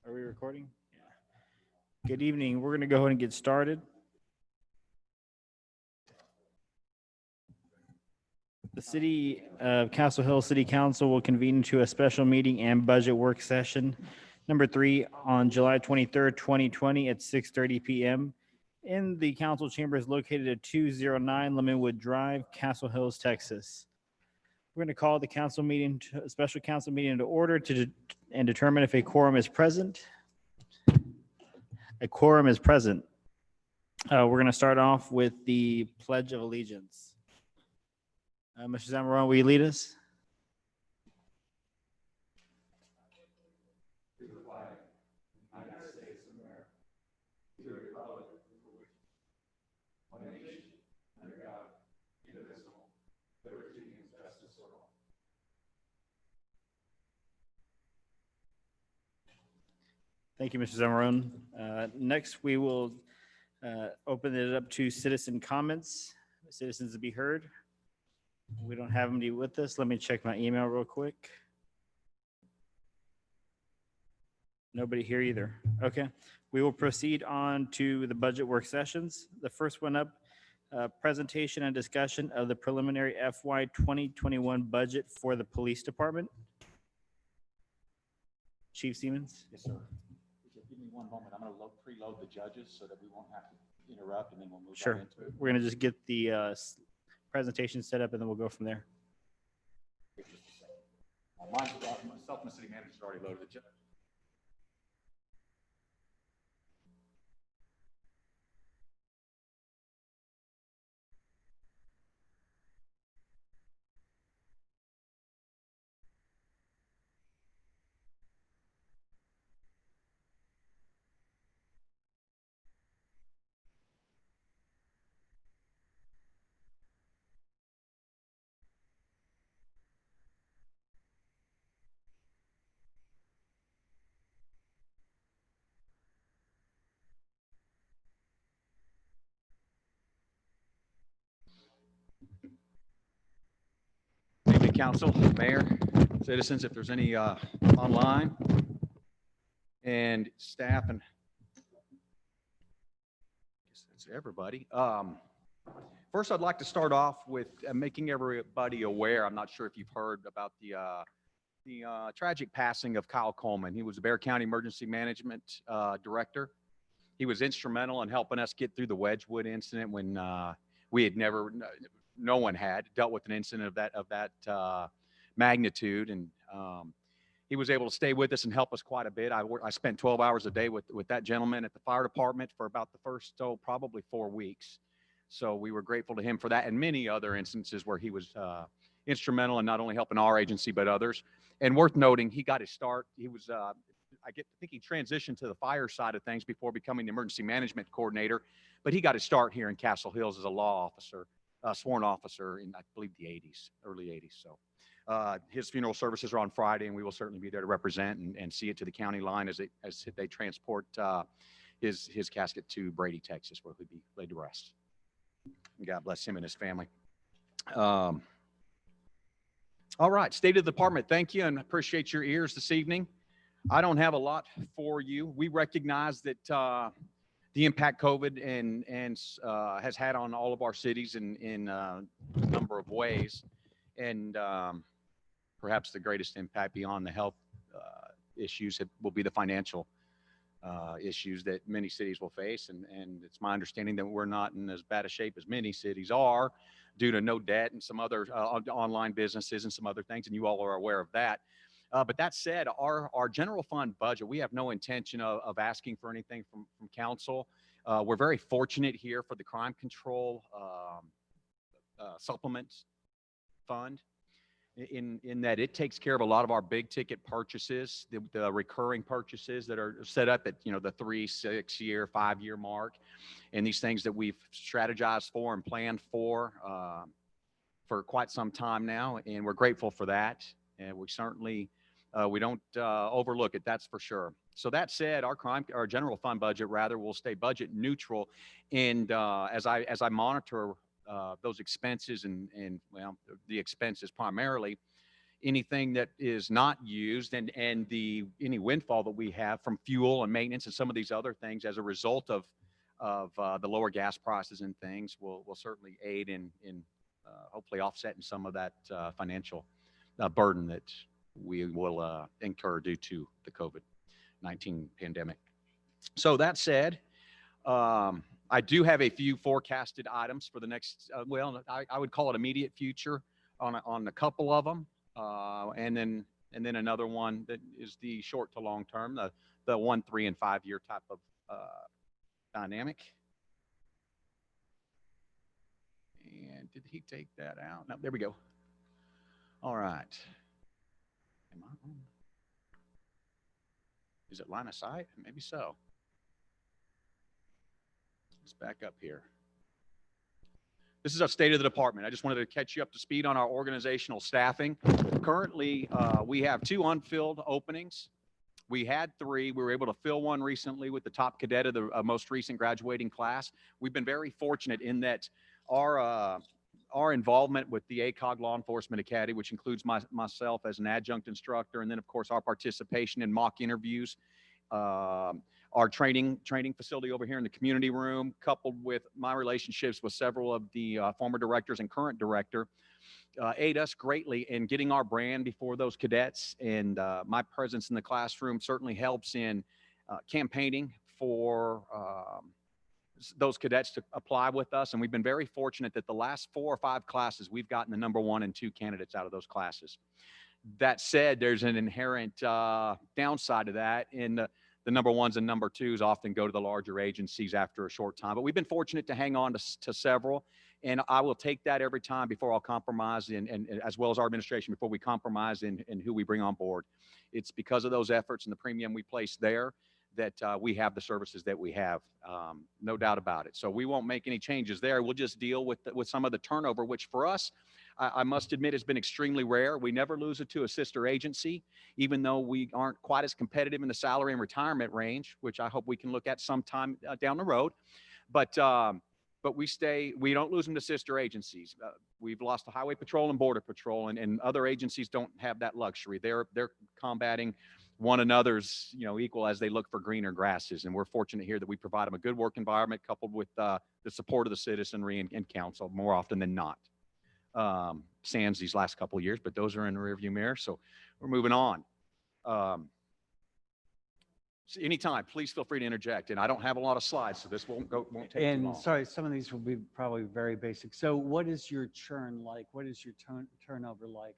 Are we recording? Yeah. Good evening. We're going to go ahead and get started. The City of Castle Hill City Council will convene to a special meeting and budget work session number 3 on July 23rd, 2020 at 6:30 p.m. in the council chambers located at 209 Lemonwood Drive, Castle Hills, Texas. We're going to call the council meeting, a special council meeting to order and determine if a quorum is present. A quorum is present. We're going to start off with the Pledge of Allegiance. Mr. Zamaron, will you lead us? Thank you, Mr. Zamaron. Next, we will open it up to citizen comments. Citizens to be heard. We don't have anybody with us. Let me check my email real quick. Nobody here either. Okay. We will proceed on to the budget work sessions. The first one up, presentation and discussion of the preliminary FY 2021 budget for the police department. Chief Siemens. Yes, sir. Give me one moment. I'm going to preload the judges so that we won't have to interrupt, and then we'll move Sure. right into it. We're going to just get the presentation set up and then we'll go from there. Myself and the city manager already loaded the judge. Thank you, council, mayor, citizens, if there's any online, and staff, and I guess that's everybody. First, I'd like to start off with making everybody aware. I'm not sure if you've heard about the tragic passing of Kyle Coleman. He was the Bexar County Emergency Management Director. He was instrumental in helping us get through the Wedgwood incident when we had no one had dealt with an incident of that magnitude, and he was able to stay with us and help us quite a bit. I spent 12 hours a day with that gentleman at the fire department for about the first, probably 4 weeks. So we were grateful to him for that, and many other instances where he was instrumental in not only helping our agency but others. And worth noting, he got his start. He was I think he transitioned to the fire side of things before becoming the emergency management coordinator, but he got his start here in Castle Hills as a law officer. Sworn officer in, I believe, the 80s, early 80s. So his funeral services are on Friday, and we will certainly be there to represent and see it to the county line as they transport his casket to Brady, Texas, where he'll be laid to rest. And God bless him and his family. All right, state of the department, thank you, and appreciate your ears this evening. I don't have a lot for you. We recognize that the impact COVID has had on all of our cities in a number of ways, and perhaps the greatest impact beyond the health issues will be the financial issues that many cities will face, and it's my understanding that we're not in as bad a shape as many cities are due to no debt and some other online businesses and some other things, and you all are aware of that. But that said, our general fund budget, we have no intention of asking for anything from council. We're very fortunate here for the crime control supplement fund in that it takes care of a lot of our big ticket purchases, the recurring purchases that are set up at, the 3, 6 year, 5 year mark, and these things that we've strategized for and planned for quite some time now, and we're grateful for that. And we certainly we don't overlook it, that's for sure. So that said, our general fund budget will stay budget neutral, and as I monitor those expenses and the expenses primarily, anything that is not used and any windfall that we have from fuel and maintenance and some of these other things as a result of the lower gas prices and things will certainly aid in hopefully offsetting some of that financial burden that we will incur due to the COVID-19 pandemic. So that said, I do have a few forecasted items for the next, I would call it immediate future on a couple of them. And then another one that is the short to long term, the 1, 3, and 5 year type of dynamic. And did he take that out? No, there we go. All right. Am I on? Is it line of sight? Maybe so. Let's back up here. This is a state of the department. I just wanted to catch you up to speed on our organizational staffing. Currently, we have 2 unfilled openings. We had 3. We were able to fill one recently with the top cadet of the most recent graduating class. We've been very fortunate in that our involvement with the ACOG Law Enforcement Academy, which includes myself as an adjunct instructor, and then of course our participation in mock interviews, our training facility over here in the community room, coupled with my relationships with several of the former directors and current director, aid us greatly in getting our brand before those cadets. And my presence in the classroom certainly helps in campaigning for those cadets to apply with us. And we've been very fortunate that the last 4 or 5 classes, we've gotten the number 1 and 2 candidates out of those classes. That said, there's an inherent downside to that, in the number 1s and number 2s often go to the larger agencies after a short time. But we've been fortunate to hang on to several, and I will take that every time before I'll compromise, and as well as our administration, before we compromise in who we bring on board. It's because of those efforts and the premium we place there that we have the services that we have, no doubt about it. So we won't make any changes there. We'll just deal with some of the turnover, which for us, I must admit, has been extremely rare. We never lose it to a sister agency, even though we aren't quite as competitive in the salary and retirement range, which I hope we can look at sometime down the road. But we don't lose them to sister agencies. We've lost the Highway Patrol and Border Patrol, and other agencies don't have that luxury. They're combating one another's, equal as they look for greener grasses. And we're fortunate here that we provide them a good work environment coupled with the support of the citizenry and council more often than not. Sans these last couple of years, but those are in the rearview mirror. So we're moving on. So anytime, please feel free to interject. And I don't have a lot of slides, so this won't take too long. Sorry, some of these will be probably very basic. So what is your churn like? What is your turnover like?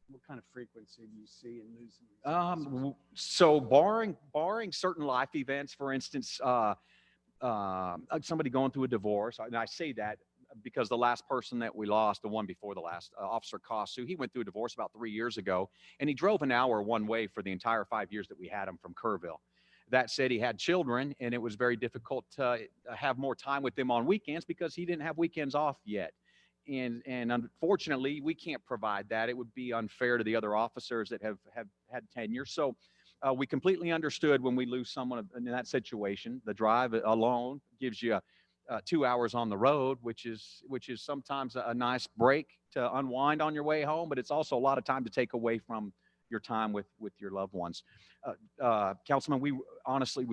What kind of frequency do you see in losing? So barring certain life events, for instance, somebody going through a divorce, and I say that because the last person that we lost, the one before the last, Officer Kosu, he went through a divorce about 3 years ago, and he drove an hour one way for the entire 5 years that we had him from Kerrville. That said, he had children, and it was very difficult to have more time with them on weekends because he didn't have weekends off yet. And unfortunately, we can't provide that. It would be unfair to the other officers that have had tenure. So we completely understood when we lose someone in that situation. The drive alone gives you 2 hours on the road, which is sometimes a nice break to unwind on your way home, but it's also a lot of time to take away from your time with your loved ones. Councilman, we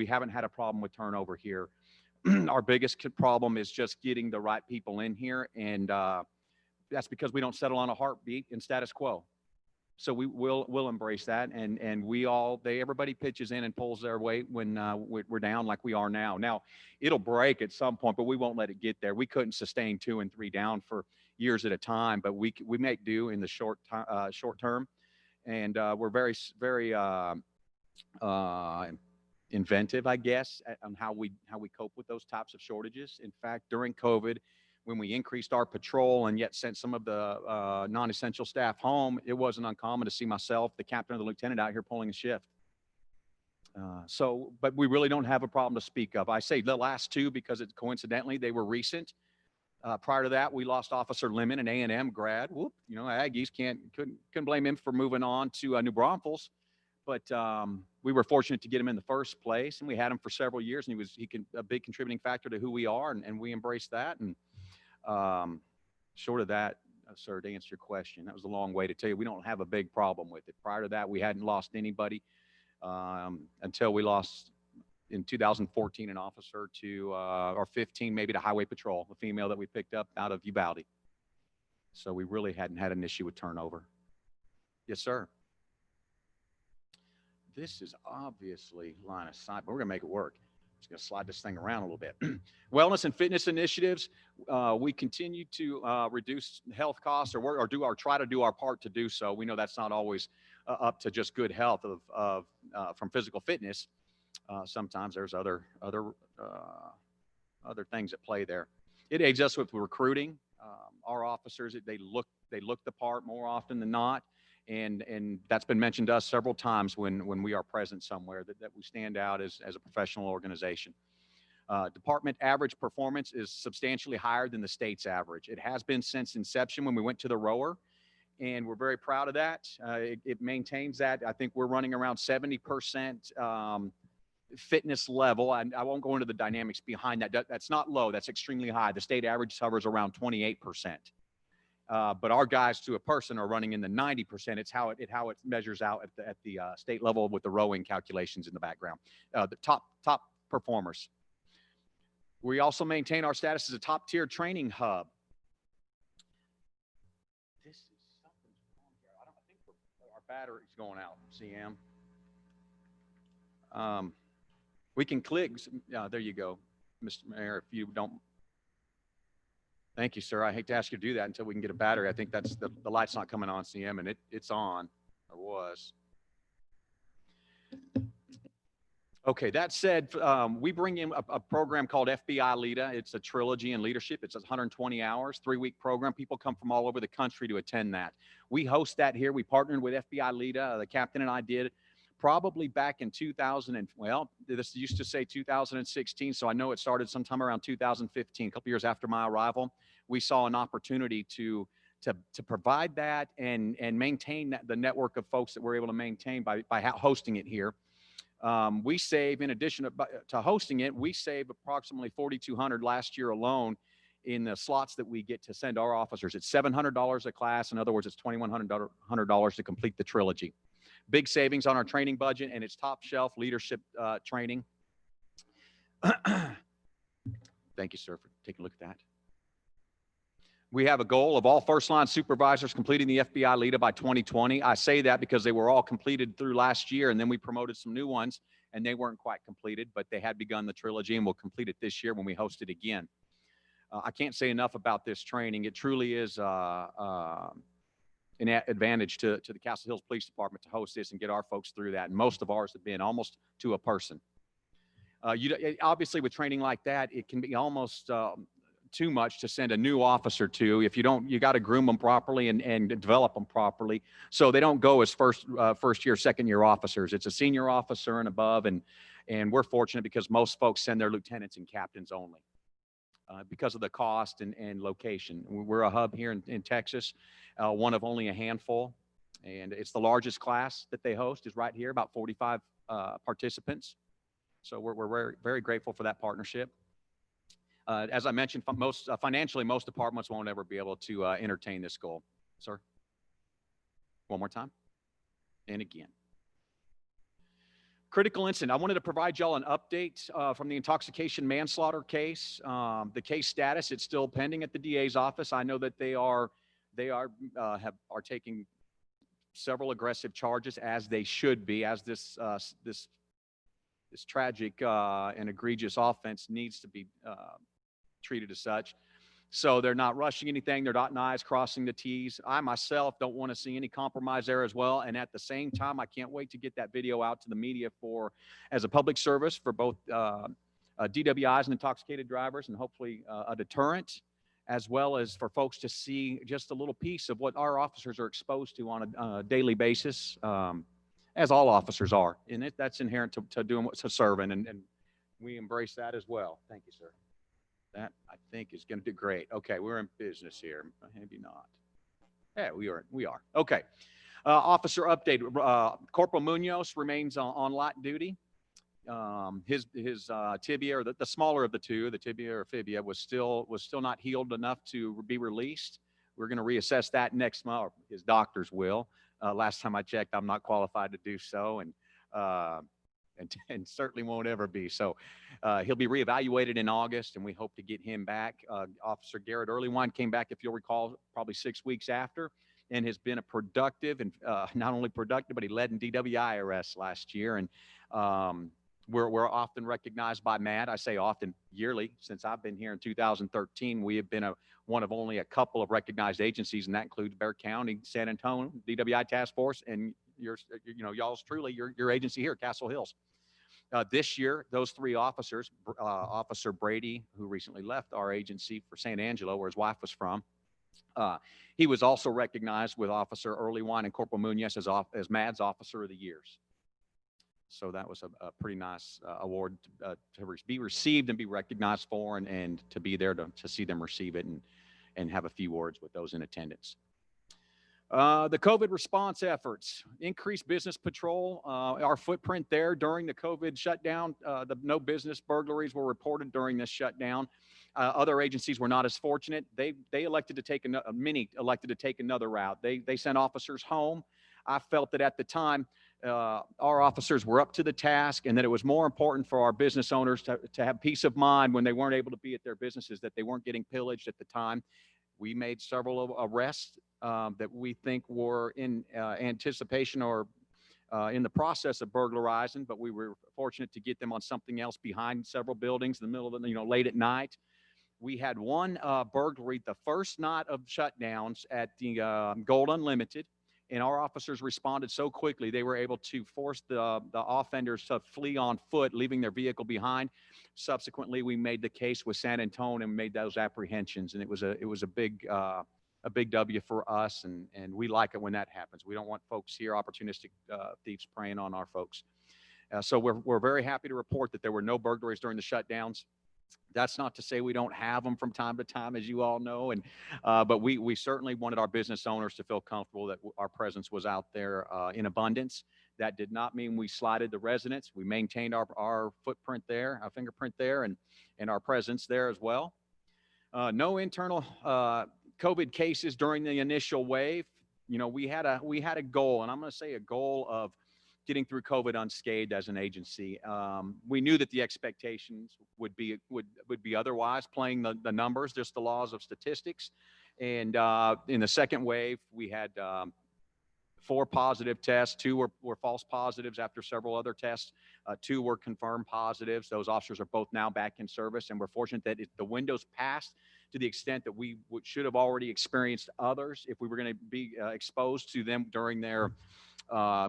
haven't had a problem with turnover here. Our biggest problem is just getting the right people in here, and that's because we don't settle on a heartbeat in status quo. So we'll embrace that, and everybody pitches in and pulls their weight when we're down like we are now. Now it'll break at some point, but we won't let it get there. We couldn't sustain 2 and 3 down for years at a time, but we make do in the short term, and we're very inventive, I guess, on how we cope with those types of shortages. In fact, during COVID, when we increased our patrol and yet sent some of the non-essential staff home, it wasn't uncommon to see myself, the captain or the lieutenant, out here pulling a shift. But we really don't have a problem to speak of. I say the last 2 because coincidentally they were recent. Prior to that, we lost Officer Lemon, an A&M grad. Whoop, Aggies couldn't blame him for moving on to New Braunfels. But we were fortunate to get him in the first place, and we had him for several years, and he a big contributing factor to who we are, and we embraced that. And short of that, sir, to answer your question. That was a long way to tell you we don't have a big problem with it. Prior to that, we hadn't lost anybody until we lost in 2014 an officer to, or 15 maybe to Highway Patrol, a female that we picked up out of Uvalde. So we really hadn't had an issue with turnover. Yes, sir. This is obviously line of sight, but we're gonna make it work. Just gonna slide this thing around a little bit. Wellness and fitness initiatives. We continue to reduce health costs or try to do our part to do so. We know that's not always up to just good health from physical fitness. Sometimes there's other things at play there. It aids us with recruiting. Our officers, they look the part more often than not. And that's been mentioned to us several times when we are present somewhere that we stand out as a professional organization. Department average performance is substantially higher than the state's average. It has been since inception when we went to the rower, and we're very proud of that. It maintains that. I think we're running around 70% fitness level, and I won't go into the dynamics behind that. That's not low. That's extremely high. The state average hovers around 28%. But our guys to a person are running in the 90%. It's how it measures out at the state level with the rowing calculations in the background. The top performers. We also maintain our status as a top tier training hub. This is something's wrong here. I think our battery's going out. CM. We can click. There you go, Mr. Mayor. If you don't. Thank you, sir. I hate to ask you to do that until we can get a battery. I think that's the light's not coming on, CM, and it's on, or was. Okay, that said, we bring in a program called FBI LEADA. It's a trilogy in leadership. It's 120 hours, 3-week program. People come from all over the country to attend that. We host that here. We partnered with FBI LEADA. The captain and I did probably back in 2000, this used to say 2016, so I know it started sometime around 2015, a couple years after my arrival. We saw an opportunity to provide that and maintain the network of folks that we're able to maintain by hosting it here. We save, in addition to hosting it, we save approximately $4,200 last year alone in the slots that we get to send our officers. It's $700 a class. In other words, it's $2,100 to complete the trilogy. Big savings on our training budget, and it's top shelf leadership training. Thank you, sir, for taking a look at that. We have a goal of all first line supervisors completing the FBI LEADA by 2020. I say that because they were all completed through last year, and then we promoted some new ones, and they weren't quite completed, but they had begun the trilogy, and we'll complete it this year when we host it again. I can't say enough about this training. It truly is an advantage to the Castle Hills Police Department to host this and get our folks through that. And most of ours have been almost to a person. Obviously, with training like that, it can be almost too much to send a new officer to. If you don't, you got to groom them properly and develop them properly, so they don't go as first year, second year officers. It's a senior officer and above, and we're fortunate because most folks send their lieutenants and captains only. Because of the cost and location. We're a hub here in Texas, one of only a handful, and it's the largest class that they host is right here, about 45 participants. So we're very, very grateful for that partnership. As I mentioned, financially, most departments won't ever be able to entertain this goal. Sir, one more time, and again. Critical incident. I wanted to provide y'all an update from the intoxication manslaughter case. The case status, it's still pending at the DA's office. I know that they are taking several aggressive charges, as they should be, as this tragic and egregious offense needs to be treated as such. So they're not rushing anything. They're dotting I's, crossing the T's. I myself don't want to see any compromise there as well. And at the same time, I can't wait to get that video out to the media as a public service for both DWIs and intoxicated drivers, and hopefully a deterrent, as well as for folks to see just a little piece of what our officers are exposed to on a daily basis, as all officers are. And that's inherent to doing to serving, and we embrace that as well. Thank you, sir. That, I think, is going to do great. Okay, we're in business here. Maybe not. Yeah, we are. Okay. Officer update. Corporal Munoz remains on light duty. His tibia, or the smaller of the two, the tibia or fibia, was still not healed enough to be released. We're going to reassess that next month. His doctors will. Last time I checked, I'm not qualified to do so, and certainly won't ever be. So he'll be reevaluated in August, and we hope to get him back. Officer Garrett Earlywine came back, if you'll recall, probably 6 weeks after, and has been a productive and not only productive, but he led in DWI arrests last year. And we're often recognized by Matt. I say often, yearly. Since I've been here in 2013, we have been one of only a couple of recognized agencies, and that includes Bexar County, San Antonio, DWI Task Force, and y'all's truly your agency here, Castle Hills. This year, those three officers, Officer Brady, who recently left our agency for San Angelo, where his wife was from, he was also recognized with Officer Earlywine and Corporal Munoz as MADS Officer of the Years. So that was a pretty nice award to be received and be recognized for, and to be there to see them receive it and have a few words with those in attendance. The COVID response efforts, increased business patrol, our footprint there during the COVID shutdown, the no business burglaries were reported during this shutdown. Other agencies were not as fortunate. They elected to take many elected to take another route. They sent officers home. I felt that at the time, our officers were up to the task, and that it was more important for our business owners to have peace of mind when they weren't able to be at their businesses, that they weren't getting pillaged at the time. We made several arrests that we think were in anticipation or in the process of burglarizing, but we were fortunate to get them on something else behind several buildings in the middle of the, late at night. We had one burglary the first night of shutdowns at the Gold Unlimited, and our officers responded so quickly they were able to force the offenders to flee on foot, leaving their vehicle behind. Subsequently, we made the case with San Antonio and made those apprehensions, and it was a big W for us, and we like it when that happens. We don't want folks here, opportunistic thieves, preying on our folks. So we're very happy to report that there were no burglaries during the shutdowns. That's not to say we don't have them from time to time, as you all know, and but we certainly wanted our business owners to feel comfortable that our presence was out there in abundance. That did not mean we slighted the residents. We maintained our footprint there, our fingerprint there, and our presence there as well. No internal COVID cases during the initial wave. We had a goal, and I'm going to say a goal of getting through COVID unscathed as an agency. We knew that the expectations would be otherwise, playing the numbers, just the laws of statistics. And in the second wave, we had 4 positive tests. 2 were false positives after several other tests. 2 were confirmed positives. Those officers are both now back in service, and we're fortunate that the window's passed to the extent that we should have already experienced others if we were going to be exposed to them during their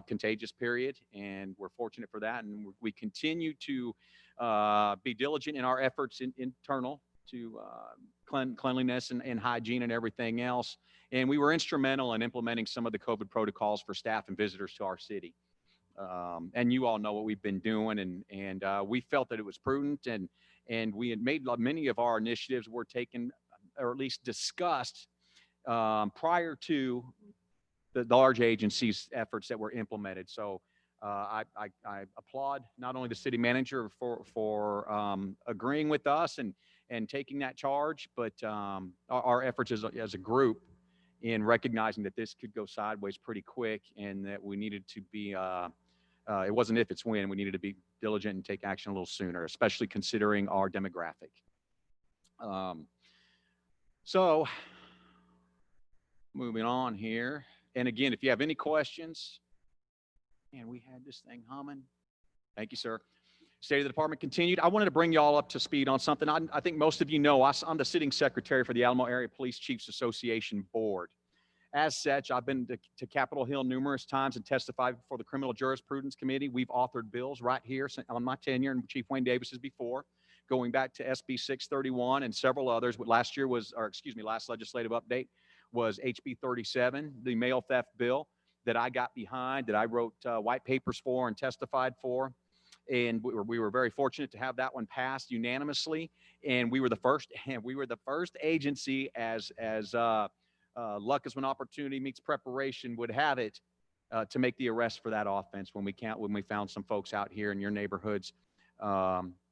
contagious period. And we're fortunate for that, and we continue to be diligent in our efforts internal to cleanliness and hygiene and everything else. And we were instrumental in implementing some of the COVID protocols for staff and visitors to our city. And you all know what we've been doing, and we felt that it was prudent, and we had made many of our initiatives were taken, or at least discussed, prior to the large agencies' efforts that were implemented. So I applaud not only the city manager for agreeing with us and taking that charge, but our efforts as a group in recognizing that this could go sideways pretty quick, and that we needed to be, it wasn't if, it's when, we needed to be diligent and take action a little sooner, especially considering our demographic. So moving on here. And again, if you have any questions, and we had this thing humming. Thank you, sir. State of the Department continued. I wanted to bring y'all up to speed on something. I think most of you know I'm the sitting secretary for the Alamo Area Police Chiefs Association Board. As such, I've been to Capitol Hill numerous times and testified before the Criminal Jurisprudence Committee. We've authored bills right here on my tenure, and Chief Wayne Davis's before, going back to SB 631 and several others. Last legislative update was HB 37, the mail theft bill that I got behind, that I wrote white papers for and testified for. And we were very fortunate to have that one passed unanimously. And we were the first agency, as luck is when opportunity meets preparation would have it, to make the arrest for that offense when we found some folks out here in your neighborhoods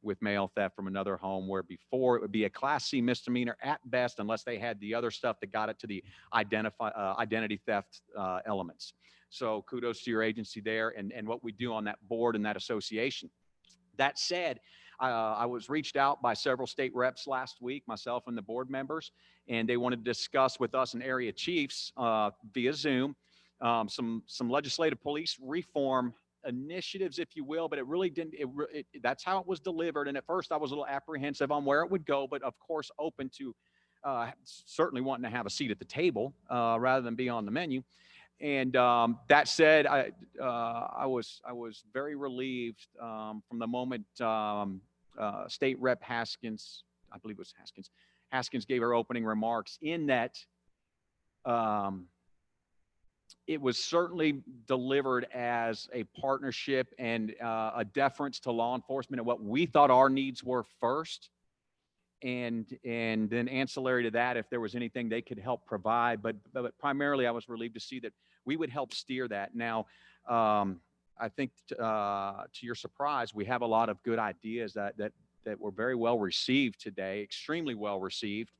with mail theft from another home, where before it would be a Class C misdemeanor at best, unless they had the other stuff that got it to the identity theft elements. So kudos to your agency there and what we do on that board and that association. That said, I was reached out by several state reps last week, myself and the board members, and they wanted to discuss with us and area chiefs via Zoom some legislative police reform initiatives, if you will, but it really didn't, that's how it was delivered. And at first I was a little apprehensive on where it would go, but of course open to certainly wanting to have a seat at the table rather than be on the menu. And that said, I was very relieved from the moment State Rep Haskins, I believe it was Haskins gave her opening remarks, in that it was certainly delivered as a partnership and a deference to law enforcement and what we thought our needs were first. And then ancillary to that, if there was anything they could help provide, but primarily I was relieved to see that we would help steer that. Now, I think to your surprise, we have a lot of good ideas that were very well received today, extremely well received,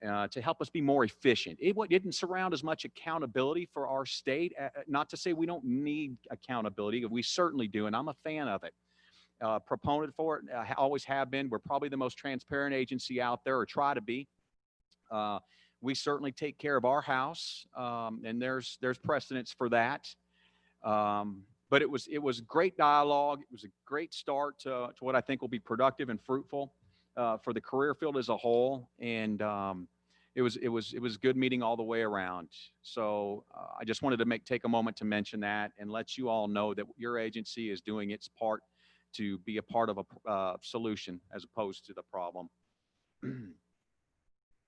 to help us be more efficient. It didn't surround as much accountability for our state. Not to say we don't need accountability, we certainly do, and I'm a fan of it. Proponent for it, always have been. We're probably the most transparent agency out there, or try to be. We certainly take care of our house, and there's precedence for that. But it was great dialogue. It was a great start to what I think will be productive and fruitful for the career field as a whole. And it was good meeting all the way around. So I just wanted to take a moment to mention that and let you all know that your agency is doing its part to be a part of a solution as opposed to the problem.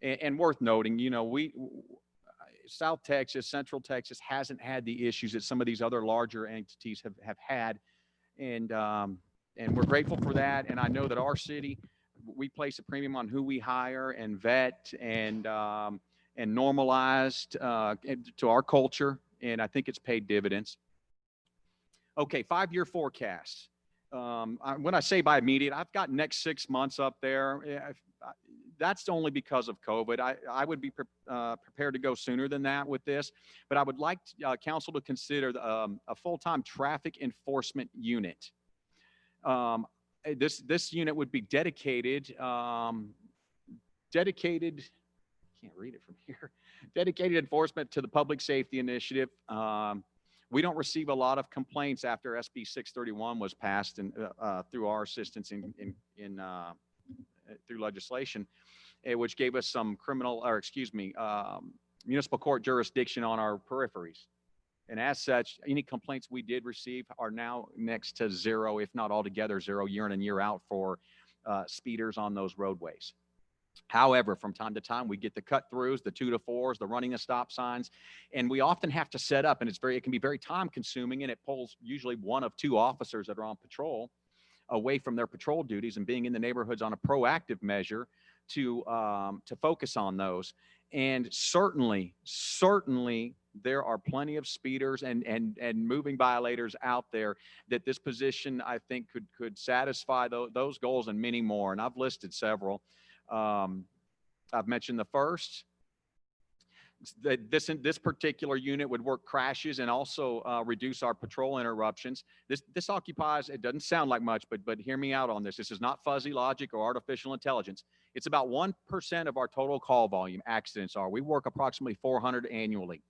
And worth noting, you know, South Texas, Central Texas hasn't had the issues that some of these other larger entities have had. And we're grateful for that. And I know that our city, we place a premium on who we hire and vet and normalized to our culture. And I think it's paid dividends. Okay, 5-year forecast. When I say by immediate, I've got next 6 months up there. That's only because of COVID. I would be prepared to go sooner than that with this, but I would like council to consider a full-time traffic enforcement unit. This unit would be dedicated, can't read it from here, dedicated enforcement to the public safety initiative. We don't receive a lot of complaints after SB 631 was passed and through our assistance through legislation, which gave us some municipal court jurisdiction on our peripheries. And as such, any complaints we did receive are now next to zero, if not altogether zero, year in and year out for speeders on those roadways. However, from time to time, we get the cut throughs, the 2 to 4s, the running of stop signs, and we often have to set up, and it can be very time consuming, and it pulls usually 1 of 2 officers that are on patrol away from their patrol duties and being in the neighborhoods on a proactive measure to focus on those. And certainly there are plenty of speeders and moving violators out there that this position, I think, could satisfy those goals and many more. And I've listed several. I've mentioned the first. This particular unit would work crashes and also reduce our patrol interruptions. This occupies, it doesn't sound like much, but hear me out on this. This is not fuzzy logic or artificial intelligence. It's about 1% of our total call volume accidents are. We work approximately 400 annually.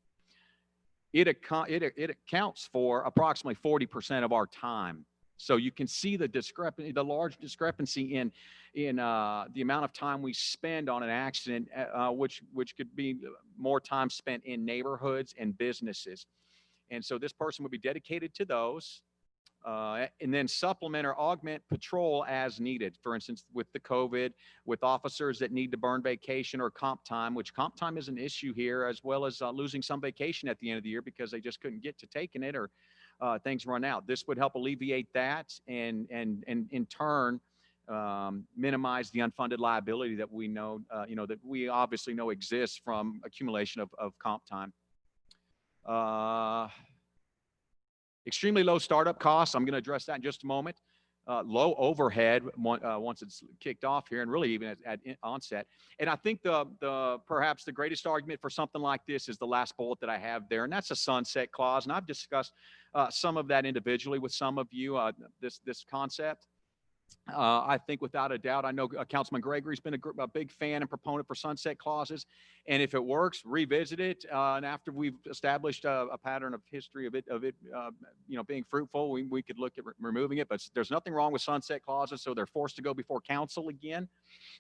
It accounts for approximately 40% of our time. So you can see the large discrepancy in the amount of time we spend on an accident, which could be more time spent in neighborhoods and businesses. And so this person would be dedicated to those, and then supplement or augment patrol as needed. For instance, with the COVID, with officers that need to burn vacation or comp time, which comp time is an issue here, as well as losing some vacation at the end of the year because they just couldn't get to taking it or things run out. This would help alleviate that and in turn minimize the unfunded liability that we know, that we obviously know exists from accumulation of comp time. Extremely low startup costs. I'm going to address that in just a moment. low overhead once it's kicked off here, and really even at onset. And I think perhaps the greatest argument for something like this is the last bullet that I have there, and that's a sunset clause. And I've discussed some of that individually with some of you, this concept. I think without a doubt, I know Councilman Gregory's been a big fan and proponent for sunset clauses. And if it works, revisit it. And after we've established a pattern of history of it, being fruitful, we could look at removing it. But there's nothing wrong with sunset clauses, so they're forced to go before council again.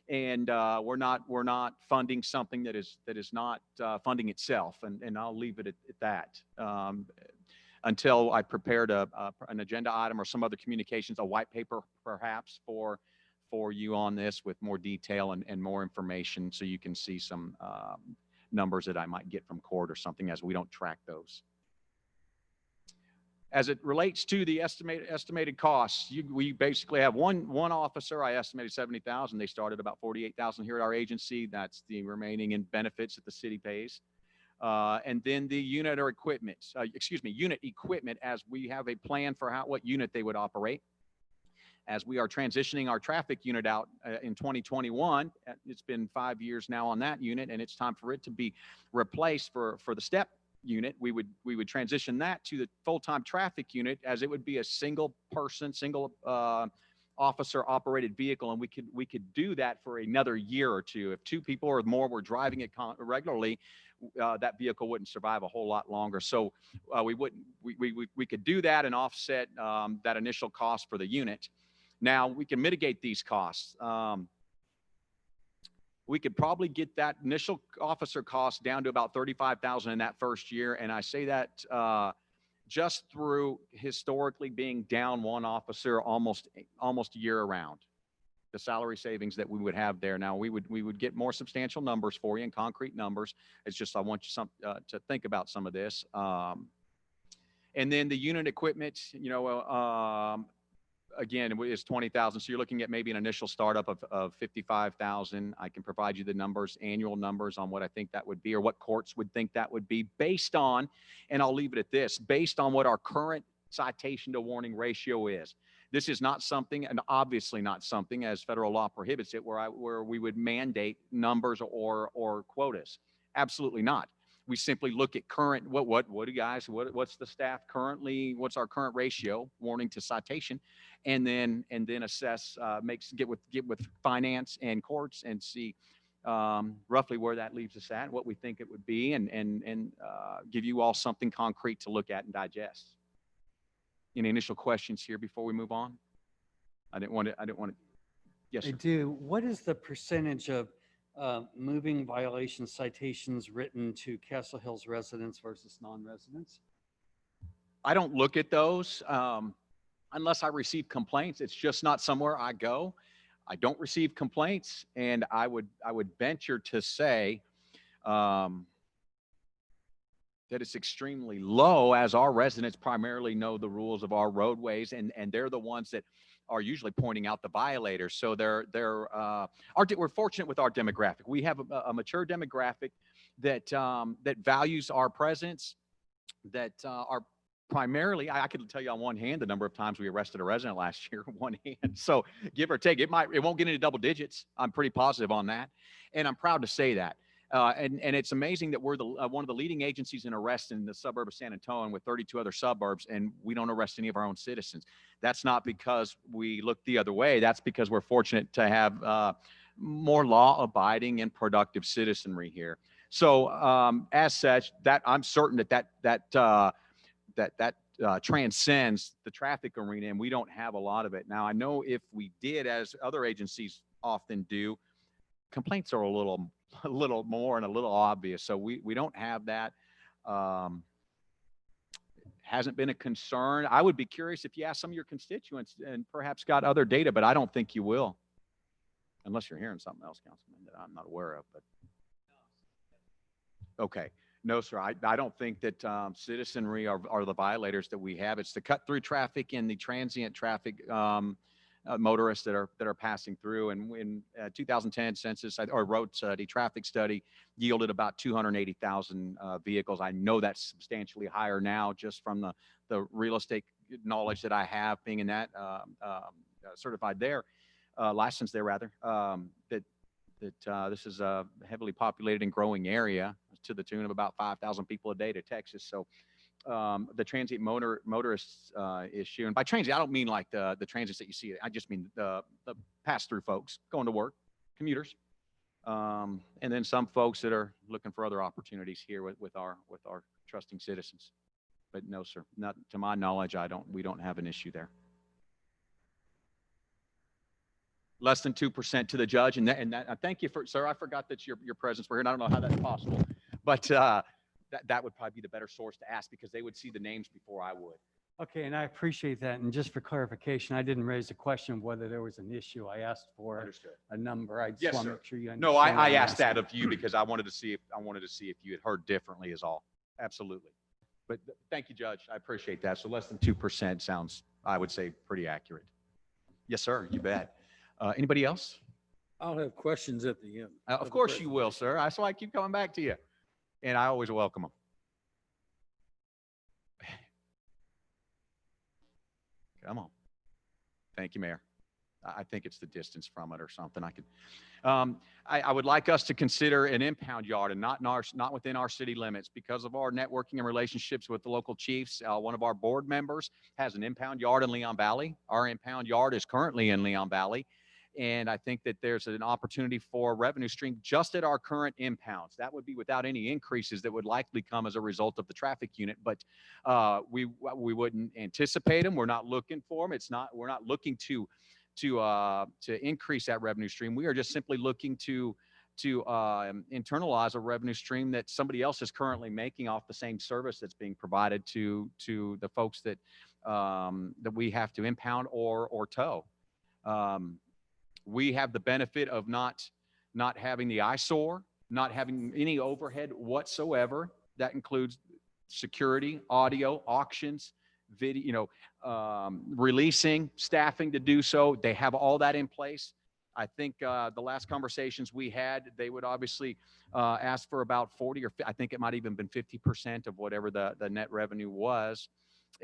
And we're not funding something that is not funding itself. And I'll leave it at that. Until I prepared an agenda item or some other communications, a white paper perhaps for you on this with more detail and more information, so you can see some numbers that I might get from court or something, as we don't track those. As it relates to the estimated costs, we basically have one officer. I estimated 70,000. They started about 48,000 here at our agency. That's the remaining in benefits that the city pays. And then the unit equipment, as we have a plan for what unit they would operate. As we are transitioning our traffic unit out in 2021, it's been 5 years now on that unit, and it's time for it to be replaced for the step unit. We would transition that to the full-time traffic unit, as it would be a single officer operated vehicle, and we could do that for another year or two. If 2 people or more were driving it regularly, that vehicle wouldn't survive a whole lot longer. So we could do that and offset that initial cost for the unit. Now we can mitigate these costs. We could probably get that initial officer cost down to about 35,000 in that first year, and I say that just through historically being down one officer almost year round. The salary savings that we would have there. Now we would get more substantial numbers for you, and concrete numbers. It's just I want you to think about some of this. And then the unit equipment, again, is 20,000. So you're looking at maybe an initial startup of 55,000. I can provide you the numbers, annual numbers on what I think that would be, or what courts would think that would be, based on, and I'll leave it at this, based on what our current citation to warning ratio is. This is not something, and obviously not something, as federal law prohibits it, where we would mandate numbers or quotas. Absolutely not. We simply look at current, what's the staff currently, what's our current ratio, warning to citation, and then assess, get with finance and courts and see roughly where that leaves us at, what we think it would be, and give you all something concrete to look at and digest. Any initial questions here before we move on? I didn't want to. Yes, sir. I do. What is the percentage of moving violation citations written to Castle Hills residents versus non-residents? I don't look at those unless I receive complaints. It's just not somewhere I go. I don't receive complaints, and I would venture to say that it's extremely low, as our residents primarily know the rules of our roadways, and they're the ones that are usually pointing out the violators. So we're fortunate with our demographic. We have a mature demographic that values our presence, that are primarily, I could tell you on one hand the number of times we arrested a resident last year, one hand. So give or take, it won't get into double digits. I'm pretty positive on that, and I'm proud to say that. And it's amazing that we're one of the leading agencies in arrests in the suburb of San Antonio, with 32 other suburbs, and we don't arrest any of our own citizens. That's not because we look the other way. That's because we're fortunate to have more law-abiding and productive citizenry here. So as such, that I'm certain that transcends the traffic arena, and we don't have a lot of it. Now, I know if we did, as other agencies often do, complaints are a little more and a little obvious. So we don't have that. Hasn't been a concern. I would be curious if you ask some of your constituents and perhaps got other data, but I don't think you will, unless you're hearing something else, Councilman, that I'm not aware of. But okay. No, sir. I don't think that citizenry are the violators that we have. It's the cut-through traffic and the transient traffic motorists that are passing through. And in 2010 census or road study, traffic study yielded about 280,000 vehicles. I know that's substantially higher now, just from the real estate knowledge that I have, being in that certified there, licensed there rather, that this is a heavily populated and growing area to the tune of about 5,000 people a day to Texas. So the transient motorists issue, and by transient, I don't mean like the transits that you see. I just mean the pass-through folks going to work, commuters, and then some folks that are looking for other opportunities here with our trusting citizens. But no, sir, not to my knowledge. We don't have an issue there. Less than 2% to the judge, and that thank you for, sir. I forgot that your presence were here, and I don't know how that's possible, but that would probably be the better source to ask because they would see the names before I would. Okay, and I appreciate that. And just for clarification, I didn't raise the question of whether there was an issue. I asked for Understood. a number. I just Yes, want to sir. make sure you understand. No, what I I'm asked that asking. of you because I wanted to see if you had heard differently is all. Absolutely. But thank you, Judge. I appreciate that. So less than 2% sounds, I would say, pretty accurate. Yes, sir. You bet. Anybody else? I'll have questions at the end. Of course you will, sir. That's why I keep coming back to you. And I always welcome them. Come on. Thank you, Mayor. I think it's the distance from it or something. I would like us to consider an impound yard and not within our city limits because of our networking and relationships with the local chiefs. One of our board members has an impound yard in Leon Valley. Our impound yard is currently in Leon Valley. And I think that there's an opportunity for revenue stream just at our current impounds. That would be without any increases that would likely come as a result of the traffic unit. But we wouldn't anticipate them. We're not looking for them. We're not looking to increase that revenue stream. We are just simply looking to internalize a revenue stream that somebody else is currently making off the same service that's being provided to the folks that we have to impound or tow. We have the benefit of not having the eyesore, not having any overhead whatsoever. That includes security, audio, auctions, video, releasing, staffing to do so. They have all that in place. I think the last conversations we had, they would obviously ask for about 40 or I think it might even been 50% of whatever the net revenue was.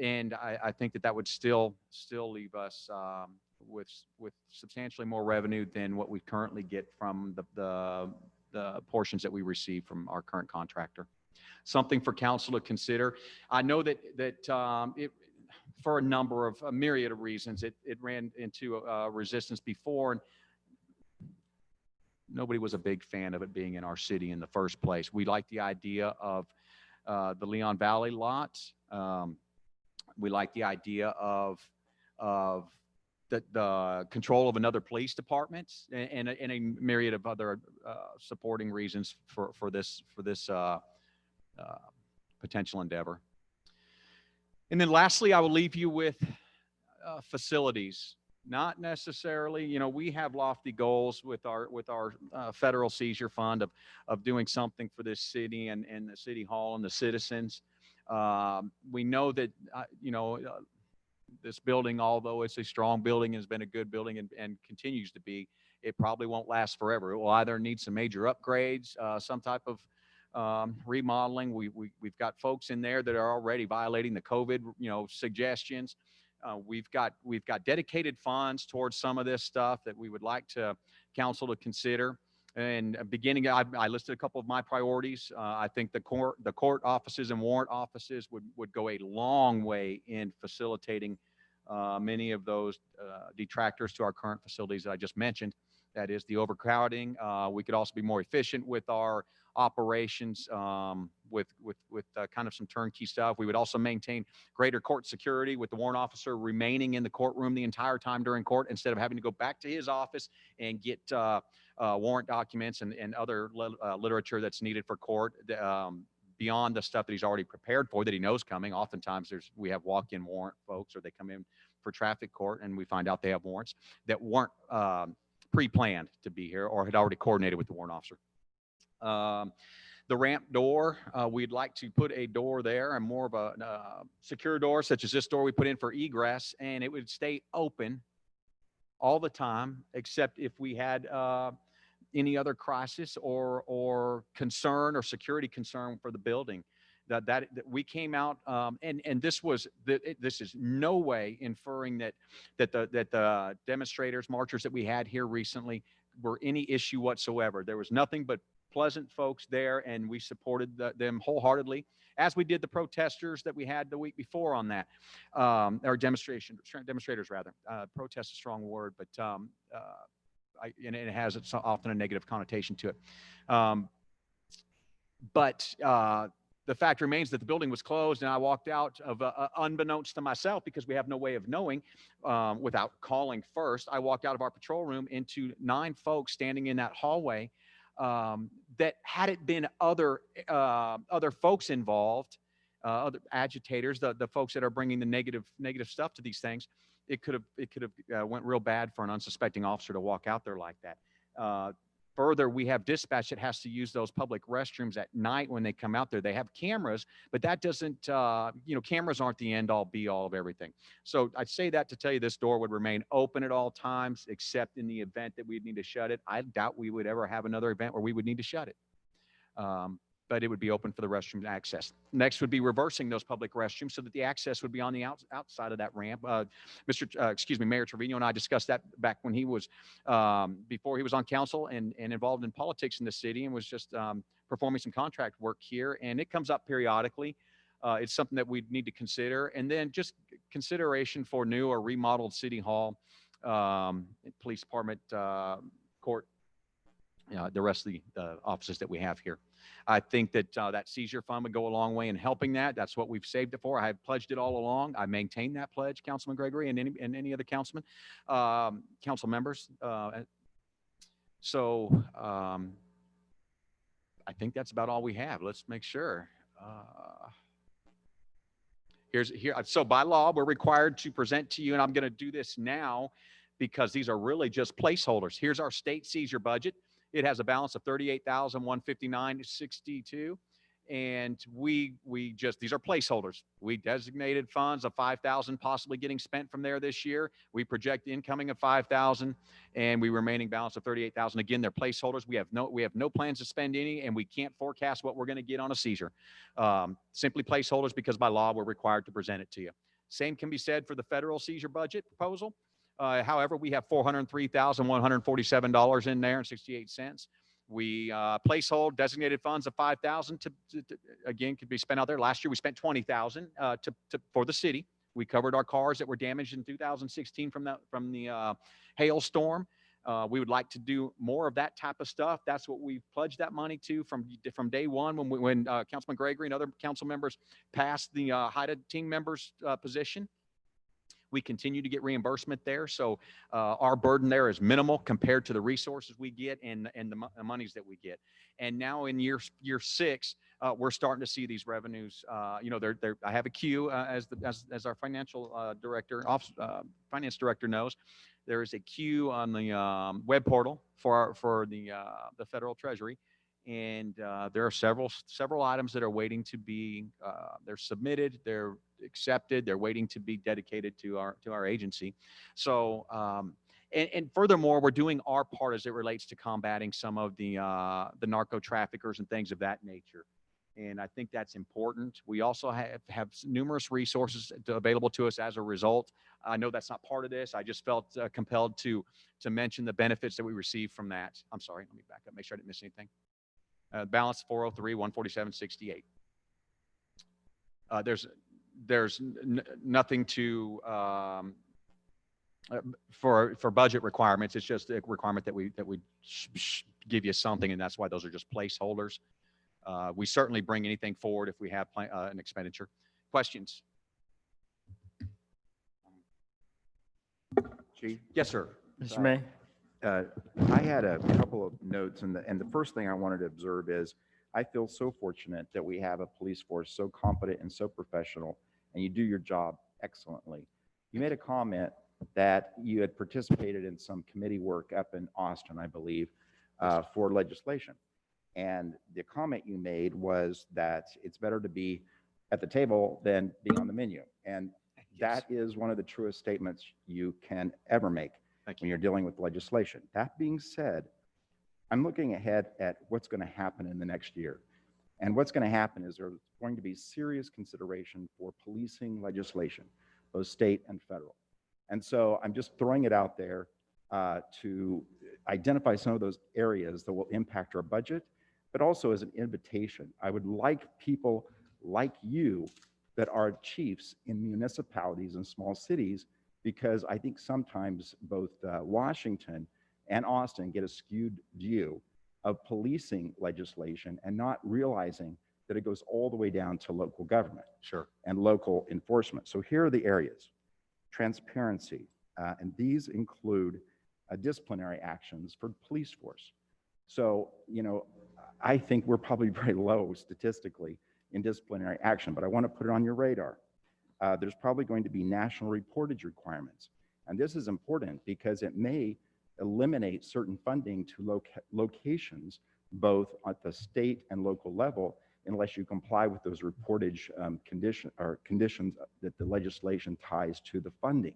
And I think that would still leave us with substantially more revenue than what we currently get from the portions that we receive from our current contractor. Something for council to consider. I know that it, for a myriad of reasons, it ran into resistance before, and nobody was a big fan of it being in our city in the first place. We like the idea of the Leon Valley lot. We like the idea of the control of another police department and a myriad of other supporting reasons for this potential endeavor. And then lastly, I will leave you with facilities. Not necessarily, we have lofty goals with our federal seizure fund of doing something for this city and the city hall and the citizens. We know that, this building, although it's a strong building, has been a good building and continues to be, it probably won't last forever. It will either need some major upgrades, some type of remodeling. We've got folks in there that are already violating the COVID, suggestions. We've got dedicated funds towards some of this stuff that we would like council to consider. And beginning, I listed a couple of my priorities. I think the court offices and warrant offices would go a long way in facilitating many of those detractors to our current facilities that I just mentioned. That is the overcrowding. We could also be more efficient with our operations, with kind of some turnkey stuff. We would also maintain greater court security with the warrant officer remaining in the courtroom the entire time during court instead of having to go back to his office and get warrant documents and other literature that's needed for court beyond the stuff that he's already prepared for that he knows coming. Oftentimes we have walk-in warrant folks, or they come in for traffic court and we find out they have warrants that weren't pre-planned to be here or had already coordinated with the warrant officer. The ramp door, we'd like to put a door there and more of a secure door, such as this door we put in for egress, and it would stay open all the time, except if we had any other crisis or concern or security concern for the building. that we came out, and this was, this is no way inferring that the demonstrators, marchers that we had here recently were any issue whatsoever. There was nothing but pleasant folks there, and we supported them wholeheartedly, as we did the protesters that we had the week before on that, or demonstrators rather. Protest is a strong word, but and it has often a negative connotation to it. But the fact remains that the building was closed, and I walked out of, unbeknownst to myself, because we have no way of knowing without calling first. I walked out of our patrol room into 9 folks standing in that hallway. That had it been other folks involved, other agitators, the folks that are bringing the negative stuff to these things, it could have went real bad for an unsuspecting officer to walk out there like that. Further, we have dispatch that has to use those public restrooms at night when they come out there. They have cameras, but that doesn't, cameras aren't the end all be all of everything. So I'd say that to tell you this door would remain open at all times, except in the event that we'd need to shut it. I doubt we would ever have another event where we would need to shut it. But it would be open for the restroom access. Next would be reversing those public restrooms so that the access would be on the outside of that ramp. Mayor Trevino and I discussed that back when he was, before he was on council and involved in politics in the city, and was just performing some contract work here. And it comes up periodically. It's something that we need to consider. And then just consideration for new or remodeled city hall, police department, court, the rest of the offices that we have here. I think that that seizure fund would go a long way in helping that. That's what we've saved it for. I have pledged it all along. I maintain that pledge, Councilman Gregory, and any other councilman, council members. So I think that's about all we have. Let's make sure. So by law, we're required to present to you, and I'm going to do this now because these are really just placeholders. Here's our state seizure budget. It has a balance of $38,159.62. And we just, these are placeholders. We designated funds of $5,000 possibly getting spent from there this year. We project incoming of $5,000 and we remaining balance of $38,000. Again, they're placeholders. We have no plans to spend any, and we can't forecast what we're going to get on a seizure. Simply placeholders because by law, we're required to present it to you. Same can be said for the federal seizure budget proposal. However, we have $403,147 in there and 68 cents. We placehold designated funds of $5,000 to again could be spent out there. Last year we spent $20,000 for the city. We covered our cars that were damaged in 2016 from the hailstorm. We would like to do more of that type of stuff. That's what we've pledged that money to from day one when Councilman Gregory and other council members passed the HIDA team members position. We continue to get reimbursement there. So our burden there is minimal compared to the resources we get and the monies that we get. And now in year 6, we're starting to see these revenues. I have a queue as our financial director, finance director knows. There is a queue on the web portal for the federal treasury. And there are several items that are waiting to be, they're submitted, they're accepted, they're waiting to be dedicated to our agency. So, and furthermore, we're doing our part as it relates to combating some of the narco traffickers and things of that nature. And I think that's important. We also have numerous resources available to us as a result. I know that's not part of this. I just felt compelled to mention the benefits that we receive from that. I'm sorry, let me back up, make sure I didn't miss anything. Balance 403,147.68. There's nothing to for budget requirements. It's just a requirement that we give you something, and that's why those are just placeholders. We certainly bring anything forward if we have an expenditure. Questions? Chief? Yes, sir. Mr. May. I had a couple of notes, and the first thing I wanted to observe is I feel so fortunate that we have a police force so competent and so professional, and you do your job excellently. You made a comment that you had participated in some committee work up in Austin, I believe, for legislation. And the comment you made was that it's better to be at the table than being on the menu. And that is one of the truest statements you can ever make when you're dealing with legislation. That being said, I'm looking ahead at what's going to happen in the next year. And what's going to happen is there's going to be serious consideration for policing legislation, both state and federal. And so I'm just throwing it out there to identify some of those areas that will impact our budget, but also as an invitation. I would like people like you that are chiefs in municipalities and small cities, because I think sometimes both Washington and Austin get a skewed view of policing legislation and not realizing that it goes all the way down to local government Sure. and local enforcement. So here are the areas. Transparency, and these include disciplinary actions for the police force. So, you know, I think we're probably very low statistically in disciplinary action, but I want to put it on your radar. There's probably going to be national reportage requirements. And this is important because it may eliminate certain funding to locations, both at the state and local level, unless you comply with those reportage conditions that the legislation ties to the funding.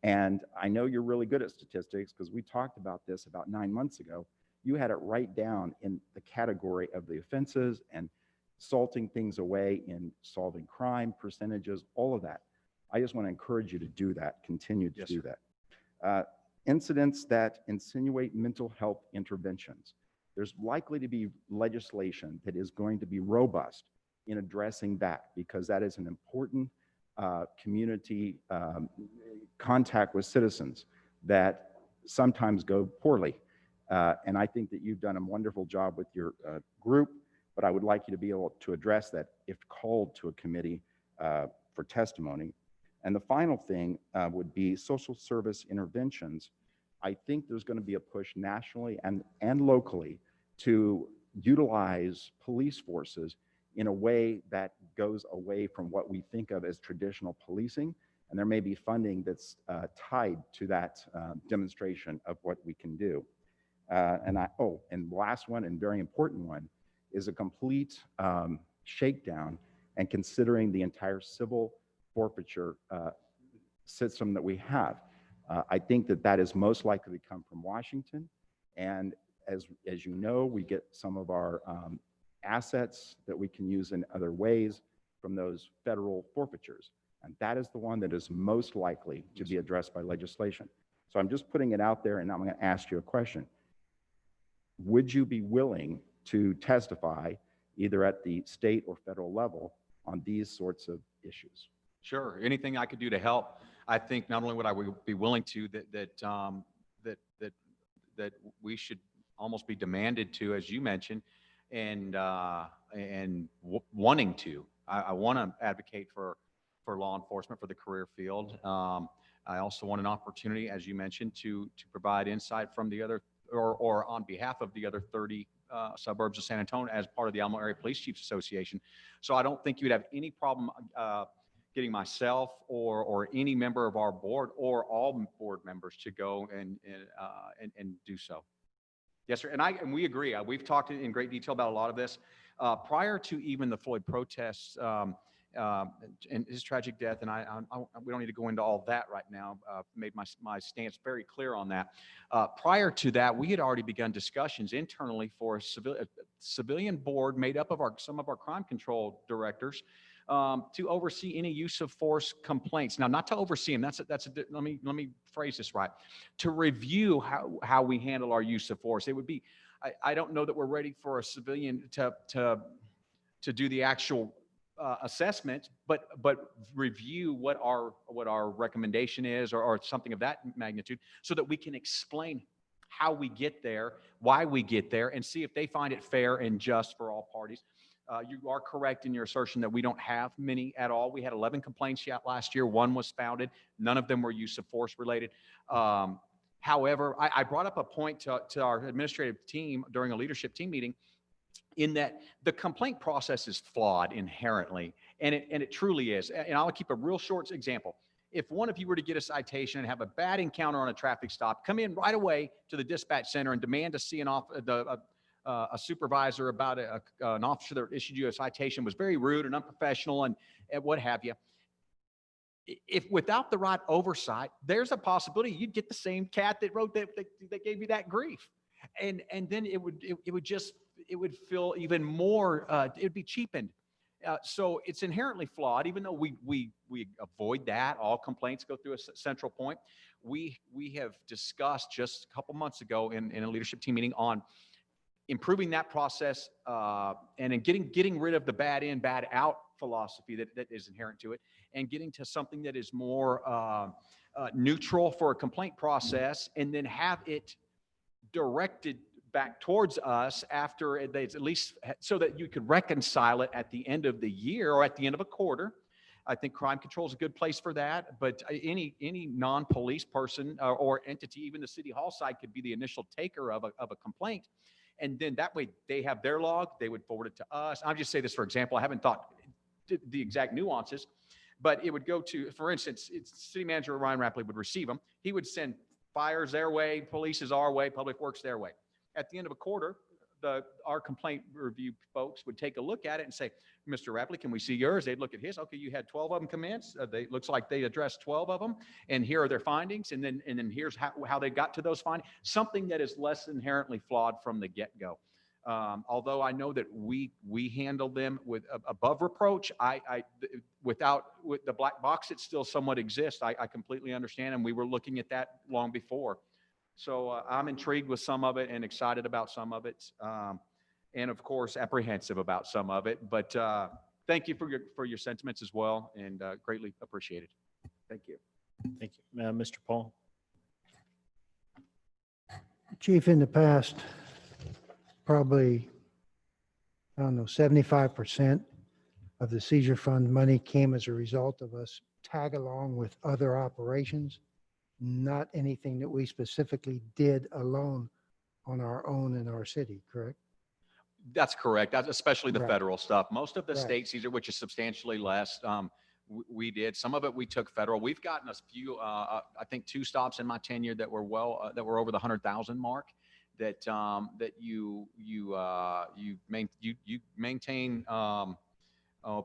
And I know you're really good at statistics because we talked about this about 9 months ago. You had it right down in the category of the offenses and salting things away in solving crime percentages, all of that. I just want to encourage you to do that, continue to do that. Incidents that insinuate mental health interventions. There's likely to be legislation that is going to be robust in addressing that, because that is an important community contact with citizens that sometimes go poorly. And I think that you've done a wonderful job with your group, but I would like you to be able to address that if called to a committee for testimony. And the final thing would be social service interventions. I think there's going to be a push nationally and locally to utilize police forces in a way that goes away from what we think of as traditional policing. And there may be funding that's tied to that demonstration of what we can do. And the last one, and very important one, is a complete shakedown and considering the entire civil forfeiture system that we have. I think that that is most likely to come from Washington. And as you know, we get some of our assets that we can use in other ways from those federal forfeitures. And that is the one that is most likely to be addressed by legislation. So I'm just putting it out there, and I'm going to ask you a question. Would you be willing to testify either at the state or federal level on these sorts of issues? Sure. Anything I could do to help. I think not only would I be willing to, that we should almost be demanded to, as you mentioned, and wanting to. I want to advocate for law enforcement, for the career field. I also want an opportunity, as you mentioned, to provide insight from the other, or on behalf of the other 30 suburbs of San Antonio as part of the Alamo Area Police Chiefs Association. So I don't think you'd have any problem getting myself or any member of our board or all board members to go and do so. Yes, sir. And we agree. We've talked in great detail about a lot of this. Prior to even the Floyd protests and his tragic death, and we don't need to go into all that right now, made my stance very clear on that. Prior to that, we had already begun discussions internally for a civilian board made up of some of our crime control directors to oversee any use of force complaints. Now, not to oversee them. Let me phrase this right. To review how we handle our use of force. It would be, I don't know that we're ready for a civilian to do the actual assessment, but review what our recommendation is, or something of that magnitude, so that we can explain how we get there, why we get there, and see if they find it fair and just for all parties. You are correct in your assertion that we don't have many at all. We had 11 complaints yet last year. One was founded. None of them were use of force related. However, I brought up a point to our administrative team during a leadership team meeting, in that the complaint process is flawed inherently, and it truly is. And I'll keep a real short example. If one of you were to get a citation and have a bad encounter on a traffic stop, come in right away to the dispatch center and demand to see a supervisor about an officer that issued you a citation was very rude and unprofessional and what have you. If without the right oversight, there's a possibility you'd get the same cat that wrote that gave you that grief, and then it would just it would feel even more, it'd be cheapened. So it's inherently flawed, even though we avoid that. All complaints go through a central point. We have discussed just a couple months ago in a leadership team meeting on improving that process and in getting rid of the bad in, bad out philosophy that is inherent to it, and getting to something that is more neutral for a complaint process, and then have it directed back towards us after it's at least so that you could reconcile it at the end of the year or at the end of a quarter. I think crime control is a good place for that, but any non-police person or entity, even the city hall side, could be the initial taker of a complaint. And then that way they have their log, they would forward it to us. I'll just say this for example, I haven't thought the exact nuances, but it would go to, for instance, City Manager Ryan Rapley would receive them. He would send fires their way, police is our way, public works their way. At the end of a quarter, our complaint review folks would take a look at it and say, Mr. Rapley, can we see yours? They'd look at his. Okay, you had 12 of them come in. Looks like they addressed 12 of them, and here are their findings. And then here's how they got to those findings. Something that is less inherently flawed from the get-go. Although I know that we handle them with above reproach, with the black box, it still somewhat exists. I completely understand, and we were looking at that long before. So I'm intrigued with some of it and excited about some of it, and of course apprehensive about some of it. But thank you for your sentiments as well, and greatly appreciated. Thank you. Thank you. Mr. Paul? Chief, in the past, probably, I don't know, 75% of the seizure fund money came as a result of us tag along with other operations, not anything that we specifically did alone on our own in our city, correct? That's correct. That's especially the Right. federal stuff. Most of the Right. state seizure, which is substantially less, we did. Some of it we took federal. We've gotten a few, I think 2 stops in my tenure that were that were over the 100,000 mark. That you maintain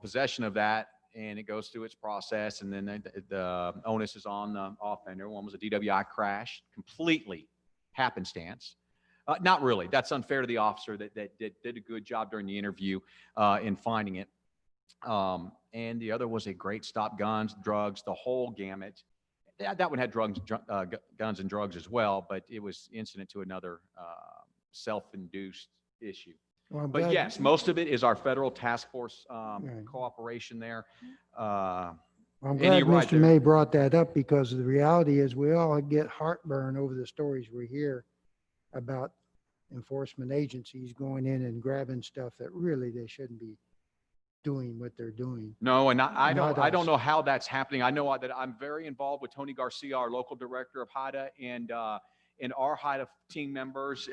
possession of that, and it goes through its process, and then the onus is on the offender. One was a DWI crash, completely happenstance. Not really. That's unfair to the officer that did a good job during the interview in finding it. And the other was a great stop, guns, drugs, the whole gamut. That one had guns and drugs as well, but it was incident to another self-induced issue. Well, I'm But glad- yes, most of it is our federal task force Right. cooperation there. I'm and glad you're right Mr. there. May brought that up, because the reality is we all get heartburn over the stories we hear about enforcement agencies going in and grabbing stuff that really they shouldn't be doing what they're doing. No, and I Not don't us. know how that's happening. I know that I'm very involved with Tony Garcia, our local director of HIDA, and our HIDA team members.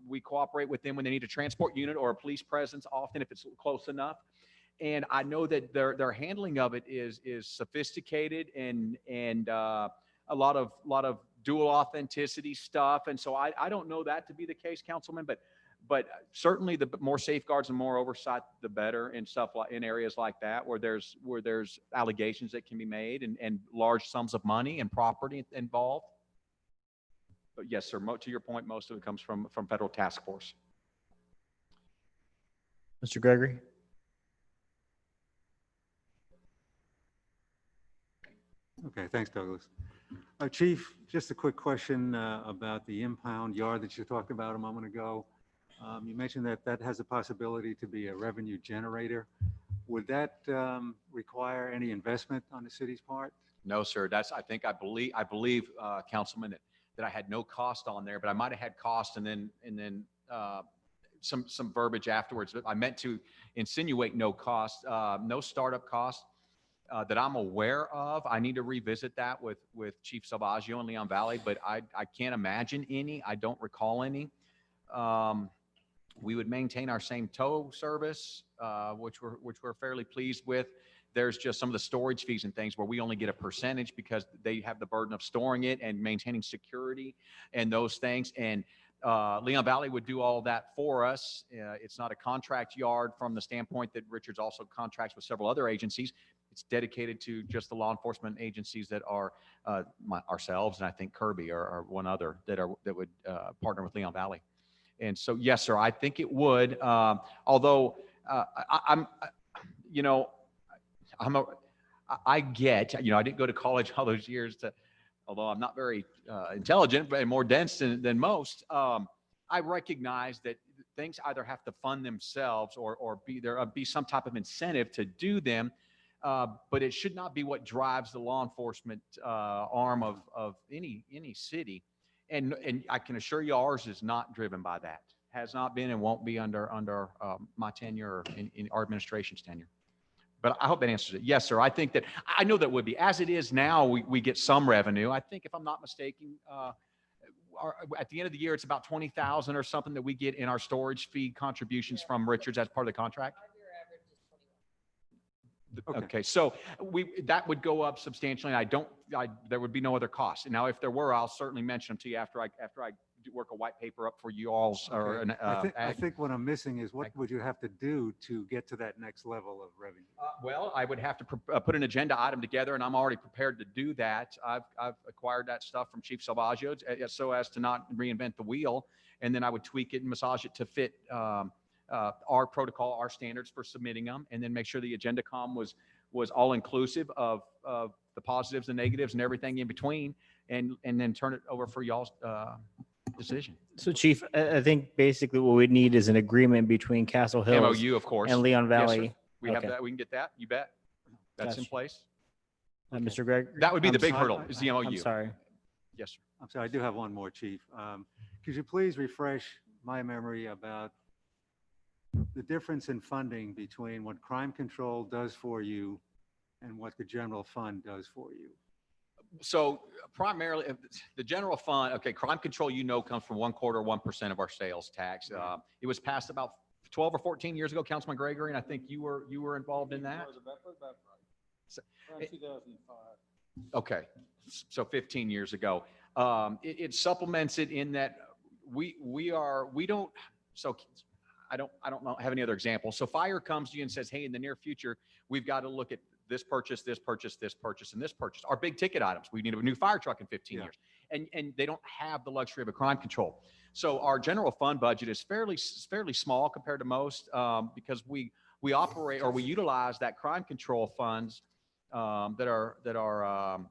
We cooperate with them when they need a transport unit or a police presence, often if it's close enough. And I know that their handling of it is sophisticated and a lot of dual authenticity stuff. And so I don't know that to be the case, Councilman, but certainly the more safeguards and more oversight, the better in stuff like in areas like that, where there's allegations that can be made and large sums of money and property involved. But yes, sir, to your point, most of it comes from federal task force. Mr. Gregory? Okay, thanks, Douglas. Chief, just a quick question about the impound yard that you talked about a moment ago. You mentioned that has a possibility to be a revenue generator. Would that require any investment on the city's part? No, sir. I believe, Councilman, that I had no cost on there, but I might have had cost and then some verbiage afterwards. But I meant to insinuate no cost, no startup cost that I'm aware of. I need to revisit that with Chief Salvaggio in Leon Valley, but I can't imagine any. I don't recall any. We would maintain our same tow service, which we're fairly pleased with. There's just some of the storage fees and things where we only get a percentage because they have the burden of storing it and maintaining security and those things. And Leon Valley would do all of that for us. It's not a contract yard from the standpoint that Richards also contracts with several other agencies. It's dedicated to just the law enforcement agencies that are ourselves, and I think Kirby or one other that would partner with Leon Valley. And so, yes, sir, I think it would. Although you know, I get, I didn't go to college all those years although I'm not very intelligent, but more dense than most. I recognize that things either have to fund themselves or be some type of incentive to do them. But it should not be what drives the law enforcement arm of any city. And I can assure you ours is not driven by that. Has not been and won't be under my tenure or in our administration's tenure. But I hope that answers it. Yes, sir. I think that, I know that would be. As it is now, we get some revenue. I think, if I'm not mistaken, at the end of the year, it's about 20,000 or something that we get in our storage fee contributions from Richards as part of the contract. Okay, so that would go up substantially. There would be no other cost. And now, if there were, I'll certainly mention them to you after I work a white paper up for you all's. Or Okay. I think what I'm missing is what would you have to do to get to that next level of revenue? Well, I would have to put an agenda item together, and I'm already prepared to do that. I've acquired that stuff from Chief Salvaggio so as to not reinvent the wheel, and then I would tweak it and massage it to fit our protocol, our standards for submitting them, and then make sure the agenda com was all inclusive of the positives and negatives and everything in between, and then turn it over for y'all's decision. So Chief, I think basically what we need is an agreement between Castle Hills MOU, of course. and Leon Yes, sir. Valley. We have Okay. that. We can get that. You bet. That's in Gotcha. place. Mr. Greg? That would be the I'm big sorry, hurdle, is the MOU. I'm sorry. Yes, sir. I'm sorry, I do have one more, Chief. Could you please refresh my memory about the difference in funding between what crime control does for you and what the general fund does for you? So primarily, the general fund, okay, crime control, comes from 1% of our sales tax. It was passed about 12 or 14 years ago, Councilman Gregory, and I think you were involved in that. Around 2005. Okay, so 15 years ago. It supplements it in that I don't have any other examples. So fire comes to you and says, hey, in the near future, we've got to look at this purchase, this purchase, this purchase, and this purchase. Our big ticket items. We need a new fire truck in 15 years. And they don't have the luxury of a crime control. So our general fund budget is fairly small compared to most because we operate or we utilize that crime control funds that are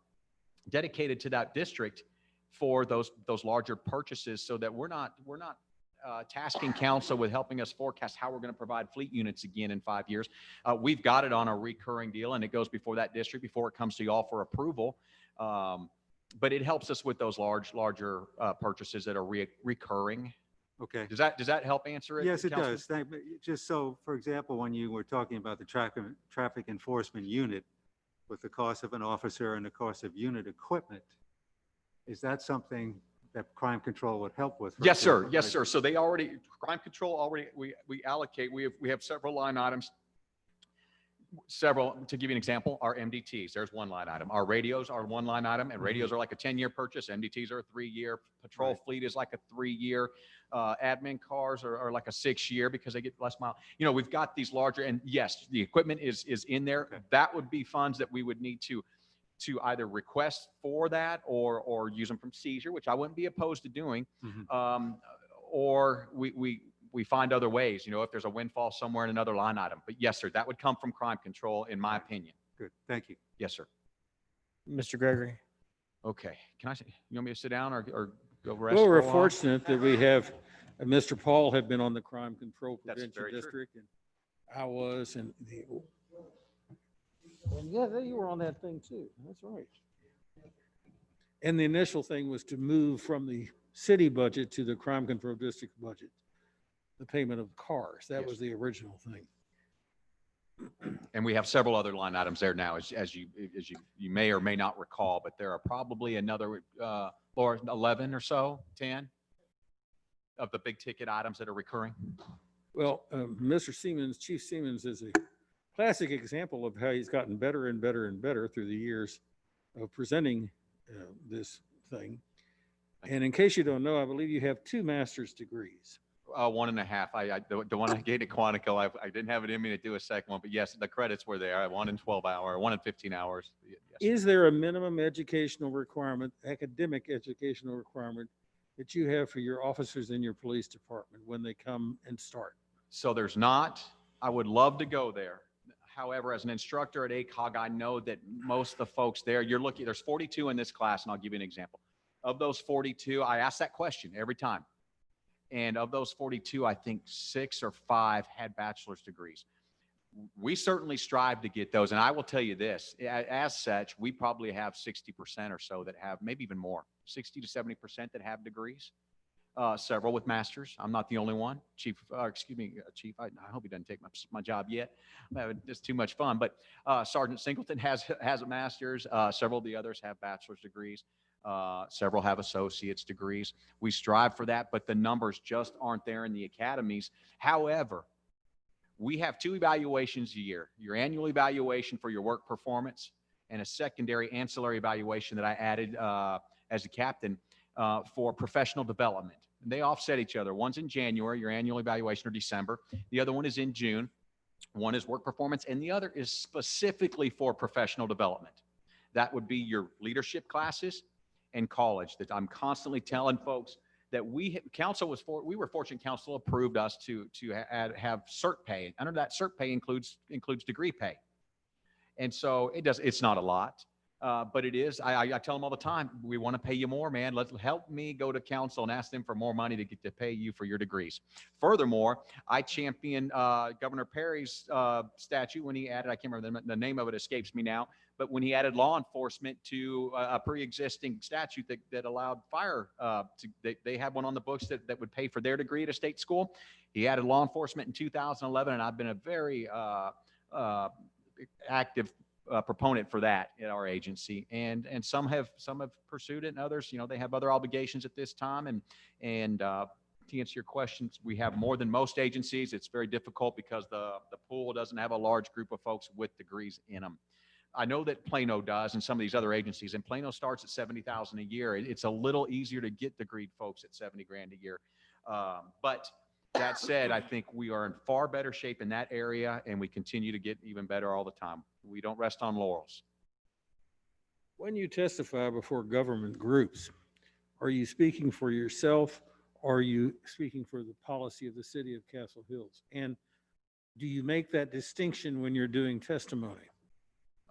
dedicated to that district for those larger purchases, so that we're not tasking council with helping us forecast how we're going to provide fleet units again in 5 years. We've got it on a recurring deal, and it goes before that district before it comes to y'all for approval. But it helps us with those larger purchases that are recurring. Okay. Does that help answer it? Yes, it Councilman? does. Just so, for example, when you were talking about the traffic enforcement unit with the cost of an officer and the cost of unit equipment, is that something that crime control would help with? Yes, sir. Yes, sir. So crime control we allocate. We have several line items. To give you an example, our MDTs, there's one line item. Our radios are one line item, and radios are like a 10-year purchase. MDTs are a 3-year. Patrol fleet is like a 3-year. Admin cars are like a 6-year because they get less mile. We've got these larger, and yes, the equipment is in there. Okay. That would be funds that we would need to either request for that or use them from seizure, which I wouldn't be opposed to doing. Mhm. Or we find other ways, if there's a windfall somewhere in another line item. But yes, sir, that would come from crime control, in my opinion. Good, thank you. Yes, sir. Mr. Gregory? Okay. You want me to sit down or go rest? Well, for we're a while? fortunate that we have, Mr. Paul had been on the Crime Control That's Prevention very true. District, and I was, and yeah, you were on that thing too. That's right. And the initial thing was to move from the city budget to the Crime Control District budget, the payment of cars. That Yes. was the original thing. And we have several other line items there now, as you may or may not recall, but there are probably another 11 or so, 10 of the big ticket items that are recurring. Well, Mr. Siemens, Chief Siemens is a classic example of how he's gotten better and better and better through the years of presenting this thing. And in case you don't know, I believe you have 2 master's degrees. 1.5. The one I gave to Quantico, I didn't have it in me to do a second one, but yes, the credits were there. I 1 in 12 hours, 1 in 15 hours. Yes. Is there a minimum educational requirement, academic educational requirement, that you have for your officers in your police department when they come and start? So there's not. I would love to go there. However, as an instructor at ACOG, I know that most of the folks there, you're looking, there's 42 in this class, and I'll give you an example. Of those 42, I ask that question every time. And of those 42, I think 6 or 5 had bachelor's degrees. We certainly strive to get those. And I will tell you this, as such, we probably have 60% or so that have, maybe even more, 60 to 70% that have degrees. Several with masters. I'm not the only one. Chief, Chief, I hope he doesn't take my job yet. It's too much fun. But Sergeant Singleton has a master's. Several of the others have bachelor's degrees. Several have associate's degrees. We strive for that, but the numbers just aren't there in the academies. However, we have 2 evaluations a year, your annual evaluation for your work performance and a secondary ancillary evaluation that I added as a captain for professional development. And they offset each other. One's in January, your annual evaluation, or December. The other one is in June. One is work performance, and the other is specifically for professional development. That would be your leadership classes and college. That I'm constantly telling folks that we were fortunate council approved us to have cert pay. Under that cert pay includes degree pay. And so it's not a lot. But it is, I tell them all the time, we want to pay you more, man. Help me go to council and ask them for more money to get to pay you for your degrees. Furthermore, I champion Governor Perry's statute when he added, I can't remember the name of it escapes me now, but when he added law enforcement to a pre-existing statute that allowed fire, they have one on the books that would pay for their degree at a state school. He added law enforcement in 2011, and I've been a very active proponent for that at our agency, and some have pursued it, and others, they have other obligations at this time. And to answer your questions, we have more than most agencies. It's very difficult because the pool doesn't have a large group of folks with degrees in them. I know that Plano does, and some of these other agencies, and Plano starts at $70,000 a year. It's a little easier to get degreed folks at $70 grand a year. But that said, I think we are in far better shape in that area, and we continue to get even better all the time. We don't rest on laurels. When you testify before government groups, are you speaking for yourself, or are you speaking for the policy of the city of Castle Hills? And do you make that distinction when you're doing testimony?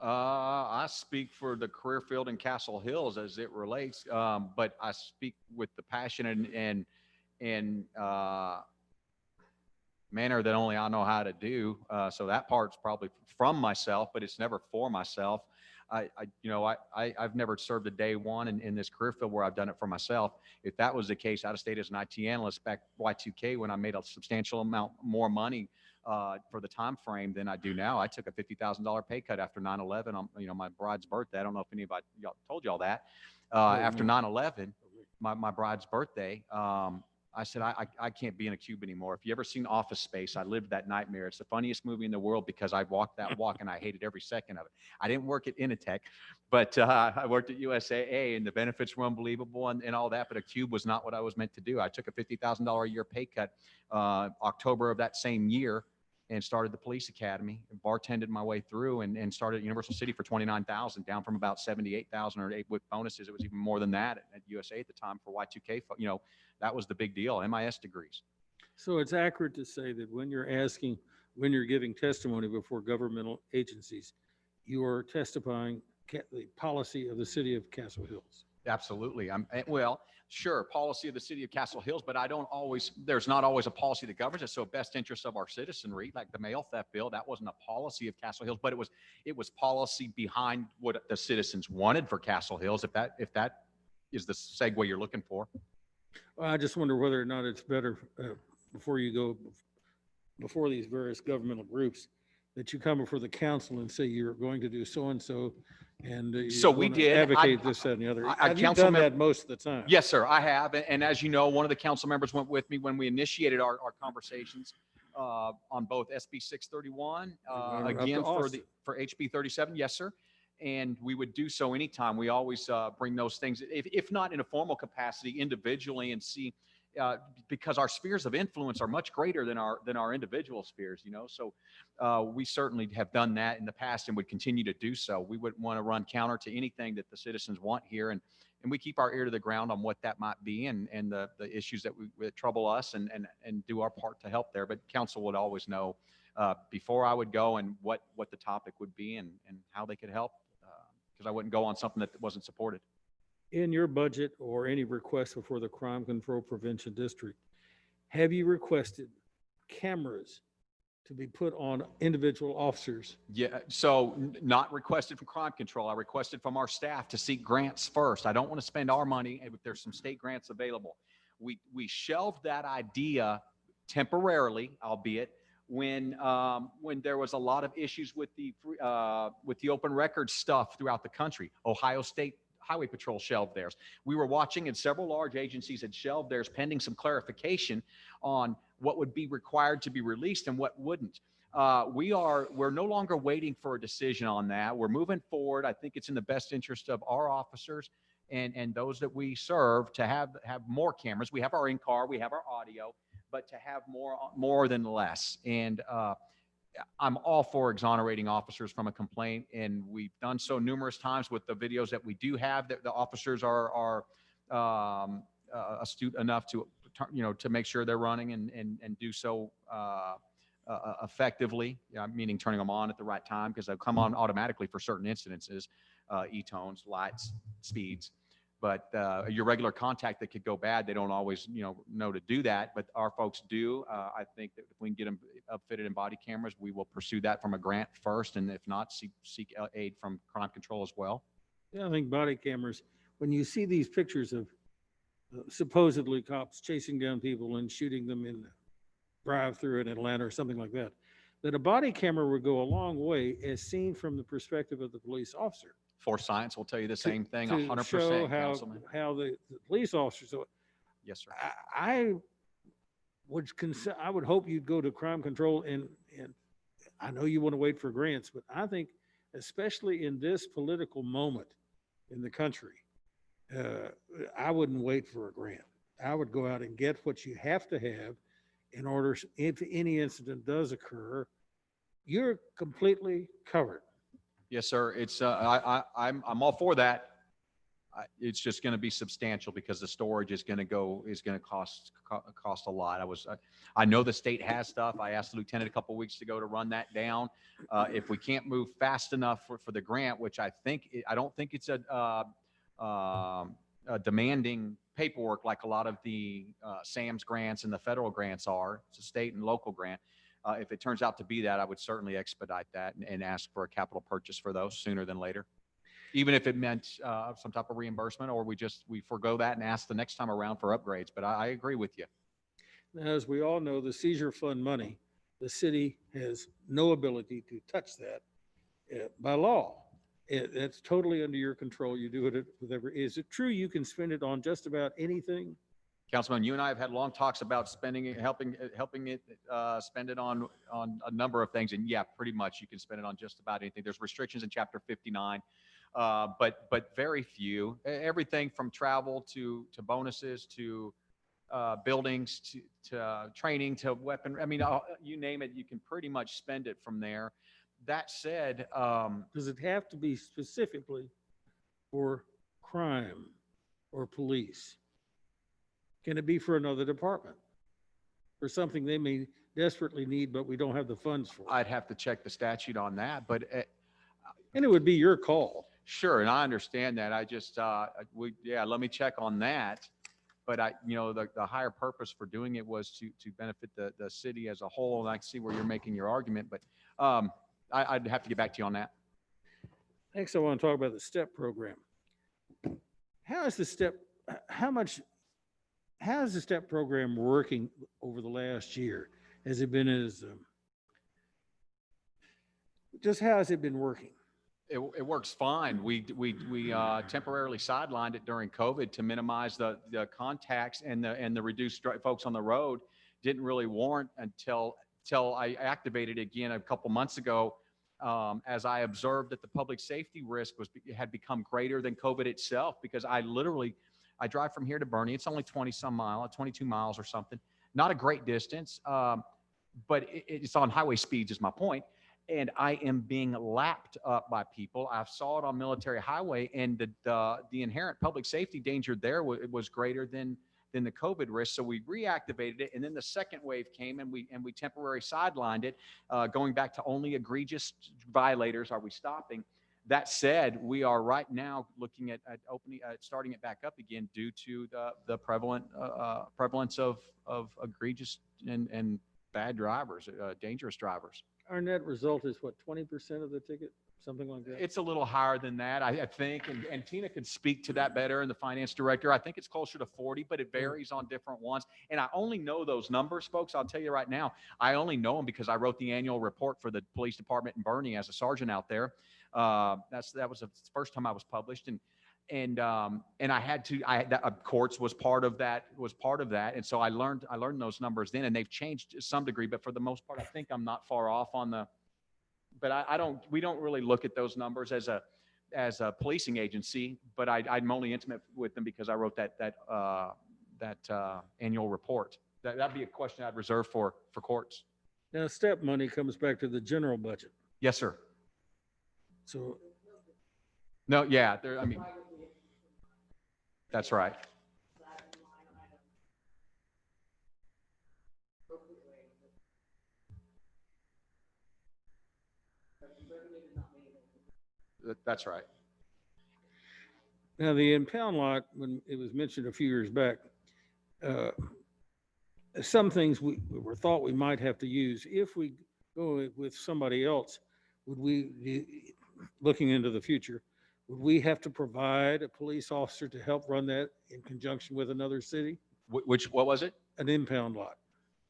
I speak for the career field in Castle Hills as it relates, but I speak with the passion and manner that only I know how to do. So that part's probably from myself, but it's never for myself. I've never served a day one in this career field where I've done it for myself. If that was the case, I'd have stayed as an IT analyst back Y2K when I made a substantial amount more money for the time frame than I do now. I took a $50,000 pay cut after 9/11 on my bride's birthday. I don't know if anybody y'all told y'all that. After 9/11, my bride's birthday, I said, I can't be in a cube anymore. If you ever seen Office Space, I lived that nightmare. It's the funniest movie in the world because I walked that walk and I hated every second of it. I didn't work at Initech, but I worked at USAA, and the benefits were unbelievable and all that, but a cube was not what I was meant to do. I took a $50,000 a year pay cut October of that same year and started the police academy, and bartended my way through and started at Universal City for $29,000, down from about $78,000 or with bonuses. It was even more than that at USA at the time for Y2K. That was the big deal, MIS degrees. So it's accurate to say that when you're giving testimony before governmental agencies, you are testifying the policy of the city of Castle Hills. Absolutely. Well, sure, policy of the city of Castle Hills, but there's not always a policy that governs it. So best interest of our citizenry, like the mail theft bill, that wasn't a policy of Castle Hills, but it was policy behind what the citizens wanted for Castle Hills, if that is the segue you're looking for. Well, I just wonder whether or not it's better before you go before these various governmental groups that you come before the council and say you're going to do so-and-so, and you So we wanna did. advocate this, that, and the other. Have you council done mem- that most of the time? Yes, sir, I have. And as you know, one of the council members went with me when we initiated our conversations on both SB 631, Up to again, Austin. for HB 37. Yes, sir. And we would do so anytime. We always bring those things, if not in a formal capacity, individually, and see because our spheres of influence are much greater than our individual spheres, you know. So we certainly have done that in the past and would continue to do so. We wouldn't want to run counter to anything that the citizens want here, and we keep our ear to the ground on what that might be and the issues that trouble us, and do our part to help there. But council would always know before I would go and what the topic would be and how they could help, because I wouldn't go on something that wasn't supported. In your budget or any request before the Crime Control Prevention District, have you requested cameras to be put on individual officers? Yeah, so not requested from crime control. I requested from our staff to seek grants first. I don't want to spend our money if there's some state grants available. We shelved that idea temporarily, albeit, when there was a lot of issues with the open record stuff throughout the country. Ohio State Highway Patrol shelved theirs. We were watching, and several large agencies had shelved theirs pending some clarification on what would be required to be released and what wouldn't. We're no longer waiting for a decision on that. We're moving forward. I think it's in the best interest of our officers and those that we serve to have more cameras. We have our in-car, we have our audio, but to have more than less. And I'm all for exonerating officers from a complaint, and we've done so numerous times with the videos that we do have. That the officers are astute enough to make sure they're running and do so effectively. Meaning turning them on at the right time, because they'll come on automatically for certain incidences, E-tones, lights, speeds. But your regular contact that could go bad, they don't always, know to do that. But our folks do. I think that if we can get them upfitted in body cameras, we will pursue that from a grant first, and if not, seek aid from crime control as well. Yeah, I think body cameras, when you see these pictures of supposedly cops chasing down people and shooting them in the drive-through in Atlanta or something like that, that a body camera would go a long way as seen from the perspective of the police officer. Force Science will tell you the same thing, To 100%, show Councilman. how the police officers, Yes, sir. I would hope you'd go to crime control, and I know you want to wait for grants, but I think especially in this political moment in the country, I wouldn't wait for a grant. I would go out and get what you have to have in order, if any incident does occur, you're completely covered. Yes, sir. It's I'm all for that. It's just going to be substantial because the storage is going to cost a lot. I know the state has stuff. I asked the lieutenant a couple of weeks ago to run that down. If we can't move fast enough for the grant, which I don't think it's a demanding paperwork like a lot of the SAMS grants and the federal grants are. It's a state and local grant. If it turns out to be that, I would certainly expedite that and ask for a capital purchase for those sooner than later. Even if it meant some type of reimbursement, or we forego that and ask the next time around for upgrades. But I agree with you. Now, as we all know, the seizure fund money, the city has no ability to touch that by law. It's totally under your control. You do it whatever. Is it true you can spend it on just about anything? Councilman, you and I have had long talks about spending it, helping it spend it on a number of things. And yeah, pretty much you can spend it on just about anything. There's restrictions in Chapter 59, but very few. Everything from travel to bonuses to buildings to training to weapon. I mean, you name it, you can pretty much spend it from there. That said, Does it have to be specifically for crime or police? Can it be for another department? For something they may desperately need, but we don't have the funds for? I'd have to check the statute on that, but And it would be your call. sure, and I understand that. I just, let me check on that. But the higher purpose for doing it was to benefit the city as a whole. And I see where you're making your argument, but I'd have to get back to you on that. Next, I want to talk about the STEP program. How is the STEP program working over the last year? Has it been just how has it been working? It works fine. We temporarily sidelined it during COVID to minimize the contacts and the reduced folks on the road. Didn't really warrant until I activated it again a couple months ago, as I observed that the public safety risk had become greater than COVID itself, because I literally I drive from here to Bernie. It's only 20 some mile, 22 miles or something. Not a great distance, but it's on highway speeds is my point. And I am being lapped up by people. I saw it on Military Highway, and the inherent public safety danger there was greater than the COVID risk. So we reactivated it, and then the second wave came, and we temporarily sidelined it, going back to only egregious violators are we stopping. That said, we are right now looking at starting it back up again due to the prevalence of egregious and bad drivers, dangerous drivers. Our net result is what, 20% of the ticket, something like that? It's a little higher than that, I think, and Tina could speak to that better, and the finance director. I think it's closer to 40, but it varies on different ones. And I only know those numbers, folks. I'll tell you right now, I only know them because I wrote the annual report for the police department in Bernie as a sergeant out there. That was the first time I was published, and I had to. Courts was part of that. And so I learned those numbers then, and they've changed to some degree. But for the most part, I think I'm not far off on the. But we don't really look at those numbers as a policing agency. But I'm only intimate with them because I wrote that annual report. That'd be a question I'd reserve for courts. Now, step money comes back to the general budget. Yes, sir. So No, yeah, that's right. That's right. now the impound lot, when it was mentioned a few years back, some things we were thought we might have to use. If we go with somebody else, would we, looking into the future, would we have to provide a police officer to help run that in conjunction with another city? What was it? An impound lot?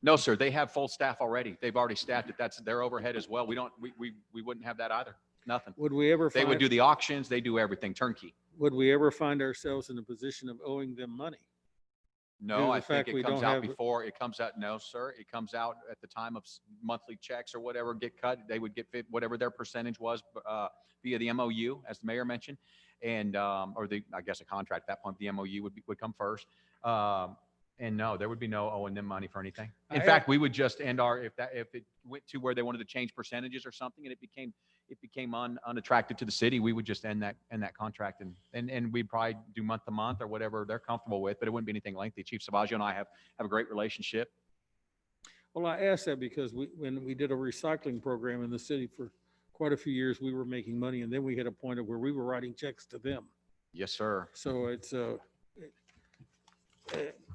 No, sir. They have full staff already. They've already staffed it. That's their overhead as well. We wouldn't have that either. Nothing. Would we ever They would do the auctions. They do everything turnkey. would we ever find ourselves in a position of owing them money? Due to No, the I think fact we it comes don't out have- before, it comes out, no, sir. It comes out at the time of monthly checks or whatever get cut. They would get whatever their percentage was via the MOU, as the mayor mentioned. And, or I guess a contract at that point, the MOU would come first. And no, there would be no owing them money for anything. In fact, we would just end if it went to where they wanted to change percentages or something and it became unattractive to the city, we would just end that contract and we'd probably do month to month or whatever they're comfortable with, but it wouldn't be anything lengthy. Chief Savaggio and I have a great relationship. Well, I asked that because when we did a recycling program in the city for quite a few years, we were making money, and then we hit a point of where we were writing checks to them. Yes, sir. So it's,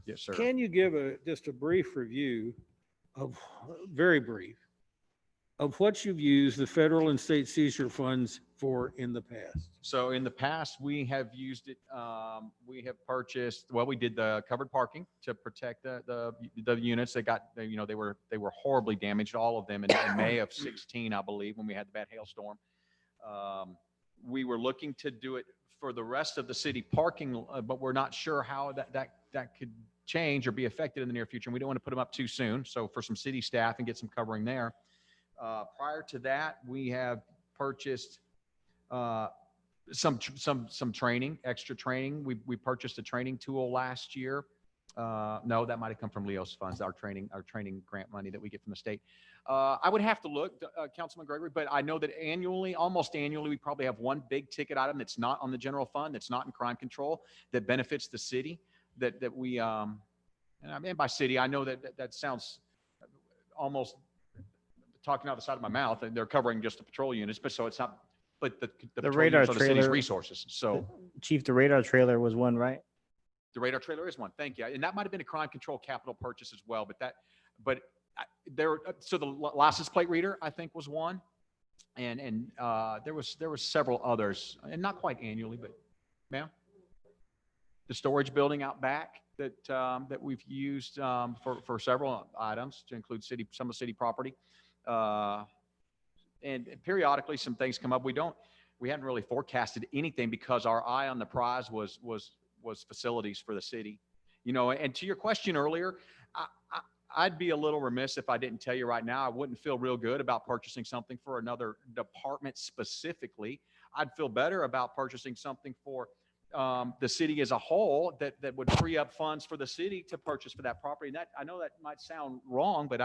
Yes, sir. can you give just a brief review very brief, of what you've used the federal and state seizure funds for in the past? So in the past, we have used it, we have purchased, well, we did the covered parking to protect the units that got, they were horribly damaged, all of them in May of 16, I believe, when we had the bad hailstorm. We were looking to do it for the rest of the city parking, but we're not sure how that could change or be affected in the near future. And we don't want to put them up too soon. So for some city staff and get some covering there. Prior to that, we have purchased some training, extra training. We purchased a training tool last year. No, that might have come from Leo's funds, our training grant money that we get from the state. I would have to look, Councilman Gregory, but I know that almost annually, we probably have one big ticket item that's not on the general fund, that's not in crime control, that benefits the city, that we, and I mean by city, I know that sounds almost talking out the side of my mouth, and they're covering just the patrol units, but so it's not, but the patrol radar units are the city's trailer- resources. So Chief, the radar trailer was one, right? the radar trailer is one. Thank you. And that might've been a crime control capital purchase as well, so the license plate reader, I think, was one. And there was several others, and not quite annually, but ma'am, the storage building out back that we've used for several items to include some of the city property. And periodically some things come up. We hadn't really forecasted anything because our eye on the prize was facilities for the city, and to your question earlier, I'd be a little remiss if I didn't tell you right now, I wouldn't feel real good about purchasing something for another department specifically. I'd feel better about purchasing something for the city as a whole, that would free up funds for the city to purchase for that property. And that, I know that might sound wrong, but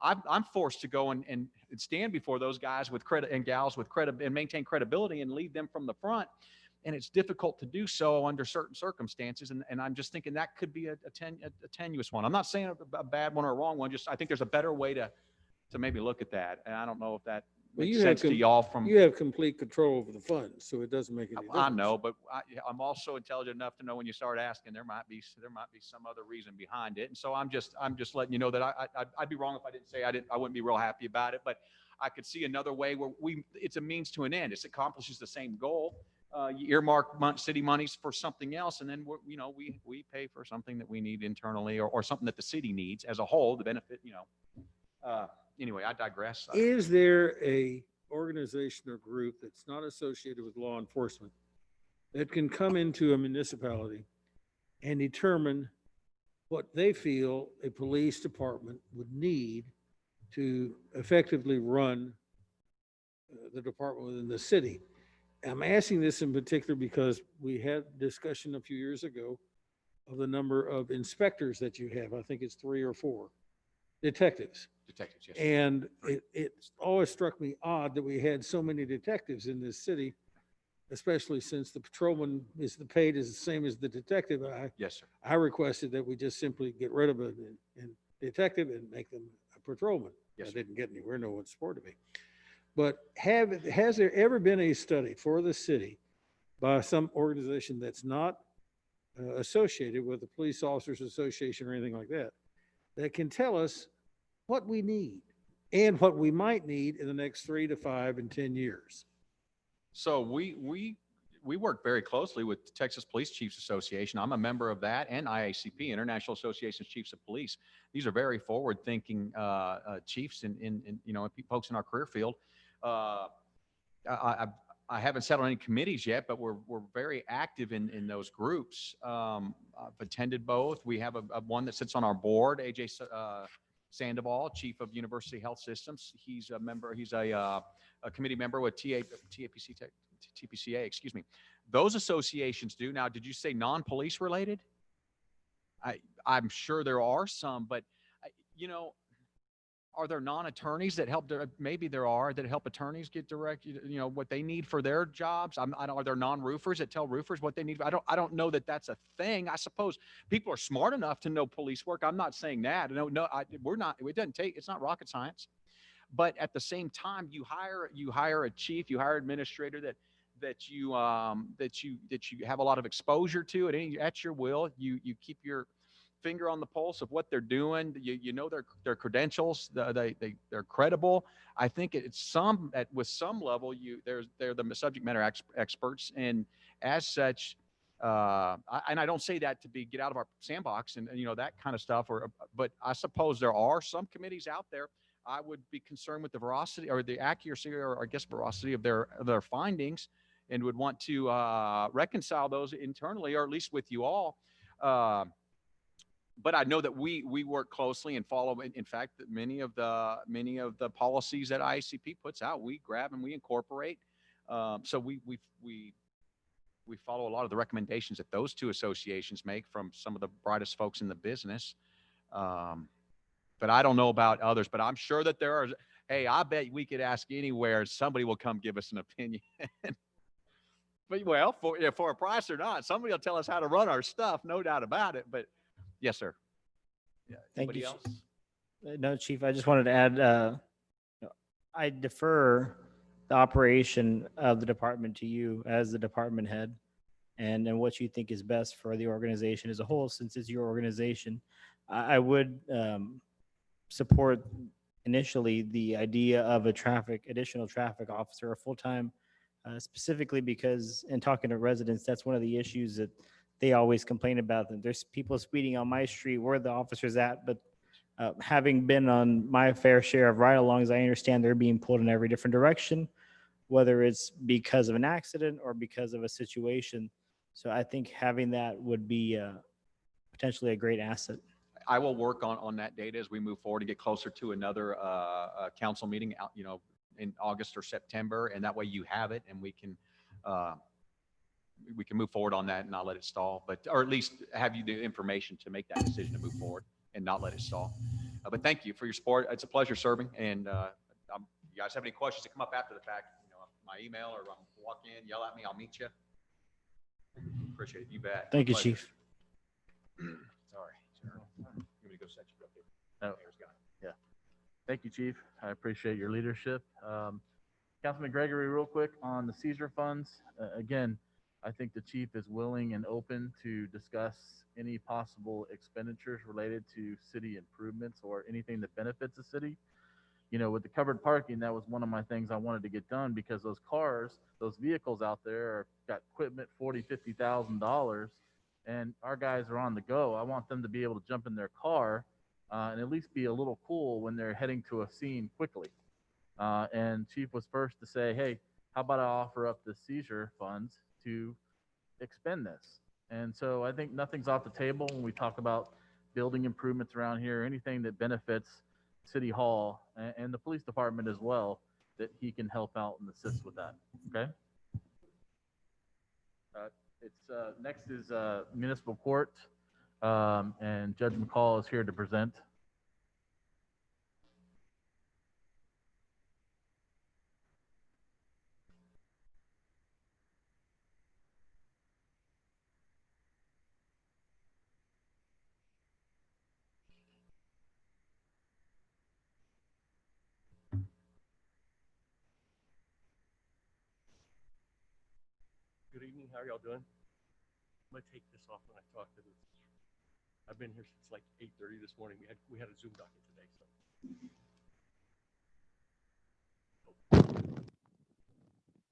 I'm forced to go and stand before those guys with credit and gals with credit and maintain credibility and lead them from the front. And it's difficult to do so under certain circumstances. And I'm just thinking that could be a tenuous one. I'm not saying a bad one or a wrong one. Just, I think there's a better way to maybe look at that. And I don't know if that Well, makes you have sense to com- y'all from. You have complete control over the funds, so it doesn't make any difference. I know, but I'm also intelligent enough to know when you start asking, there might be some other reason behind it. And so I'm just letting you know that I'd be wrong if I didn't say I wouldn't be real happy about it, but I could see another way where it's a means to an end. It accomplishes the same goal. You earmark city monies for something else, and then we pay for something that we need internally or something that the city needs as a whole to benefit, anyway, I digress. Is there a organization or group that's not associated with law enforcement that can come into a municipality and determine what they feel a police department would need to effectively run the department within the city? I'm asking this in particular because we had discussion a few years ago of the number of inspectors that you have. I think it's 3 or 4 detectives. Detectives, yes. And it always struck me odd that we had so many detectives in this city, especially since the patrolman is paid as the same as the detective. Yes, sir. I requested that we just simply get rid of a detective and make them a patrolman. Yes, I sir. didn't get anywhere, no one supported me. But has there ever been a study for the city by some organization that's not associated with the Police Officers Association or anything like that, that can tell us what we need and what we might need in the next 3 to 5 and 10 years? So we work very closely with the Texas Police Chiefs Association. I'm a member of that, and IACP, International Association of Chiefs of Police. These are very forward-thinking chiefs and folks in our career field. I haven't sat on any committees yet, but we're very active in those groups. I've attended both. We have a one that sits on our board, AJ Sandoval, Chief of University Health Systems. He's a member. He's a committee member with TPCA. Excuse me. Those associations do. Now, did you say non-police related? I'm sure there are some, but are there non-attorneys that help? Maybe there are that help attorneys get direct, what they need for their jobs. Are there non-roofers that tell roofers what they need? I don't know that that's a thing. I suppose people are smart enough to know police work. I'm not saying that. No, we're not. It's not rocket science. But at the same time, you hire a chief, you hire an administrator that you have a lot of exposure to at your will. You keep your finger on the pulse of what they're doing. Their credentials, they're credible. I think with some level, they're the subject matter experts, and as such, and I don't say that to get out of our sandbox and that kind of stuff. But I suppose there are some committees out there. I would be concerned with the veracity or the accuracy, or I guess veracity of their findings, and would want to reconcile those internally, or at least with you all. But I know that we work closely and follow. In fact, that many of the policies that IACP puts out, we grab and we incorporate. So we follow a lot of the recommendations that those two associations make from some of the brightest folks in the business. But I don't know about others. But I'm sure that there are. Hey, I bet we could ask anywhere, somebody will come give us an opinion. But for a price or not, somebody will tell us how to run our stuff, no doubt about it. But yes, sir. Yeah. Thank Anybody you. else? No, Chief, I just wanted to add, I defer the operation of the department to you as the department head, and what you think is best for the organization as a whole, since it's your organization. I would support initially the idea of additional traffic officer, a full-time, specifically because in talking to residents, that's one of the issues that they always complain about, that there's people speeding on my street, where the officer's at. But having been on my fair share of ride-alongs, I understand they're being pulled in every different direction, whether it's because of an accident or because of a situation. So I think having that would be potentially a great asset. I will work on that data as we move forward and get closer to another council meeting in August or September, and that way you have it, and we can we can move forward on that and not let it stall, or at least have you the information to make that decision to move forward and not let it stall. But thank you for your support. It's a pleasure serving. And you guys have any questions to come up after the fact, my email, or walk in, yell at me, I'll meet you. Appreciate it. You bet. Thank you, Pleasure. Chief. Sorry. You want me to go set you up here? No. Mayor's got it. Thank you, Chief. I appreciate your leadership. Councilman Gregory, real quick on the seizure funds. Again, I think the chief is willing and open to discuss any possible expenditures related to city improvements or anything that benefits the city. With the covered parking, that was one of my things I wanted to get done, because those cars, those vehicles out there got equipment, $40,000, $50,000, and our guys are on the go. I want them to be able to jump in their car and at least be a little cool when they're heading to a scene quickly. And Chief was first to say, hey, how about I offer up the seizure funds to expend this? And so I think nothing's off the table when we talk about building improvements around here, anything that benefits City Hall and the police department as well, that he can help out and assist with that. Okay. Next is municipal court, and Judge McCall is here to present. Good evening. How are y'all doing? I'm gonna take this off when I talk to this. I've been here since like 8:30 this morning. We had a Zoom docket today, so.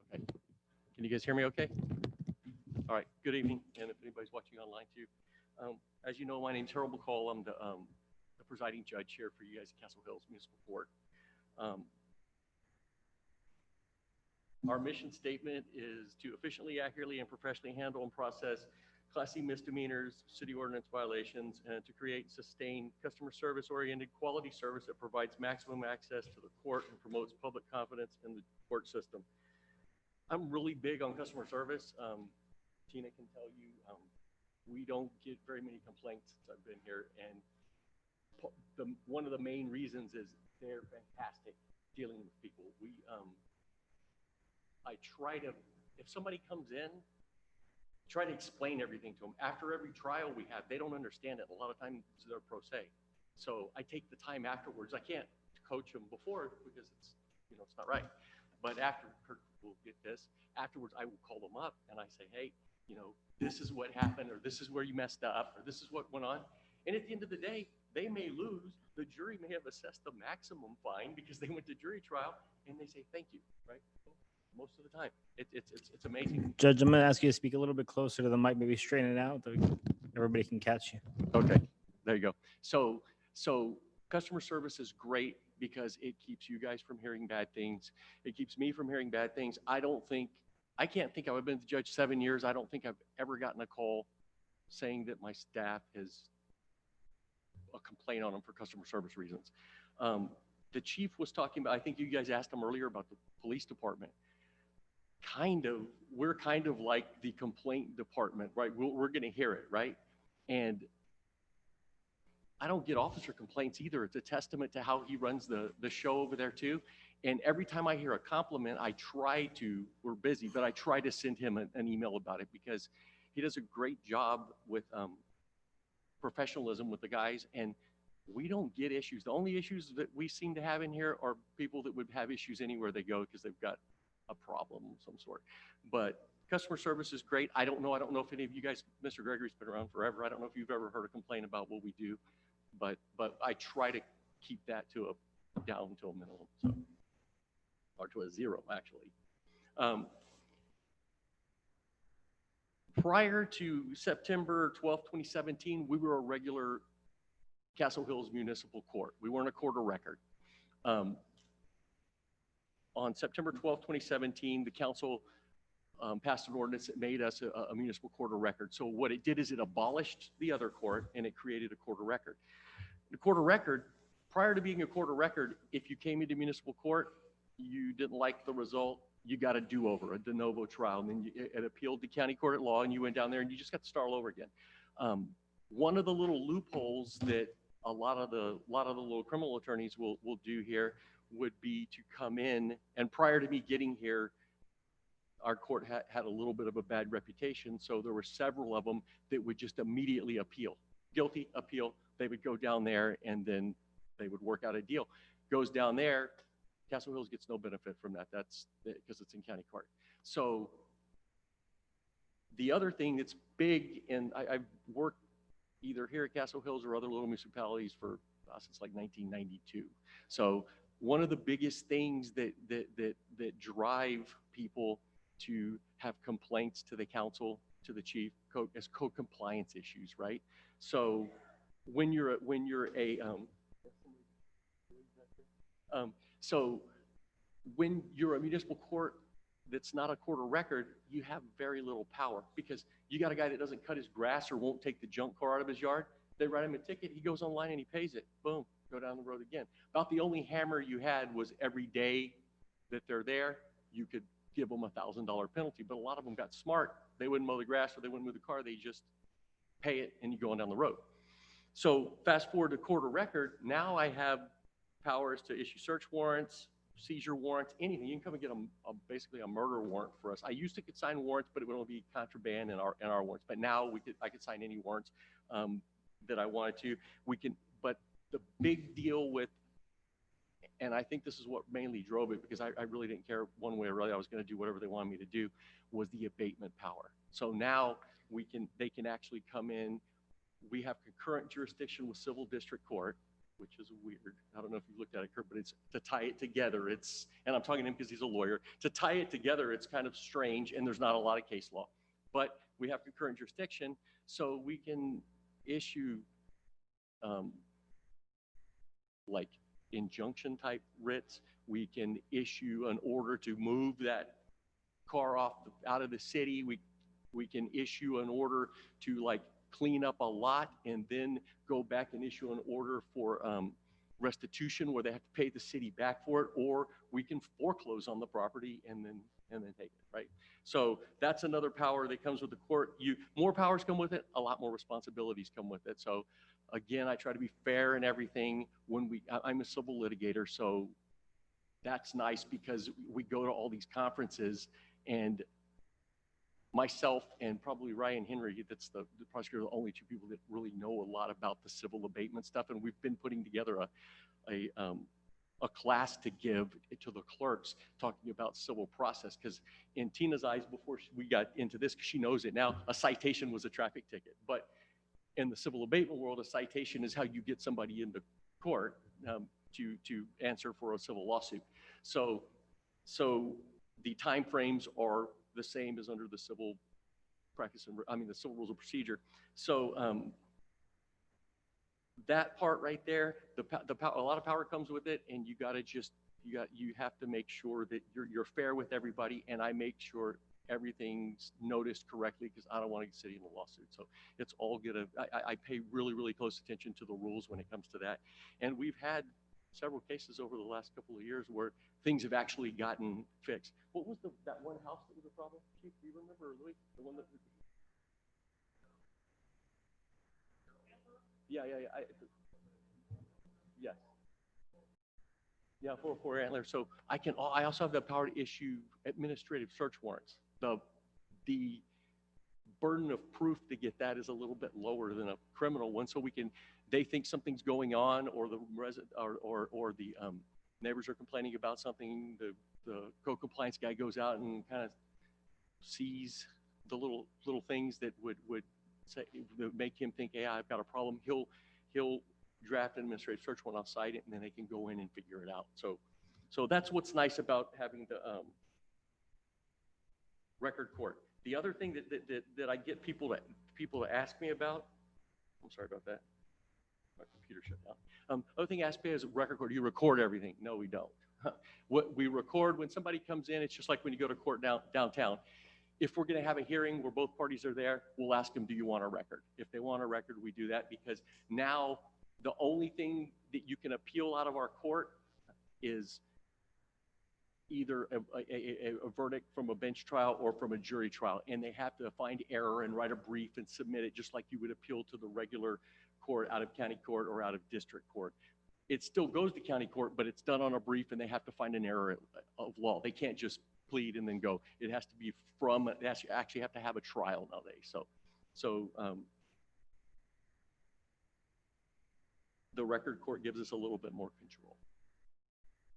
Okay. Can you guys hear me okay? All right. Good evening. And if anybody's watching online too, as you know, my name's Harold McCall. I'm the presiding judge here for you guys at Castle Hills Municipal Court. Our mission statement is to efficiently, accurately, and professionally handle and process Class C misdemeanors, city ordinance violations, and to create sustained customer service-oriented quality service that provides maximum access to the court and promotes public confidence in the court system. I'm really big on customer service. Tina can tell you, we don't get very many complaints since I've been here, and one of the main reasons is they're fantastic dealing with people. I try to, if somebody comes in, try to explain everything to them. After every trial we have, they don't understand it. A lot of times they're pro se. So I take the time afterwards. I can't coach them before because it's not right. But after, Kirk will get this, afterwards I will call them up and I say, hey, this is what happened, or this is where you messed up, or this is what went on. And at the end of the day, they may lose. The jury may have assessed the maximum fine because they went to jury trial, and they say, thank you, right? Most of the time. It's amazing. Judge, I'm going to ask you to speak a little bit closer to the mic, maybe straighten it out so everybody can catch you. Okay, there you go. So customer service is great because it keeps you guys from hearing bad things. It keeps me from hearing bad things. I can't think I've been the judge 7 years. I don't think I've ever gotten a call saying that my staff has a complaint on them for customer service reasons. The chief was talking about, I think you guys asked him earlier about the police department. We're kind of like the complaint department, right? We're going to hear it, right? And I don't get officer complaints either. It's a testament to how he runs the show over there too. And every time I hear a compliment, we're busy, but I try to send him an email about it because he does a great job with professionalism with the guys, and we don't get issues. The only issues that we seem to have in here are people that would have issues anywhere they go because they've got a problem of some sort. But customer service is great. I don't know if any of you guys, Mr. Gregory's been around forever. I don't know if you've ever heard a complaint about what we do, but I try to keep that down to a minimum, so, or to a zero actually. Prior to September 12th, 2017, we were a regular Castle Hills Municipal Court. We weren't a court of record. On September 12th, 2017, the council passed an ordinance that made us a municipal court of record. So what it did is it abolished the other court and it created a court of record. The court of record, prior to being a court of record, if you came into municipal court, you didn't like the result, you got a do-over, a de novo trial, and then it appealed to county court at law, and you went down there and you just got to start all over again. One of the little loopholes that a lot of the little criminal attorneys will do here would be to come in, and prior to me getting here, our court had a little bit of a bad reputation, so there were several of them that would just immediately appeal. Guilty, appeal, they would go down there and then they would work out a deal. Goes down there, Castle Hills gets no benefit from that. That's because it's in county court. So the other thing that's big, and I've worked either here at Castle Hills or other little municipalities for since like 1992. So one of the biggest things that drive people to have complaints to the council, to the chief, as code compliance issues, right? So when you're a municipal court that's not a court of record, you have very little power because you got a guy that doesn't cut his grass or won't take the junk car out of his yard. They write him a ticket. He goes online and he pays it. Boom, go down the road again. About the only hammer you had was every day that they're there, you could give them $1,000 penalty. But a lot of them got smart. They wouldn't mow the grass or they wouldn't move the car. They just pay it and you go on down the road. So fast forward to court of record. Now I have powers to issue search warrants, seizure warrants, anything. You can come and get basically a murder warrant for us. I used to could sign warrants, but it would only be contraband in our warrants. But now I could sign any warrants that I wanted to. But the big deal with, and I think this is what mainly drove it because I really didn't care one way or other. I was going to do whatever they wanted me to do, was the abatement power. So now they can actually come in. We have concurrent jurisdiction with civil district court, which is weird. I don't know if you looked at it, Kurt, but it's to tie it together. And I'm talking to him because he's a lawyer. To tie it together, it's kind of strange, and there's not a lot of case law. But we have concurrent jurisdiction, so we can issue like injunction type writs. We can issue an order to move that car out of the city. We can issue an order to like clean up a lot and then go back and issue an order for restitution where they have to pay the city back for it, or we can foreclose on the property and then take it, right? So that's another power that comes with the court. More powers come with it, a lot more responsibilities come with it. So again, I try to be fair in everything. I'm a civil litigator, so that's nice because we go to all these conferences, and myself and probably Ryan Henry, that's the prosecutor, the only two people that really know a lot about the civil abatement stuff. And we've been putting together a class to give to the clerks talking about civil process, because in Tina's eyes, before we got into this, because she knows it now, a citation was a traffic ticket. But in the civil abatement world, a citation is how you get somebody into court to answer for a civil lawsuit. So the timeframes are the same as under the civil practice, the civil rules of procedure. So that part right there, a lot of power comes with it, and you have to make sure that you're fair with everybody, and I make sure everything's noticed correctly because I don't want to get city in a lawsuit. So it's all good. I pay really, really close attention to the rules when it comes to that. And we've had several cases over the last couple of years where things have actually gotten fixed. What was that one house that was a problem, Chief? Do you remember, Louis? The one that... Yeah. Yes. Yeah, 404 Antler. So I also have the power to issue administrative search warrants. The burden of proof to get that is a little bit lower than a criminal one. So they think something's going on, or the resident or the neighbors are complaining about something. The code compliance guy goes out and kind of sees the little things that would say, that make him think, hey, I've got a problem. He'll draft an administrative search warrant, I'll cite it, and then they can go in and figure it out. So that's what's nice about having the record court. The other thing that I get people to ask me about, I'm sorry about that. My computer shut down. Other thing asked me is record court. Do you record everything? No, we don't. What we record when somebody comes in, it's just like when you go to court downtown. If we're going to have a hearing where both parties are there, we'll ask them, do you want a record? If they want a record, we do that, because now the only thing that you can appeal out of our court is either a verdict from a bench trial or from a jury trial, and they have to find error and write a brief and submit it just like you would appeal to the regular court out of county court or out of district court. It still goes to county court, but it's done on a brief and they have to find an error of law. They can't just plead and then go. It has to be from, they actually have to have a trial nowadays. So the record court gives us a little bit more control.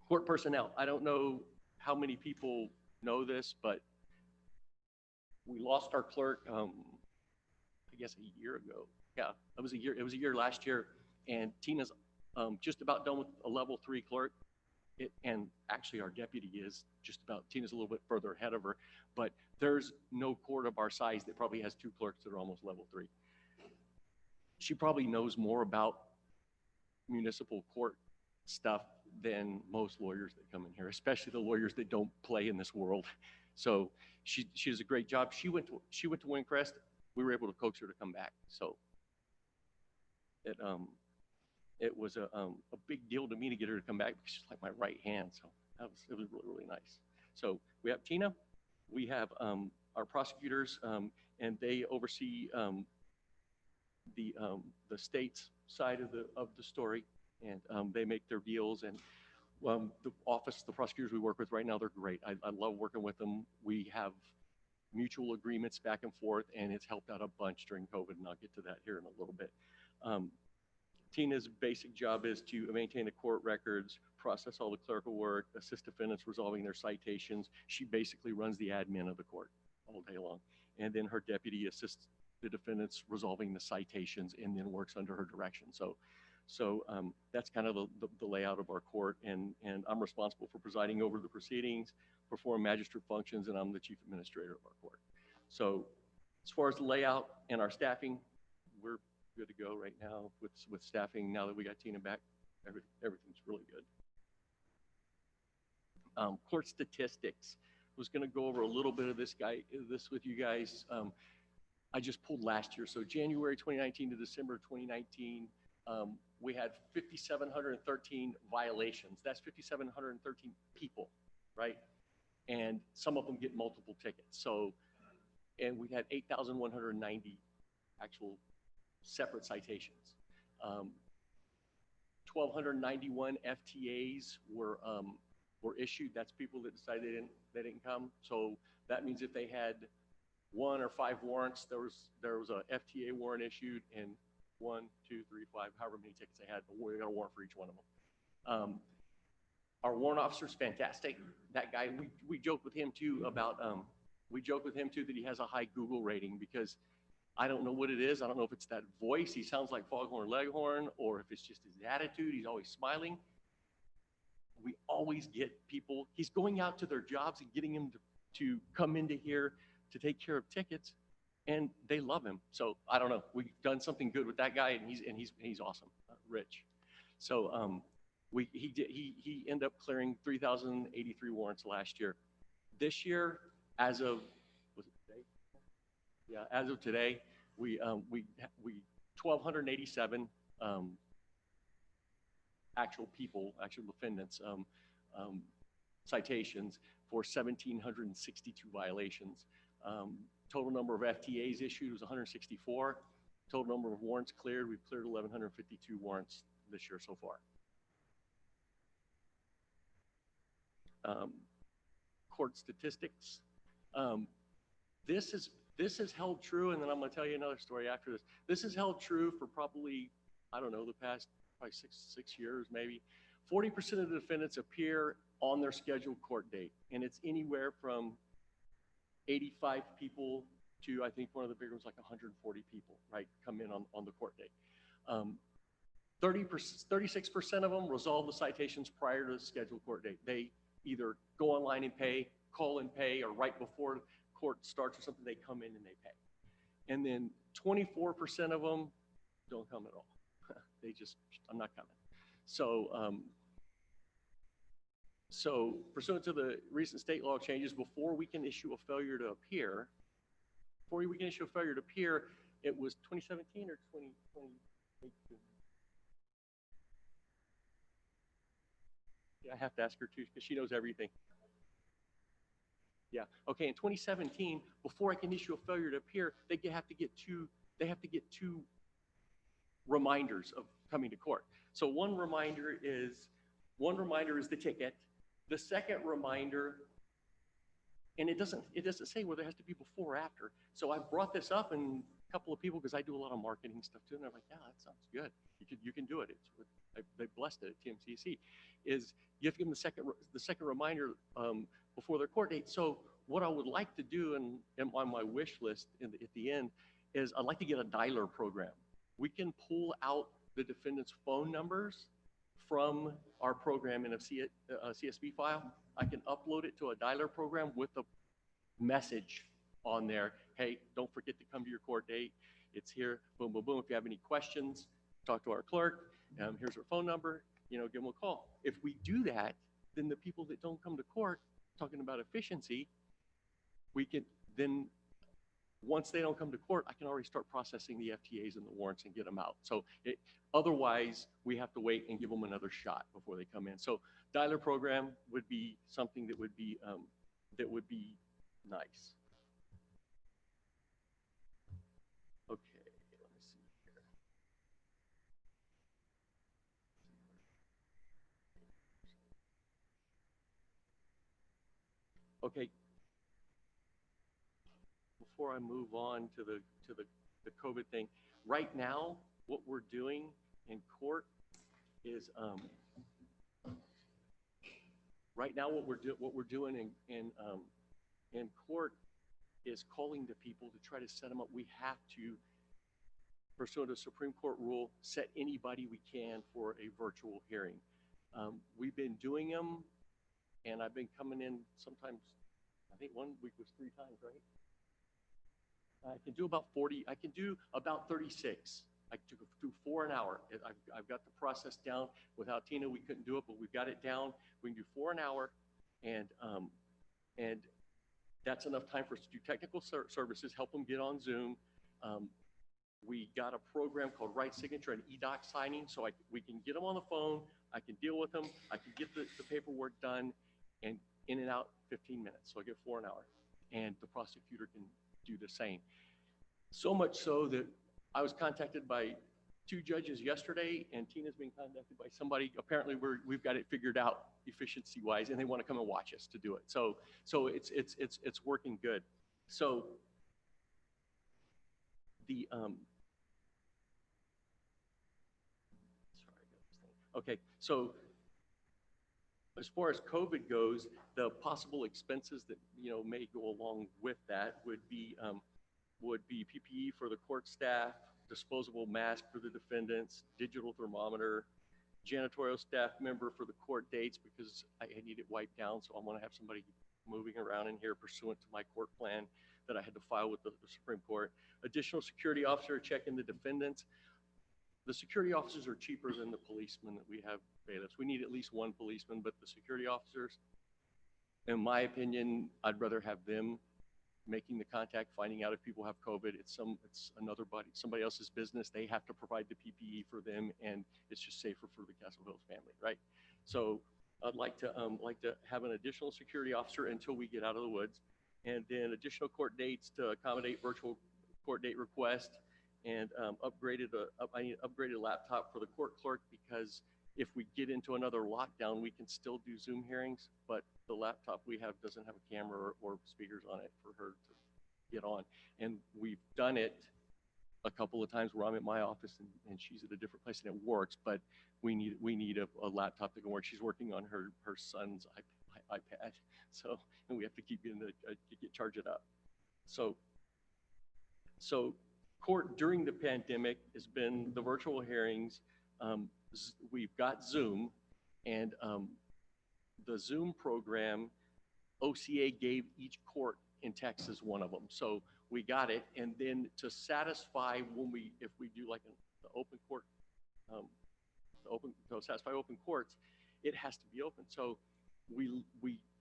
Court personnel, I don't know how many people know this, but we lost our clerk, I guess a year ago. Yeah, it was a year last year, and Tina's just about done with a level 3 clerk. And actually our deputy is just about, Tina's a little bit further ahead of her, but there's no court of our size that probably has 2 clerks that are almost level 3. She probably knows more about municipal court stuff than most lawyers that come in here, especially the lawyers that don't play in this world. So she does a great job. She went to Windcrest. We were able to coax her to come back. So it was a big deal to me to get her to come back because she's like my right hand. So it was really, really nice. So we have Tina, we have our prosecutors, and they oversee the state's side of the story, and they make their deals. And the prosecutors we work with right now, they're great. I love working with them. We have mutual agreements back and forth, and it's helped out a bunch during COVID, and I'll get to that here in a little bit. Tina's basic job is to maintain the court records, process all the clerical work, assist defendants resolving their citations. She basically runs the admin of the court all day long. And then her deputy assists the defendants resolving the citations and then works under her direction. So that's kind of the layout of our court. And I'm responsible for presiding over the proceedings, perform magistrate functions, and I'm the chief administrator of our court. So as far as the layout and our staffing, we're good to go right now with staffing. Now that we got Tina back, everything's really good. Court statistics. Was going to go over a little bit of this with you guys. I just pulled last year. So January 2019 to December 2019, we had 5,713 violations. That's 5,713 people, right? And some of them get multiple tickets. So, and we had 8,190 actual separate citations. 1,291 FTAs were issued. That's people that decided they didn't come. So that means if they had 1 or 5 warrants, there was a FTA warrant issued, and 1, 2, 3, 5, however many tickets they had, but we got a warrant for each one of them. Our warrant officer's fantastic. That guy, we joke with him too about, that he has a high Google rating because I don't know what it is. I don't know if it's that voice. He sounds like Foghorn Leghorn, or if it's just his attitude. He's always smiling. We always get people, he's going out to their jobs and getting them to come into here to take care of tickets, and they love him. So I don't know. We've done something good with that guy, and he's awesome, Rich. So he ended up clearing 3,083 warrants last year. This year, as of today? Yeah, as of today, we 1,287 actual defendants citations for 1,762 violations. Total number of FTAs issued was 164. Total number of warrants cleared, we've cleared 1,152 warrants this year so far. Court statistics. This has held true, and then I'm going to tell you another story after this. This has held true for probably, I don't know, the past probably six years maybe. 40% of the defendants appear on their scheduled court date, and it's anywhere from 85 people to, I think one of the bigger ones, like 140 people, right, come in on the court date. 36% of them resolve the citations prior to the scheduled court date. They either go online and pay, call and pay, or right before court starts or something, they come in and they pay. And then 24% of them don't come at all. They just, I'm not coming. So pursuant to the recent state law changes, before we can issue a failure to appear, it was 2017 or 2018? Yeah, I have to ask her too, because she knows everything. Yeah, okay, in 2017, before I can issue a failure to appear, have to get two reminders of coming to court. So one reminder is the ticket. The second reminder, and it doesn't say whether it has to be before or after. So I brought this up, and a couple of people, because I do a lot of marketing stuff too, and they're like, yeah, that sounds good. You can do it. They blessed it at TMCC. Is you have to give them the second reminder before their court date. So what I would like to do, and on my wish list at the end, is I'd like to get a dialer program. We can pull out the defendant's phone numbers from our program in a CSV file. I can upload it to a dialer program with a message on there. Hey, don't forget to come to your court date. It's here, boom, boom, boom. If you have any questions, talk to our clerk. Here's our phone number, give them a call. If we do that, then the people that don't come to court, talking about efficiency, we can then, once they don't come to court, I can already start processing the FTAs and the warrants and get them out. So otherwise, we have to wait and give them another shot before they come in. So dialer program would be something that would be nice. Okay, let me see here. Okay. Before I move on to the COVID thing, right now, what we're doing in court is what we're doing in court is calling the people to try to set them up. We have to, pursuant to Supreme Court rule, set anybody we can for a virtual hearing. We've been doing them, and I've been coming in sometimes. I think 1 week was 3 times, right? I can do about 40. I can do about 36. I took do 4 an hour. I've got the process down. Without Tina, we couldn't do it, but we've got it down. We can do 4 an hour, and that's enough time for us to do technical services, help them get on Zoom. We got a program called Right Signature and eDoc signing, so we can get them on the phone. I can deal with them. I can get the paperwork done, and in and out 15 minutes. So I get 4 an hour, and the prosecutor can do the same. So much so that I was contacted by 2 judges yesterday, and Tina's been contacted by somebody. Apparently, we've got it figured out efficiency-wise, and they want to come and watch us to do it. So it's working good. So the okay. So as far as COVID goes, the possible expenses that may go along with that would be PPE for the court staff, disposable mask for the defendants, digital thermometer, janitorial staff member for the court dates, because I need it wiped down, so I'm going to have somebody moving around in here pursuant to my court plan that I had to file with the Supreme Court. Additional security officer checking the defendants. The security officers are cheaper than the policemen that we have bailiffs. We need at least 1 policeman, but the security officers, in my opinion, I'd rather have them making the contact, finding out if people have COVID. It's somebody else's business. They have to provide the PPE for them, and it's just safer for the Castle Hills family, right? So I'd like to have an additional security officer until we get out of the woods, and then additional court dates to accommodate virtual court date request, and I need an upgraded laptop for the court clerk, because if we get into another lockdown, we can still do Zoom hearings, but the laptop we have doesn't have a camera or speakers on it for her to get on. And we've done it a couple of times where I'm at my office and she's at a different place, and it works, but we need a laptop that can work. She's working on her son's iPad, so, and we have to keep charge it up. So court during the pandemic has been the virtual hearings. We've got Zoom, and the Zoom program, OCA gave each court in Texas one of them. So we got it, and then to satisfy if we do like the open court, to satisfy open courts, it has to be open. So we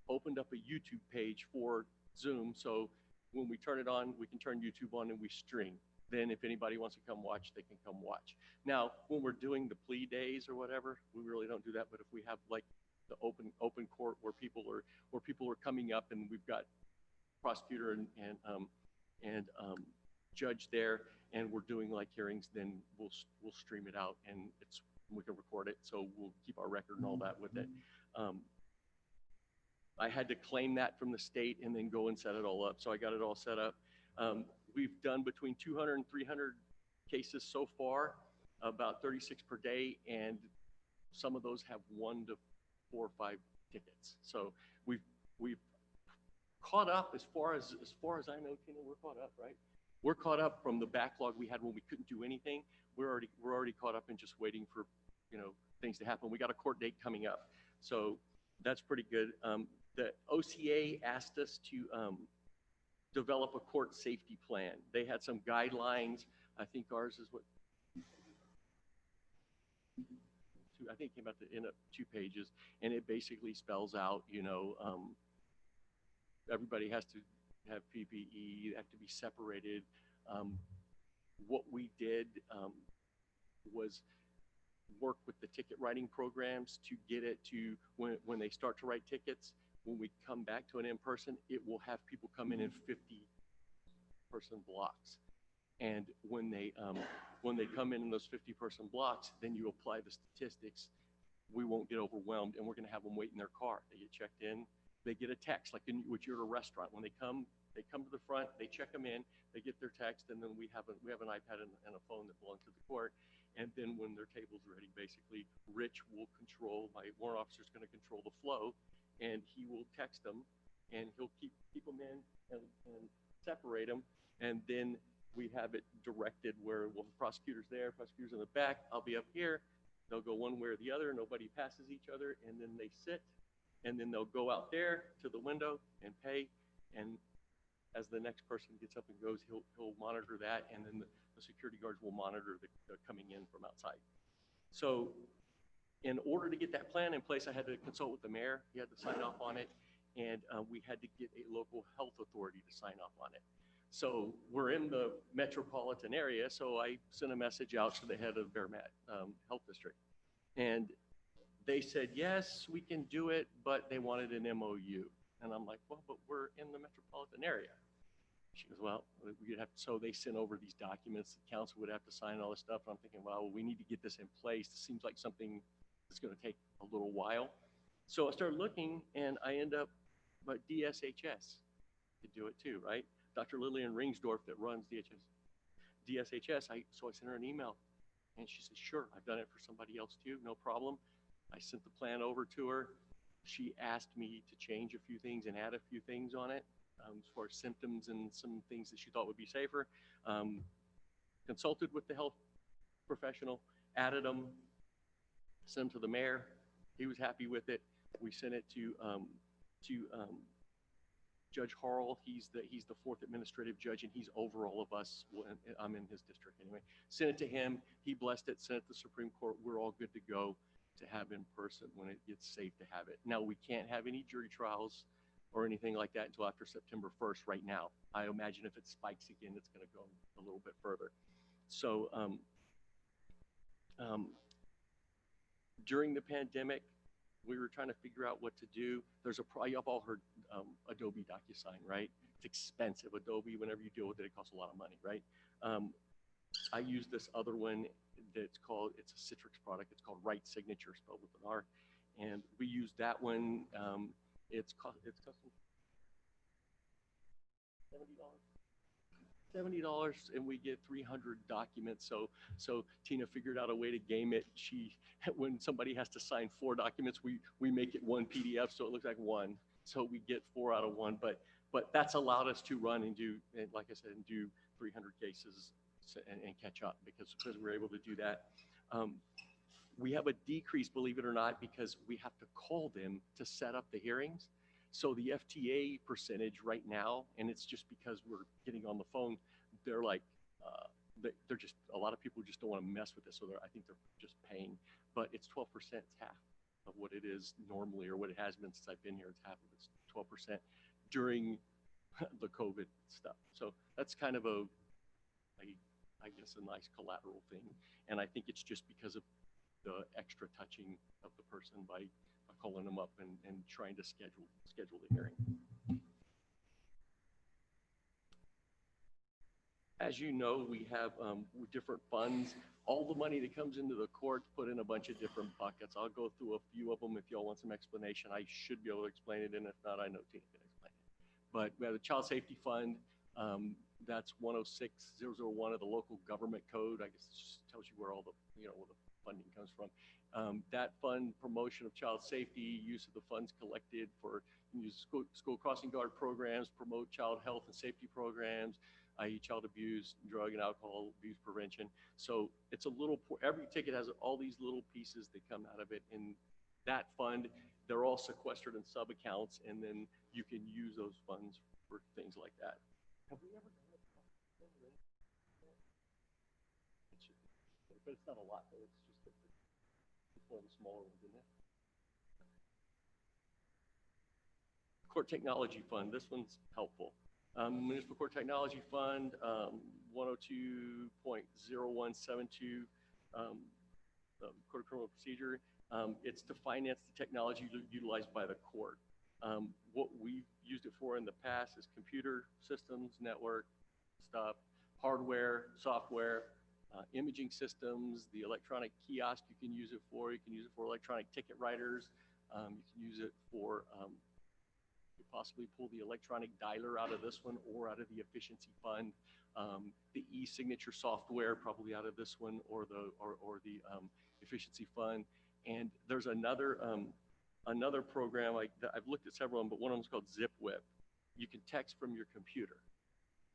opened up a YouTube page for Zoom. So when we turn it on, we can turn YouTube on and we stream. Then if anybody wants to come watch, they can come watch. Now, when we're doing the plea days or whatever, we really don't do that. But if we have like the open court where people are coming up and we've got prosecutor and judge there, and we're doing like hearings, then we'll stream it out, and we can record it, so we'll keep our record and all that with it. I had to claim that from the state and then go and set it all up, so I got it all set up. We've done between 200 and 300 cases so far, about 36 per day, and some of those have 1 to 4 or 5 tickets. So we've caught up as far as I know, Tina, we're caught up, right? We're caught up from the backlog we had when we couldn't do anything. We're already caught up and just waiting for, things to happen. We got a court date coming up, so that's pretty good. The OCA asked us to develop a court safety plan. They had some guidelines. I think ours is what, I think it came out to end up 2 pages, and it basically spells out, everybody has to have PPE, have to be separated. What we did was work with the ticket writing programs to get it to when they start to write tickets, when we come back to an in-person, it will have people come in 50-person blocks. And when they come in those 50-person blocks, then you apply the statistics. We won't get overwhelmed, and we're going to have them wait in their car. They get checked in. They get a text, like when you're at a restaurant. When they come to the front, they check them in, they get their text, and then we have an iPad and a phone that belong to the court. And then when their table's ready, basically, Rich will control, my warrant officer's going to control the flow, and he will text them, and he'll keep them in and separate them, and then we have it directed where the prosecutor's there, prosecutor's in the back, I'll be up here, they'll go one way or the other, nobody passes each other, and then they sit, and then they'll go out there to the window and pay, and as the next person gets up and goes, he'll monitor that, and then the security guards will monitor the coming in from outside. So in order to get that plan in place, I had to consult with the mayor. He had to sign off on it, and we had to get a local health authority to sign off on it. So we're in the metropolitan area, so I sent a message out to the head of Bearmat Health District, and they said, yes, we can do it, but they wanted an MOU. And I'm like, well, but we're in the metropolitan area. She goes, well, we'd have to, so they sent over these documents. The council would have to sign all this stuff. And I'm thinking, well, we need to get this in place. This seems like something that's going to take a little while. So I started looking, and I end up, but DSHS could do it too, right? Dr. Lillian Ringsdorf that runs DSHS, so I sent her an email, and she said, sure, I've done it for somebody else too, no problem. I sent the plan over to her. She asked me to change a few things and add a few things on it as far as symptoms and some things that she thought would be safer. Consulted with the health professional, added them, sent them to the mayor. He was happy with it. We sent it to Judge Harrell. He's the 4th administrative judge, and he's over all of us. I'm in his district anyway. Sent it to him. He blessed it. Sent it to the Supreme Court. We're all good to go to have in person when it gets safe to have it. Now, we can't have any jury trials or anything like that until after September 1st right now. I imagine if it spikes again, it's going to go a little bit further. So during the pandemic, we were trying to figure out what to do. Y'all have all heard Adobe DocuSign, right? It's expensive. Adobe, whenever you deal with it, it costs a lot of money, right? I use this other one it's a Citrix product. It's called Right Signature, spelled with an R. And we use that one. It's custom $70, and we get 300 documents. So Tina figured out a way to game it. When somebody has to sign 4 documents, we make it 1 PDF, so it looks like 1. So we get 4 out of 1. But that's allowed us to run and do, like I said, and do 300 cases and catch up because we're able to do that. We have a decrease, believe it or not, because we have to call them to set up the hearings. So the FTA percentage right now, and it's just because we're getting on the phone, they're like, they're just, a lot of people just don't want to mess with this. So I think they're just paying, but it's 12%, it's half of what it is normally, or what it has been since I've been here. It's half of it's 12% during the COVID stuff. So that's kind of I guess a nice collateral thing. And I think it's just because of the extra touching of the person by calling them up and trying to schedule the hearing. As you know, we have different funds. All the money that comes into the courts put in a bunch of different buckets. I'll go through a few of them if y'all want some explanation. I should be able to explain it, and if not, I know Tina can explain it. But we have the Child Safety Fund. That's 106001 of the local government code. I guess it just tells you where all the, where the funding comes from. That fund, promotion of child safety, use of the funds collected for use school crossing guard programs, promote child health and safety programs, i.e. child abuse, drug and alcohol abuse prevention. So it's a little, every ticket has all these little pieces that come out of it. In that fund, they're all sequestered in sub-accounts, and then you can use those funds for things like that. Have we ever done it? But it's not a lot, though. It's just it's one of the smaller ones, isn't it? Court Technology Fund. This one's helpful. Municipal Court Technology Fund, 102.0172, Code of Criminal Procedure. It's to finance the technology utilized by the court. What we've used it for in the past is computer systems, network stuff, hardware, software, imaging systems, the electronic kiosk you can use it for. You can use it for electronic ticket writers. You can use it for possibly pull the electronic dialer out of this one or out of the efficiency fund. The e-signature software probably out of this one or the efficiency fund. And there's another another program I've looked at several of them, but one of them is called ZipWhip. You can text from your computer.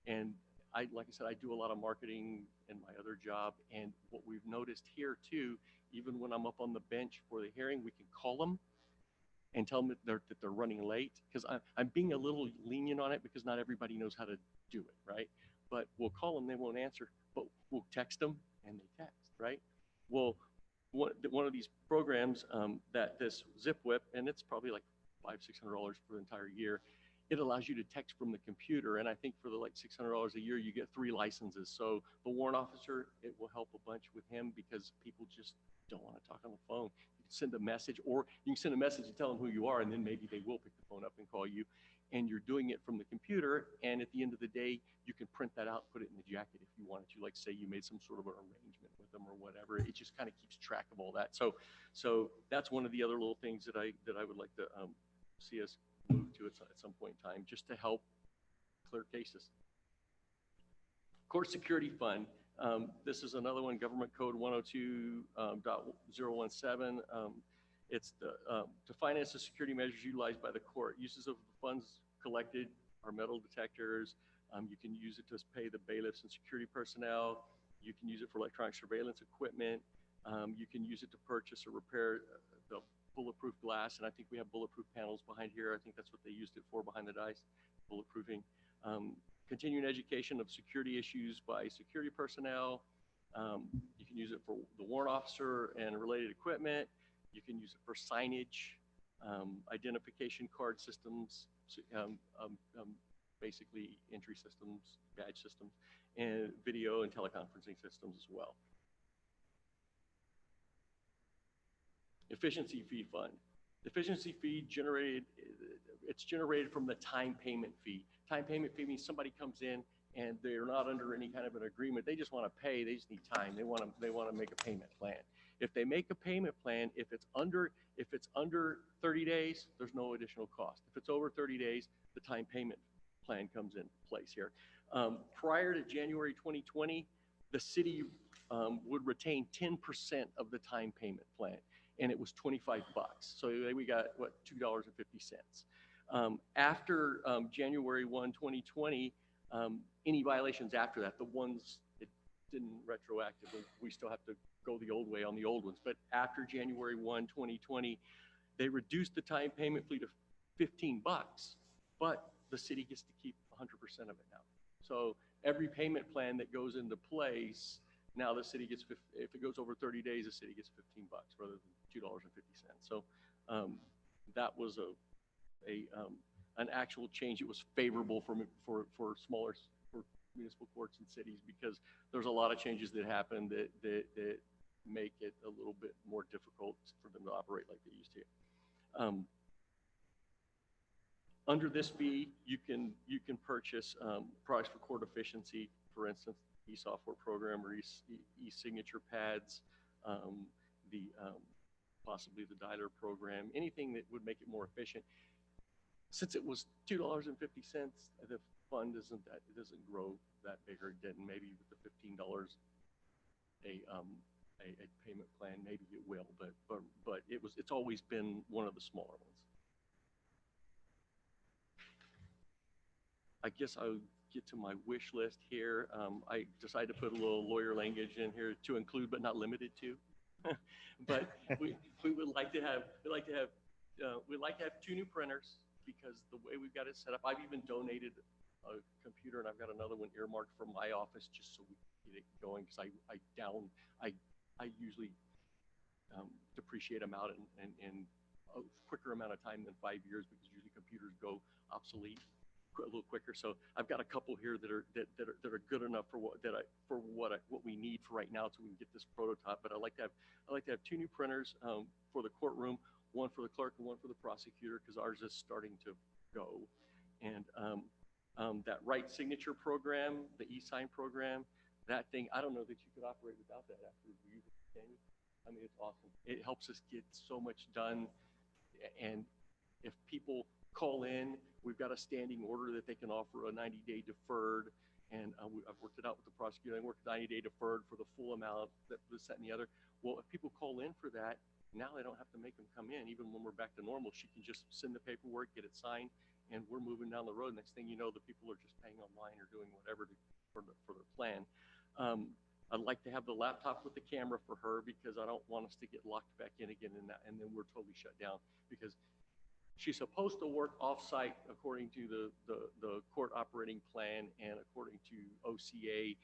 And like I said, I do a lot of marketing in my other job. And what we've noticed here too, even when I'm up on the bench for the hearing, we can call them and tell them that they're running late. Because I'm being a little lenient on it because not everybody knows how to do it, right? But we'll call them, they won't answer, but we'll text them and they text, right? Well, one of these programs that this ZipWhip, and it's probably like $500-600 for the entire year, it allows you to text from the computer. And I think for the like $600 a year, you get 3 licenses. So the warrant officer, it will help a bunch with him because people just don't want to talk on the phone. You can send a message, or you can send a message and tell them who you are, and then maybe they will pick the phone up and call you. And you're doing it from the computer. And at the end of the day, you can print that out, put it in the jacket if you wanted to, like say you made some sort of an arrangement with them or whatever. It just kind of keeps track of all that. So that's one of the other little things that I would like to see us move to at some point in time, just to help clear cases. Court Security Fund. This is another one, Government Code 102.017. It's to finance the security measures utilized by the court. Uses of the funds collected are metal detectors. You can use it to pay the bailiffs and security personnel. You can use it for electronic surveillance equipment. You can use it to purchase or repair the bulletproof glass, and I think we have bulletproof panels behind here. I think that's what they used it for behind the dice, bulletproofing. Continuing education of security issues by security personnel. You can use it for the warrant officer and related equipment. You can use it for signage, identification card systems, basically entry systems, badge systems, and video and teleconferencing systems as well. Efficiency fee fund. The efficiency fee it's generated from the time payment fee. Time payment fee means somebody comes in and they're not under any kind of an agreement. They just want to pay. They just need time. They want to make a payment plan. If they make a payment plan, if it's under 30 days, there's no additional cost. If it's over 30 days, the time payment plan comes in place here. Prior to January 2020, the city would retain 10% of the time payment plan, and it was $25. So we got, what, $2.50. After January 1, 2020, any violations after that, the ones it didn't retroactively, we still have to go the old way on the old ones. But after January 1, 2020, they reduced the time payment fee to $15, but the city gets to keep 100% of it now. So every payment plan that goes into place, now the city gets, if it goes over 30 days, the city gets $15 rather than $2.50. So that was an actual change. It was favorable for smaller, for municipal courts and cities, because there's a lot of changes that happen that make it a little bit more difficult for them to operate like they used to. Under this fee, you can purchase products for court efficiency. for instance, e-software program or e-signature pads, the possibly the dialer program, anything that would make it more efficient. Since it was $2.50, the fund it doesn't grow that big, or it didn't. Maybe with the $15 a payment plan, maybe it will, but it's always been one of the smaller ones. I guess I'll get to my wish list here. I decided to put a little lawyer language in here to include but not limited to. But we would like to have we'd like to have 2 new printers, because the way we've got it set up, I've even donated a computer, and I've got another one earmarked for my office just so we can get it going, because I usually depreciate them out in a quicker amount of time than 5 years, because usually computers go obsolete a little quicker. So I've got a couple here that are good enough for what we need for right now, so we can get this prototype. But I'd like to have 2 new printers for the courtroom, one for the clerk and one for the prosecutor, because ours is starting to go. And that right signature program, the e-sign program, that thing, I don't know that you could operate without that after you use it, can you? I mean, it's awesome. It helps us get so much done. And if people call in, we've got a standing order that they can offer a 90-day deferred. And I've worked it out with the prosecutor. I worked 90-day deferred for the full amount that was set and the other. Well, if people call in for that, now they don't have to make them come in. Even when we're back to normal, she can just send the paperwork, get it signed, and we're moving down the road. Next thing you know, the people are just paying online or doing whatever for their plan. I'd like to have the laptop with the camera for her, because I don't want us to get locked back in again and then we're totally shut down, because she's supposed to work off-site according to the court operating plan and according to OCA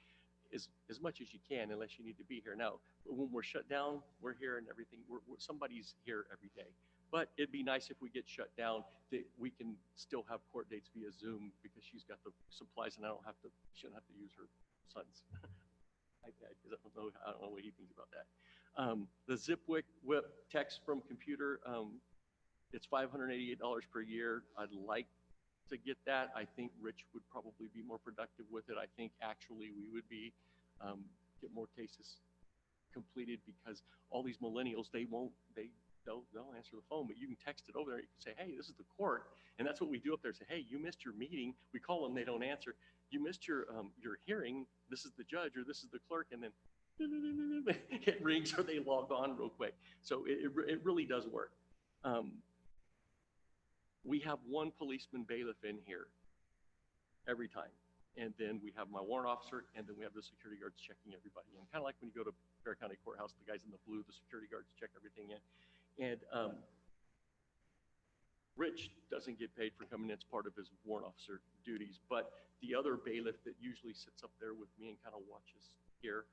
as much as you can, unless you need to be here. Now, when we're shut down, we're here and everything. Somebody's here every day. But it'd be nice if we get shut down that we can still have court dates via Zoom, because she's got the supplies and she shouldn't have to use her son's iPad, because I don't know what he thinks about that. The ZipWhip text from computer, it's $588 per year. I'd like to get that. I think Rich would probably be more productive with it. I think actually we would be get more cases completed, because all these millennials, they don't answer the phone, but you can text it over there. You can say, hey, this is the court. And that's what we do up there. Say, hey, you missed your meeting. We call them, they don't answer. You missed your hearing. This is the judge, or this is the clerk. And then it rings, or they log on real quick. So it really does work. We have one policeman bailiff in here every time. And then we have my warrant officer, and then we have the security guards checking everybody in. Kind of like when you go to Bear County Courthouse, the guys in the blue, the security guards check everything in. And Rich doesn't get paid for coming in. It's part of his warrant officer duties. But the other bailiff that usually sits up there with me and kind of watches here,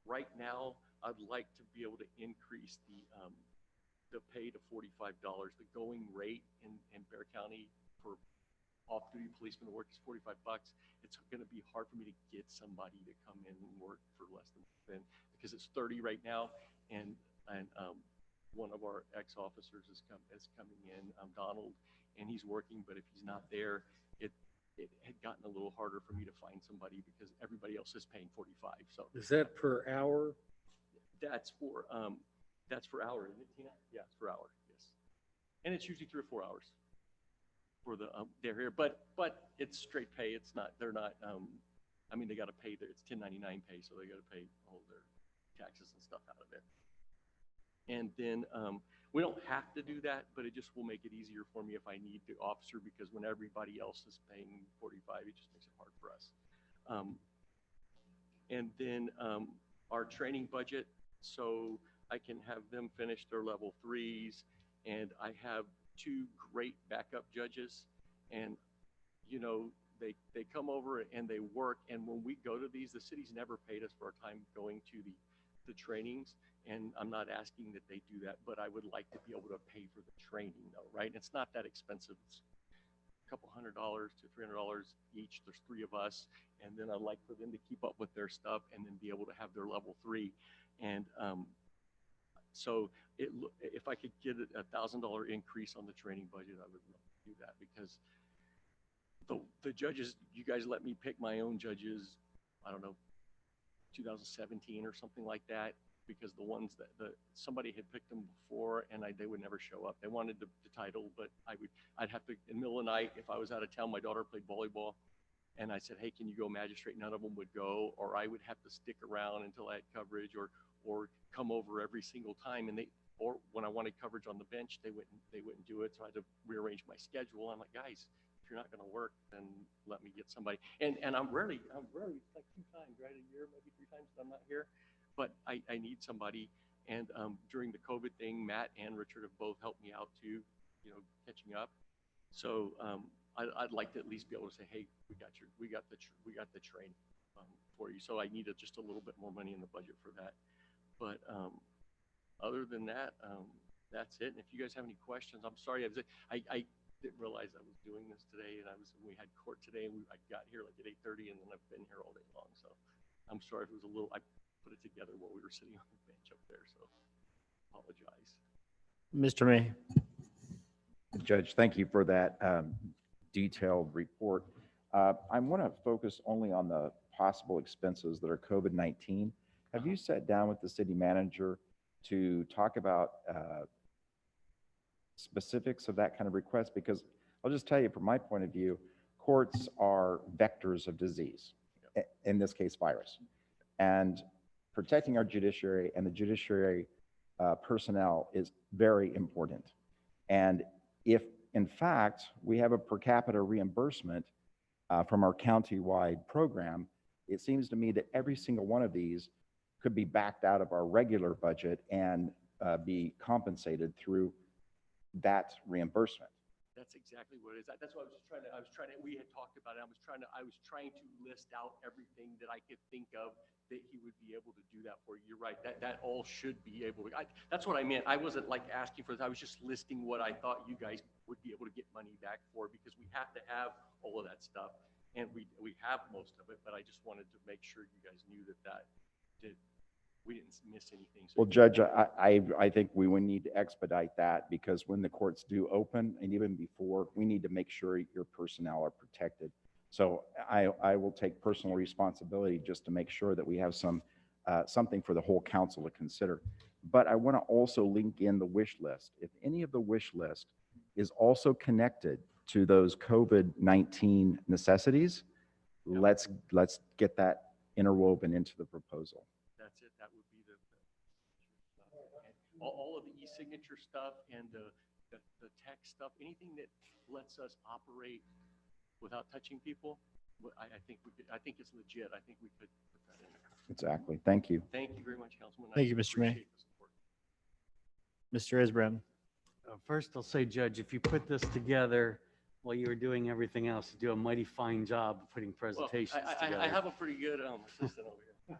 right now, I'd like to be able to increase the pay to $45. The going rate in Bear County for off-duty policeman to work is $45. It's going to be hard for me to get somebody to come in and work for less than, because it's 30 right now, and one of our ex-officers is coming in, Donald, and he's working, but if he's not there, it had gotten a little harder for me to find somebody, because everybody else is paying 45. So Is that per hour? that's for hour, isn't it, Tina? Yeah, it's for hour, yes. And it's usually 3 or 4 hours for the they're here, but it's straight pay. It's not, they're not, I mean, they got to pay it's 1099 pay, so they got to pay all their taxes and stuff out of it. And then we don't have to do that, but it just will make it easier for me if I need the officer, because when everybody else is paying 45, it just makes it hard for us. And then our training budget, so I can have them finish their level 3s, and I have 2 great backup judges, and you know, they come over and they work, and when we go to these, the city's never paid us for our time going to the trainings, and I'm not asking that they do that, but I would like to be able to pay for the training though, right? It's not that expensive. It's a couple $100 to $300 each. There's 3 of us, and then I'd like for them to keep up with their stuff and then be able to have their level 3. And so if I could get a $1,000 increase on the training budget, I would love to do that, because the judges, you guys let me pick my own judges, I don't know, 2017 or something like that, because the ones that somebody had picked them before and they would never show up. They wanted the title, but I'd have to, in the middle of the night, if I was out of town, my daughter played volleyball, and I said, hey, can you go magistrate? None of them would go, or I would have to stick around until I had coverage, or come over every single time. And or when I wanted coverage on the bench, they wouldn't do it. So I had to rearrange my schedule. I'm like, guys, if you're not going to work, then let me get somebody. And I'm rarely like 2 times, right? A year, maybe 3 times that I'm not here, but I need somebody. And during the COVID thing, Matt and Richard have both helped me out too, catching up. So I'd like to at least be able to say, hey, we got the train for you. So I need just a little bit more money in the budget for that. But other than that, that's it. And if you guys have any questions, I'm sorry. I didn't realize I was doing this today, and we had court today, and I got here like at 8:30, and then I've been here all day long. So I'm sorry if it was I put it together while we were sitting on the bench up there. So apologize. Mr. May. Judge, thank you for that detailed report. I want to focus only on the possible expenses that are COVID-19. Have you sat down with the city manager to talk about specifics of that kind of request? Because I'll just tell you from my point of view, courts are vectors of disease, in this case, virus. And protecting our judiciary and the judiciary personnel is very important. And if, in fact, we have a per capita reimbursement from our county-wide program, it seems to me that every single one of these could be backed out of our regular budget and be compensated through that reimbursement. That's exactly what it is. That's what we had talked about it. I was trying to list out everything that I could think of that he would be able to do that for you. You're right. That all should be able to. That's what I meant. I wasn't like asking for this. I was just listing what I thought you guys would be able to get money back for, because we have to have all of that stuff, and we have most of it. But I just wanted to make sure you guys knew that we didn't miss anything. So Well, Judge, I think we would need to expedite that, because when the courts do open, and even before, we need to make sure your personnel are protected. So I will take personal responsibility just to make sure that we have something for the whole council to consider. But I want to also link in the wish list. If any of the wish list is also connected to those COVID-19 necessities, let's get that interwoven into the proposal. that's it. That would be all of the e-signature stuff and the tech stuff, anything that lets us operate without touching people. I think it's legit. I think we could put that in there. Exactly. Thank you. Thank you very much, Councilman. Thank you, Mr. May. Appreciate the support. Mr. Isbrand. First, I'll say, Judge, if you put this together while you were doing everything else, you do a mighty fine job of putting Well, presentations together. I have a pretty good assistant over here.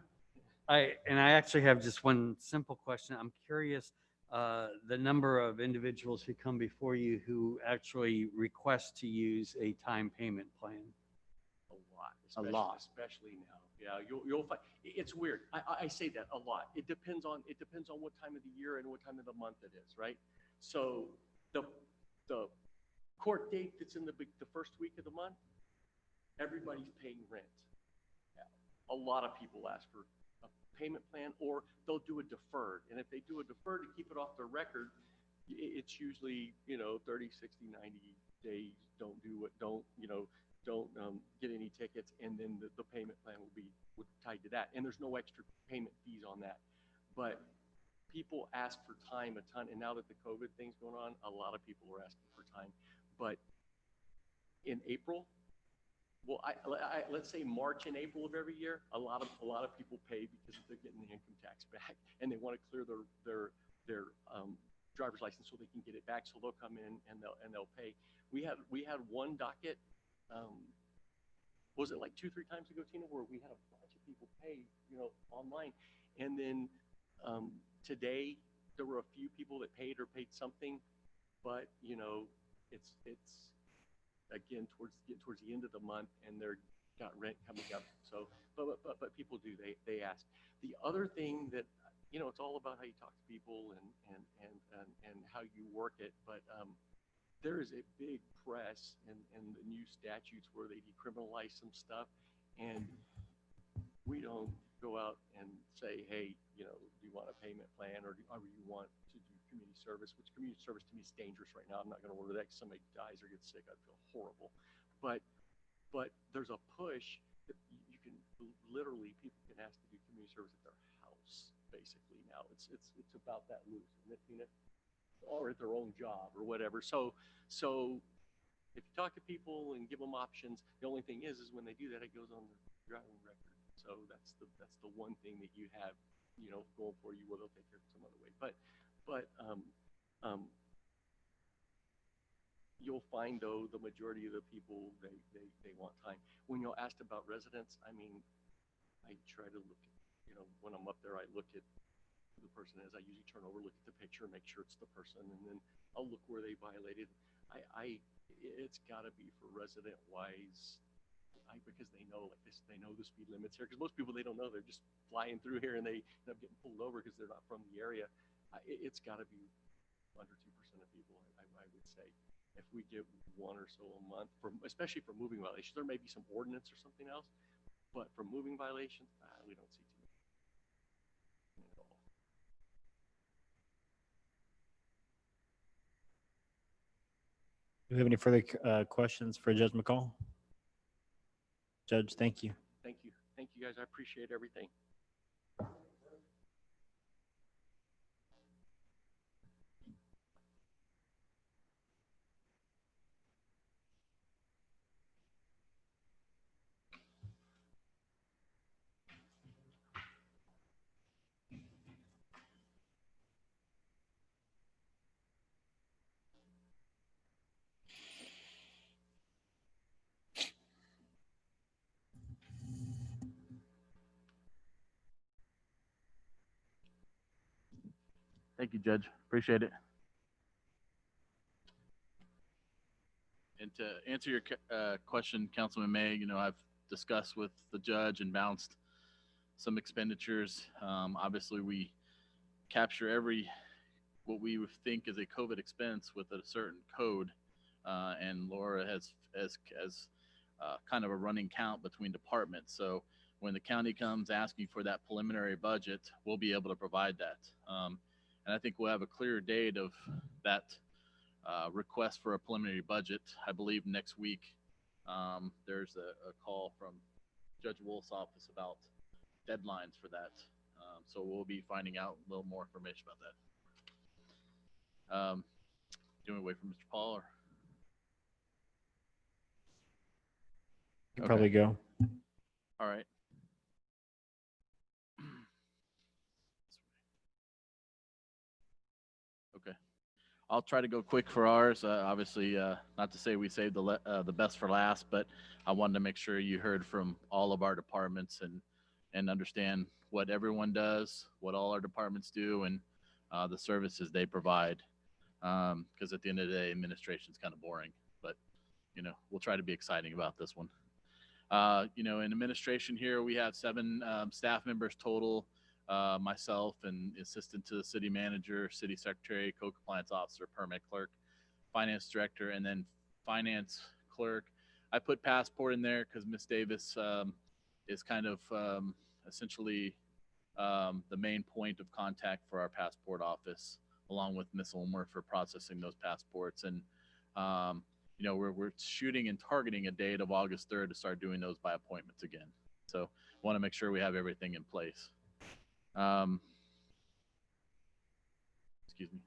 I actually have just one simple question. I'm curious, the number of individuals who come before you who actually request to use a time payment plan. A lot, especially now. Yeah, you'll find it's weird. I say that a lot. It depends on what time of the year and what time of the month it is, right? So the court date that's in the first week of the month, everybody's paying rent. A lot of people ask for a payment plan, or they'll do a deferred. And if they do a deferred to keep it off their record, it's usually 30, 60, 90 days. Don't get any tickets, and then the payment plan will be tied to that. And there's no extra payment fees on that. But people ask for time a ton, and now that the COVID thing's going on, a lot of people are asking for time. But in April, well, let's say March and April of every year, a lot of people pay because they're getting the income tax back, and they want to clear their driver's license so they can get it back. So they'll come in and they'll pay. We had one docket. Was it like 2-3 times ago, Tina, where we had a bunch of people pay, online, and then today there were a few people that paid or paid something, but it's again towards the end of the month, and they're got rent coming up. So, but people do, they ask. The other thing that it's all about how you talk to people and how you work it, but there is a big press and the new statutes where they decriminalize some stuff, and we don't go out and say, hey, you know, do you want a payment plan, or do you want to do community service? Which community service to me is dangerous right now. I'm not going to order that because somebody dies or gets sick. I'd feel horrible. But there's a push that you can literally, people can ask to do community service at their house basically now. It's about that loose, isn't it? Or at their own job or whatever. So if you talk to people and give them options, the only thing is when they do that, it goes on their driving record. So that's the one thing that you have, you know, going for you. Well, they'll take care of it some other way. But you'll find though the majority of the people they want time. When you're asked about residents, I mean, I try to look at, you know, when I'm up there, I look at who the person is. I usually turn over, look at the picture, make sure it's the person, and then I'll look where they violated. It's got to be for resident wise. Because they know like this, they know the speed limits here. Because most people, they don't know, they're just flying through here and they end up getting pulled over because they're not from the area. It's got to be under 2% of people, I would say. If we get one or so a month, especially for moving violations, there may be some ordinance or something else, but for moving violations, we don't see too many at all. Do we have any further questions for Judge McCall? Judge, thank you. Thank you. Thank you, guys. I appreciate everything. Thank you, Judge. Appreciate it. And to answer your question, Councilman May, you know, I've discussed with the judge and bounced some expenditures. Obviously, we capture what we would think is a COVID expense with a certain code, and Laura has kind of a running count between departments. So when the county comes asking for that preliminary budget, we'll be able to provide that. And I think we'll have a clear date of that request for a preliminary budget. I believe next week there's a call from Judge Wolf's office about deadlines for that. So we'll be finding out a little more information about that. Do you want to wait for Mr. Paul? Or? You can probably go. All right. Okay. I'll try to go quick for ours. Obviously, not to say we saved the best for last, but I wanted to make sure you heard from all of our departments and understand what everyone does, what all our departments do, and the services they provide. Because at the end of the day, administration is kind of boring, but you know, we'll try to be exciting about this one. You know, in administration here, we have 7 staff members total. Myself and assistant to the city manager, city secretary, co-compliance officer, permit clerk, finance director, and then finance clerk. I put passport in there because Miss Davis is kind of essentially the main point of contact for our passport office, along with Miss Ulmer for processing those passports. And you know, we're shooting and targeting a date of August 3rd to start doing those by appointments again. So want to make sure we have everything in place. Excuse me.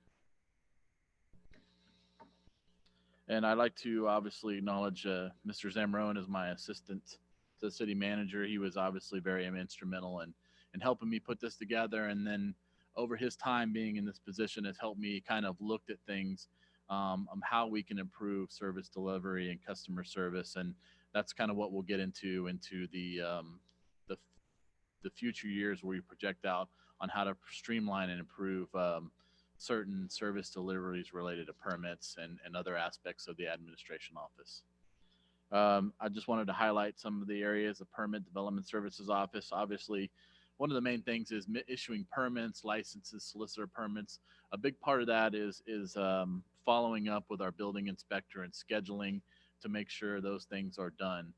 And I'd like to obviously acknowledge Mr. Zamrone as my assistant to the city manager. He was obviously very instrumental in helping me put this together. And then over his time being in this position has helped me kind of looked at things on how we can improve service delivery and customer service. And that's kind of what we'll get into the future years where we project out on how to streamline and improve certain service deliveries related to permits and other aspects of the administration office. I just wanted to highlight some of the areas. The Permit Development Services Office, obviously one of the main things is issuing permits, licenses, solicitor permits. A big part of that is following up with our building inspector and scheduling to make sure those things are done.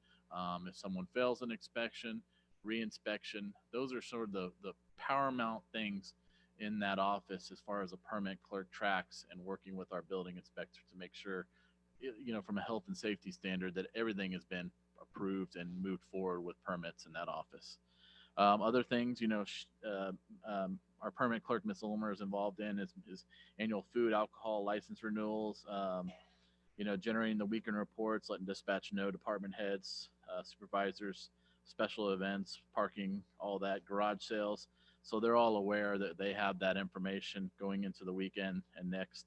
If someone fails an inspection, re-inspection, those are sort of the paramount things in that office as far as a permit clerk tracks, and working with our building inspector to make sure, from a health and safety standard, that everything has been approved and moved forward with permits in that office. Other things, our permit clerk, Ms. Ulmer, is involved in is annual food, alcohol license renewals, generating the weekend reports, letting dispatch know, department heads, supervisors, special events, parking, all that, garage sales. So they're all aware that they have that information going into the weekend and next.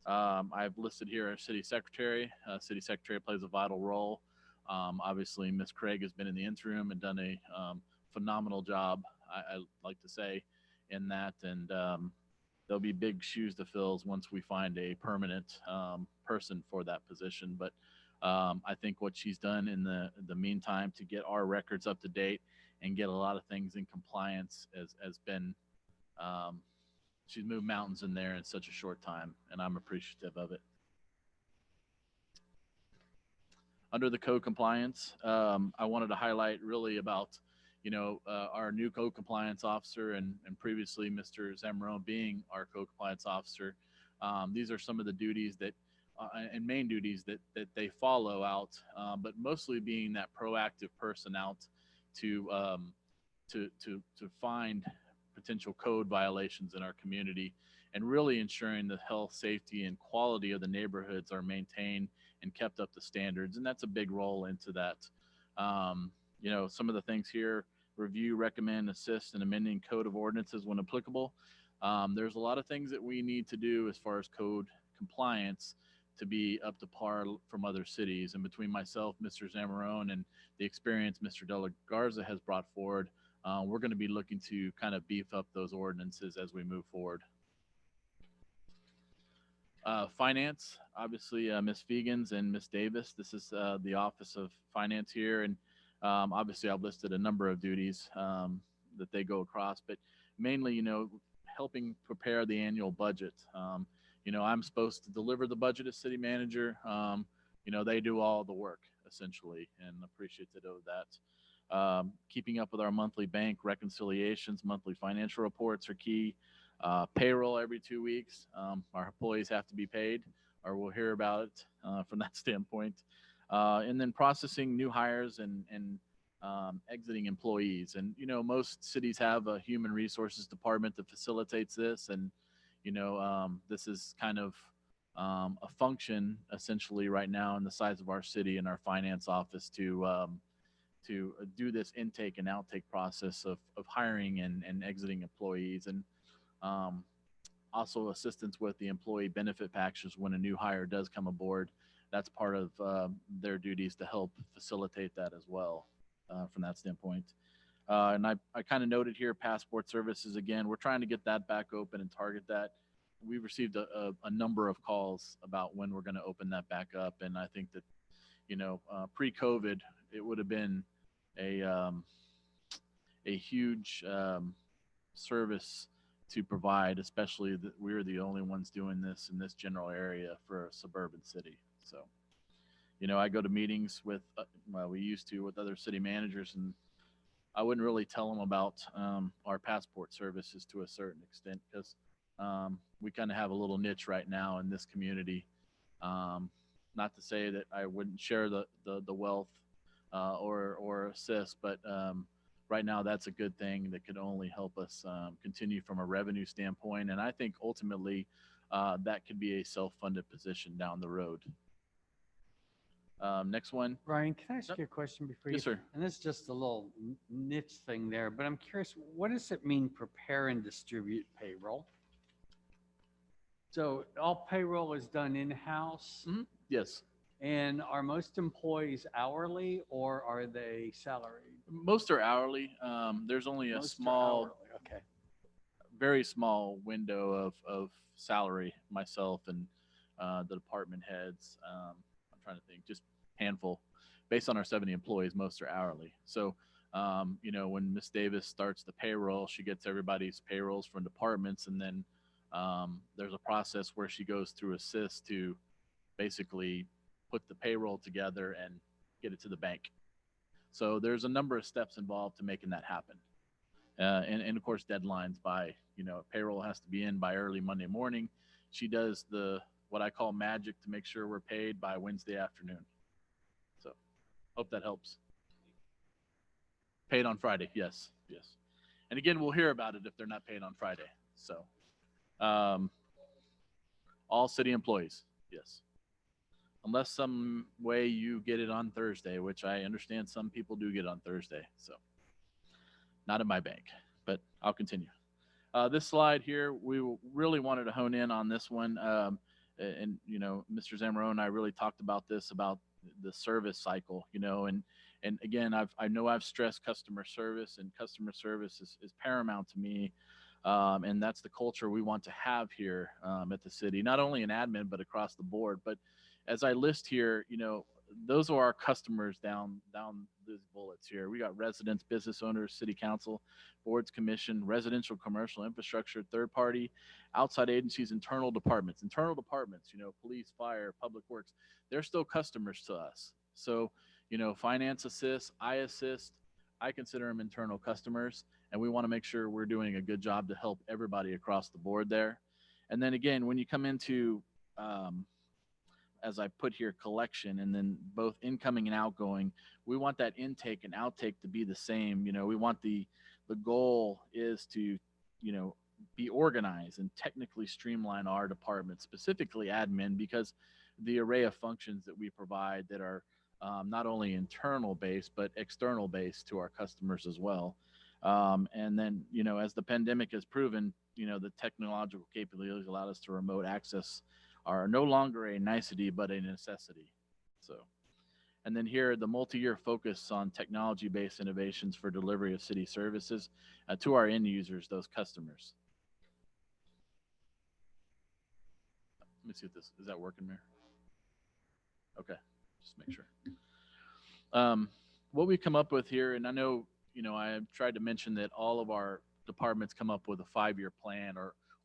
I've listed here our city secretary. City secretary plays a vital role. Obviously, Ms. Craig has been in the interim and done a phenomenal job, I like to say, in that. And there'll be big shoes to fill once we find a permanent person for that position. But I think what she's done in the meantime to get our records up to date and get a lot of things in compliance has been, she's moved mountains in there in such a short time, and I'm appreciative of it. Under the code compliance, I wanted to highlight really about, our new code compliance officer and previously Mr. Zamarone being our code compliance officer. These are some of the duties that and main duties that they follow out, but mostly being that proactive person out to find potential code violations in our community, and really ensuring the health, safety, and quality of the neighborhoods are maintained and kept up to standards. And that's a big role into that. Some of the things here: review, recommend, assist in amending code of ordinances when applicable. There's a lot of things that we need to do as far as code compliance to be up to par from other cities. And between myself, Mr. Zamarone, and the experience Mr. De La Garza has brought forward, we're going to be looking to kind of beef up those ordinances as we move forward. Finance, obviously, Ms. Fegans and Ms. Davis. This is the Office of Finance here. And obviously, I've listed a number of duties that they go across, but mainly, helping prepare the annual budget. I'm supposed to deliver the budget as city manager. They do all the work essentially, and appreciative of that. Keeping up with our monthly bank reconciliations, monthly financial reports are key. Payroll every 2 weeks. Our employees have to be paid, or we'll hear about it from that standpoint. And then processing new hires and exiting employees. And, most cities have a human resources department that facilitates this. And, this is kind of a function essentially right now in the size of our city and our finance office to do this intake and outtake process of hiring and exiting employees. And also assistance with the employee benefit packages when a new hire does come aboard. That's part of their duties to help facilitate that as well from that standpoint. And I kind of noted here passport services. Again, we're trying to get that back open and target that. We've received a number of calls about when we're going to open that back up. And I think that, pre-COVID, it would have been a huge service to provide, especially that we're the only ones doing this in this general area for a suburban city. So, I go to meetings with, we used to with other city managers, and I wouldn't really tell them about our passport services to a certain extent, because we kind of have a little niche right now in this community. Not to say that I wouldn't share the wealth or assist, but right now that's a good thing that could only help us continue from a revenue standpoint. And I think ultimately that could be a self-funded position down the road. Next one. Ryan, can I ask Yep. you a question before you? Yes, sir. And this is just a little niche thing there, but I'm curious, what does it mean prepare and distribute payroll? So all payroll is done in-house, Yes. and are most employees hourly or are they salaried? Most are hourly. There's only a Most are small, hourly, okay. very small window of salary, myself and the department heads. I'm trying to think, just handful. Based on our 70 employees, most are hourly. So You know, when Miss Davis starts the payroll, she gets everybody's payrolls from departments, and then there's a process where she goes through Assist to basically put the payroll together and get it to the bank. So there's a number of steps involved to making that happen. And of course, deadlines by, you know, payroll has to be in by early Monday morning. She does what I call magic to make sure we're paid by Wednesday afternoon. So hope that helps. Paid on Friday. Yes. Yes. And again, we'll hear about it if they're not paid on Friday. So all city employees. Yes. Unless some way you get it on Thursday, which I understand some people do get on Thursday. So not in my bank, but I'll continue. This slide here, we really wanted to hone in on this one. And, you know, Mr. Zamorano and I really talked about this, about the service cycle, you know, and again, I know I've stressed customer service, and customer service is paramount to me. And that's the culture we want to have here at the city, not only in admin, but across the board. But as I list here, you know, those are our customers down these bullets here. We got residents, business owners, city council, boards, commission, residential, commercial infrastructure, third party, outside agencies, internal departments, you know, police, fire, public works. They're still customers to us. So, you know, finance assist, I assist, I consider them internal customers, and we want to make sure we're doing a good job to help everybody across the board there. And then again, when you come into as I put here, collection, and then both incoming and outgoing, we want that intake and outtake to be the same. You know, we want the goal is to, you know, be organized and technically streamline our department, specifically admin, because the array of functions that we provide that are not only internal based, but external based to our customers as well. And then, you know, as the pandemic has proven, you know, the technological capabilities allowed us to remote access are no longer a nicety, but a necessity. So, and then here, the multi-year focus on technology-based innovations for delivery of city services to our end users, those customers. Let me see if is that working, Mayor? Okay, just make sure. What we come up with here, and I know, you know, I tried to mention that all of our departments come up with a 5-year plan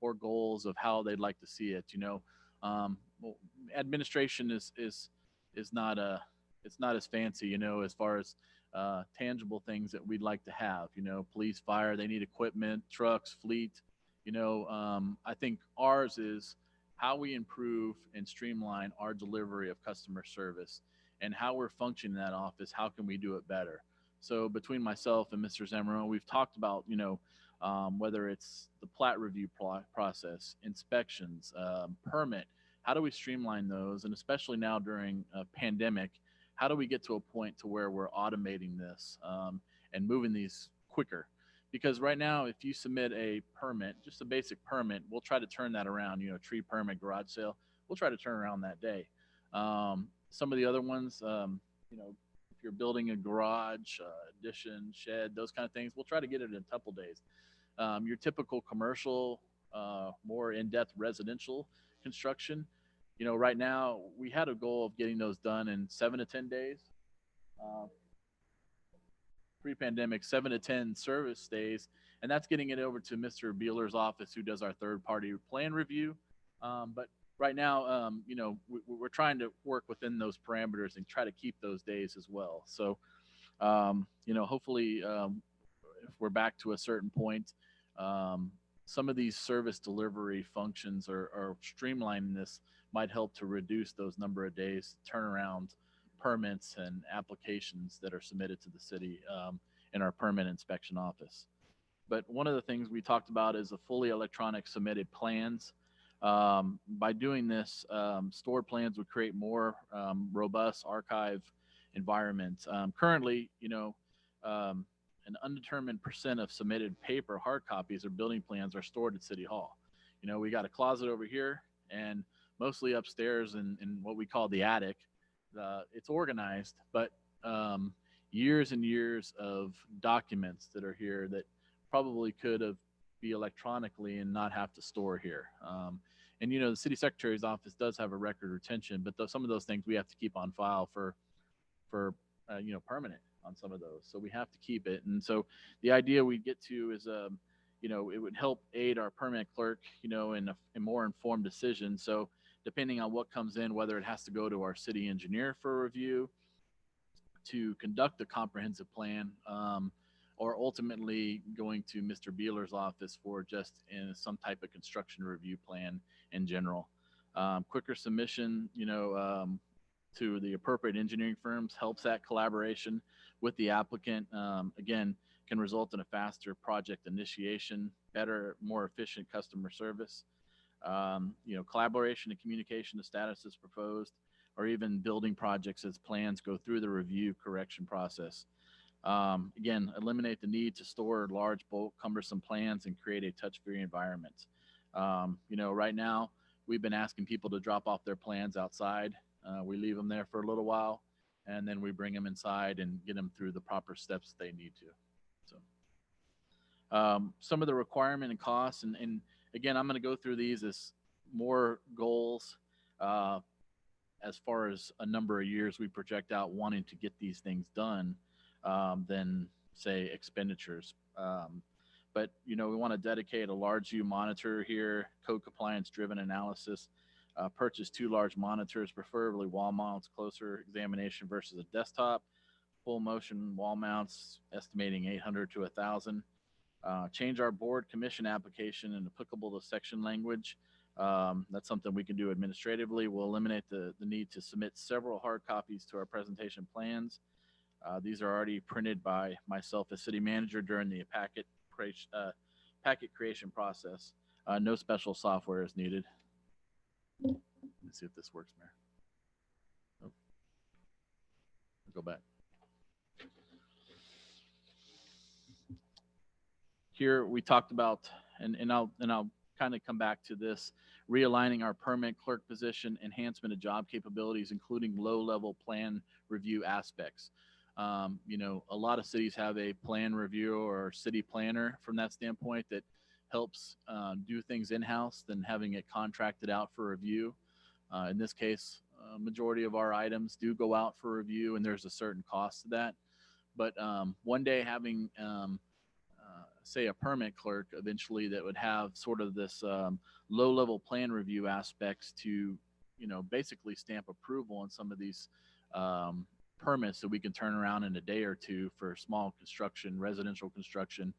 or goals of how they'd like to see it. You know, well, administration is not it's not as fancy, you know, as far as tangible things that we'd like to have. You know, police, fire, they need equipment, trucks, fleet. You know, I think ours is how we improve and streamline our delivery of customer service, and how we're functioning in that office. How can we do it better? So between myself and Mr. Zamorano, we've talked about, you know, whether it's the plat review process, inspections, permit, how do we streamline those? And especially now during a pandemic, how do we get to a point to where we're automating this and moving these quicker? Because right now, if you submit a permit, just a basic permit, we'll try to turn that around, you know, tree permit, garage sale, we'll try to turn around that day. Some of the other ones, you know, if you're building a garage, addition, shed, those kind of things, we'll try to get it in a couple days. Your typical commercial, more in-depth residential construction, you know, right now we had a goal of getting those done in 7 to 10 days. Pre-pandemic, 7 to 10 service days, and that's getting it over to Mr. Beeler's office, who does our third-party plan review. But right now, you know, we're trying to work within those parameters and try to keep those days as well. So, you know, hopefully, if we're back to a certain point, some of these service delivery functions or streamlining this might help to reduce those number of days, turnaround permits and applications that are submitted to the city in our permit inspection office. But one of the things we talked about is a fully electronic submitted plans. By doing this, stored plans would create more robust archive environment. Currently, you know, an undetermined percent of submitted paper hard copies or building plans are stored at City Hall. You know, we got a closet over here, and mostly upstairs in what we call the attic. It's organized, but years and years of documents that are here that probably could have be electronically and not have to store here. And, you know, the city secretary's office does have a record retention, but some of those things we have to keep on file for you know, permanent. on some of those. So we have to keep it. And so the idea we get to is, you know, it would help aid our permit clerk, you know, in a more informed decision. So depending on what comes in, whether it has to go to our city engineer for review, to conduct a comprehensive plan, or ultimately going to Mr. Beeler's office for just in some type of construction review plan in general. Quicker submission, you know, to the appropriate engineering firms helps that collaboration with the applicant. Again, can result in a faster project initiation, better, more efficient customer service. You know, collaboration and communication of status as proposed, or even building projects as plans go through the review correction process. Again, eliminate the need to store large, bulk, cumbersome plans and create a touch-free environment. You know, right now, we've been asking people to drop off their plans outside. We leave them there for a little while, and then we bring them inside and get them through the proper steps they need to. So some of the requirement and costs, and again, I'm going to go through these as more goals as far as a number of years we project out wanting to get these things done than, say, expenditures. But, you know, we want to dedicate a large view monitor here, code compliance driven analysis, purchase 2 large monitors, preferably wall mounts, closer examination versus a desktop, full motion wall mounts, estimating 800 to 1,000. Change our board commission application and applicable to section language. That's something we can do administratively. We'll eliminate the need to submit several hard copies to our presentation plans. These are already printed by myself as city manager during the packet creation process. No special software is needed. Let's see if this works, Mayor. Nope. Go back. Here we talked about, and I'll kind of come back to this, realigning our permit clerk position, enhancement of job capabilities, including low-level plan review aspects. You know, a lot of cities have a plan review or city planner from that standpoint that helps do things in-house than having it contracted out for review. In this case, majority of our items do go out for review, and there's a certain cost to that. But one day having say a permit clerk eventually that would have sort of this low-level plan review aspects to, you know, basically stamp approval on some of these permits that we can turn around in a day or two for small construction, residential construction,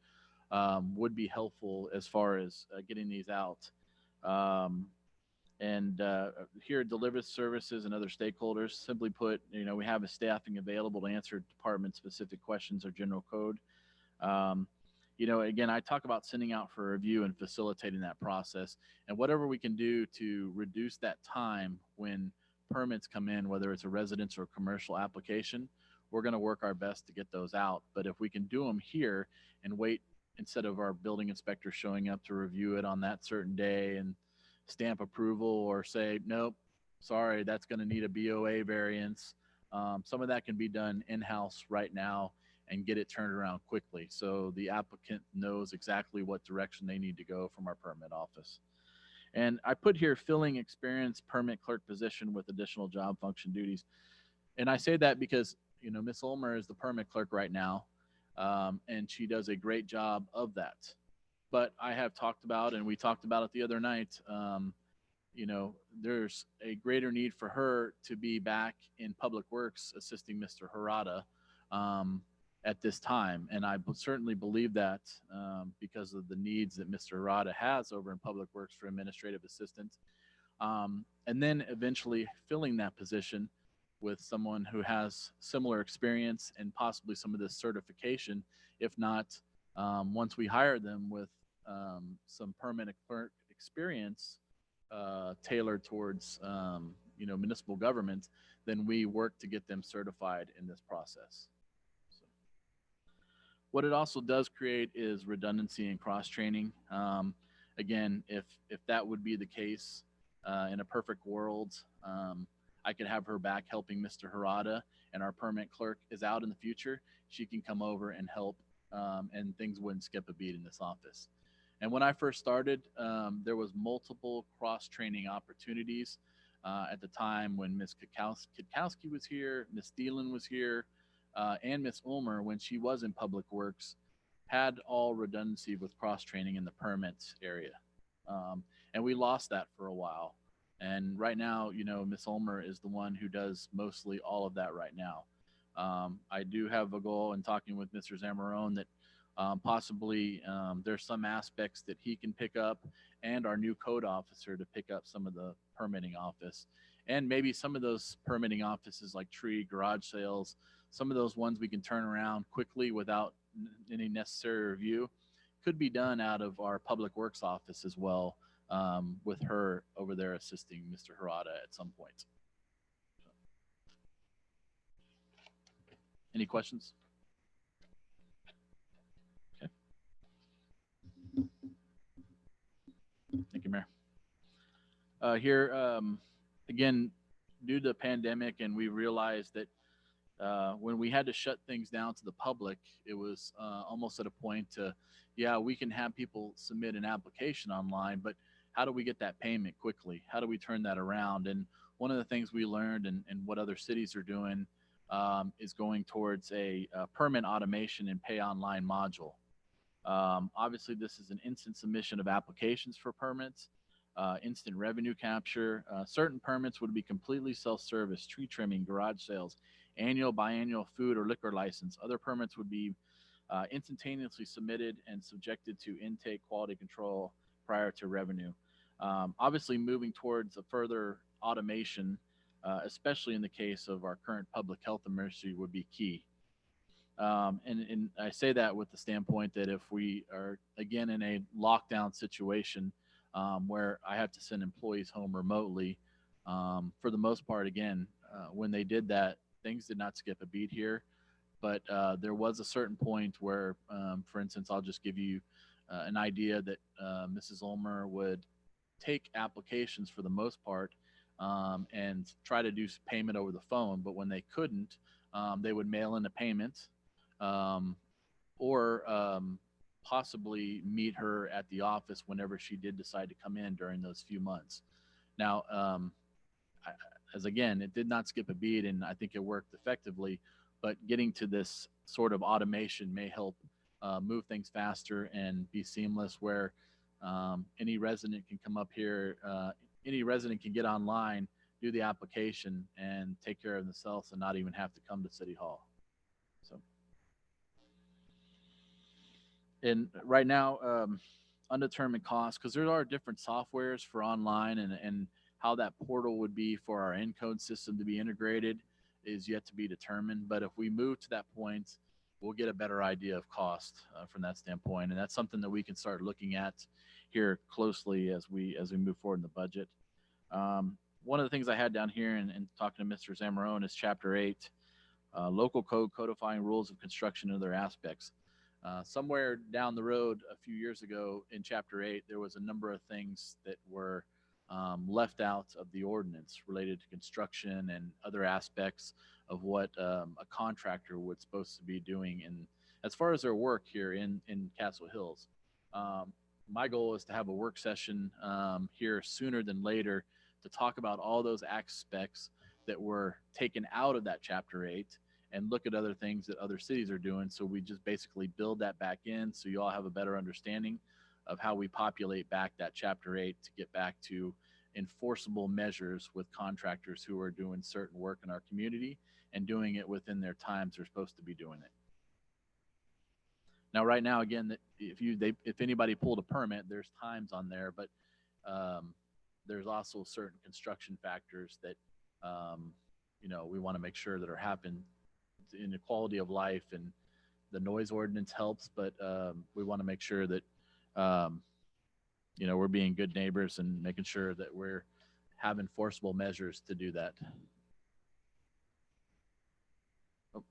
would be helpful as far as getting these out. And here delivers services and other stakeholders. Simply put, you know, we have a staffing available to answer department-specific questions or general code. You know, again, I talk about sending out for review and facilitating that process, and whatever we can do to reduce that time when permits come in, whether it's a residential or commercial application, we're going to work our best to get those out. But if we can do them here and wait instead of our building inspector showing up to review it on that certain day and stamp approval or say, nope, sorry, that's going to need a BOA variance. Some of that can be done in-house right now and get it turned around quickly. So the applicant knows exactly what direction they need to go from our permit office. And I put here filling experienced permit clerk position with additional job function duties. And I say that because, you know, Ms. Ulmer is the permit clerk right now, and she does a great job of that. But I have talked about, and we talked about it the other night, you know, there's a greater need for her to be back in Public Works assisting Mr. Harada at this time. And I certainly believe that because of the needs that Mr. Harada has over in Public Works for administrative assistance. And then eventually filling that position with someone who has similar experience and possibly some of this certification, if not, once we hire them with some permanent clerk experience tailored towards, you know, municipal government, then we work to get them certified in this process. So, what it also does create is redundancy and cross-training. Again, if that would be the case in a perfect world, I could have her back helping Mr. Harada, and our permit clerk is out in the future. She can come over and help, and things wouldn't skip a beat in this office. And when I first started, there was multiple cross-training opportunities at the time when Ms. Kitkowski was here, Ms. Thielen was here. and Miss Ulmer, when she was in Public Works, had all redundancy with cross-training in the permits area. And we lost that for a while. And right now, Miss Ulmer is the one who does mostly all of that right now. I do have a goal in talking with Mr. Zamarone that possibly there's some aspects that he can pick up, and our new code officer to pick up some of the permitting office. And maybe some of those permitting offices like tree, garage sales, some of those ones we can turn around quickly without any necessary review could be done out of our public works office as well, with her over there assisting Mr. Harada at some point. Any questions? Okay. Thank you, Mayor. Here, again, due to the pandemic, and we realized that when we had to shut things down to the public, it was almost at a point to, yeah, we can have people submit an application online, but how do we get that payment quickly? How do we turn that around? And one of the things we learned, and what other cities are doing, is going towards a permit automation and pay online module. Obviously, this is an instant submission of applications for permits, instant revenue capture. Certain permits would be completely self-service: tree trimming, garage sales, annual, biannual food or liquor license. Other permits would be instantaneously submitted and subjected to intake quality control prior to revenue. Obviously, moving towards a further automation, especially in the case of our current public health emergency, would be key. And I say that with the standpoint that if we are again in a lockdown situation where I have to send employees home remotely, for the most part, again, when they did that, things did not skip a beat here. But there was a certain point where, for instance, I'll just give you an idea that Mrs. Ulmer would take applications for the most part and try to do payment over the phone. But when they couldn't, they would mail in a payment or possibly meet her at the office whenever she did decide to come in during those few months. Now, as again, it did not skip a beat, and I think it worked effectively. But getting to this sort of automation may help move things faster and be seamless, where any resident can come up here, any resident can get online, do the application, and take care of themselves and not even have to come to City Hall. So, and right now, undetermined costs, because there are different softwares for online, and how that portal would be for our Encode system to be integrated is yet to be determined. But if we move to that point, we'll get a better idea of cost from that standpoint. And that's something that we can start looking at here closely as we move forward in the budget. One of the things I had down here and talking to Mr. Zamarone is Chapter 8, local code codifying rules of construction and other aspects. Somewhere down the road a few years ago in Chapter 8, there was a number of things that were left out of the ordinance related to construction and other aspects of what a contractor would supposed to be doing. And as far as their work here in Castle Hills, my goal is to have a work session here sooner than later to talk about all those aspects that were taken out of that Chapter 8 and look at other things that other cities are doing. So we just basically build that back in so you all have a better understanding of how we populate back that Chapter 8 to get back to enforceable measures with contractors who are doing certain work in our community and doing it within their times they're supposed to be doing it. Now, right now, again, if anybody pulled a permit, there's times on there, but there's also certain construction factors that we want to make sure that are happening in the quality of life, and the noise ordinance helps, but we want to make sure that we're being good neighbors and making sure that we're have enforceable measures to do that. Oh.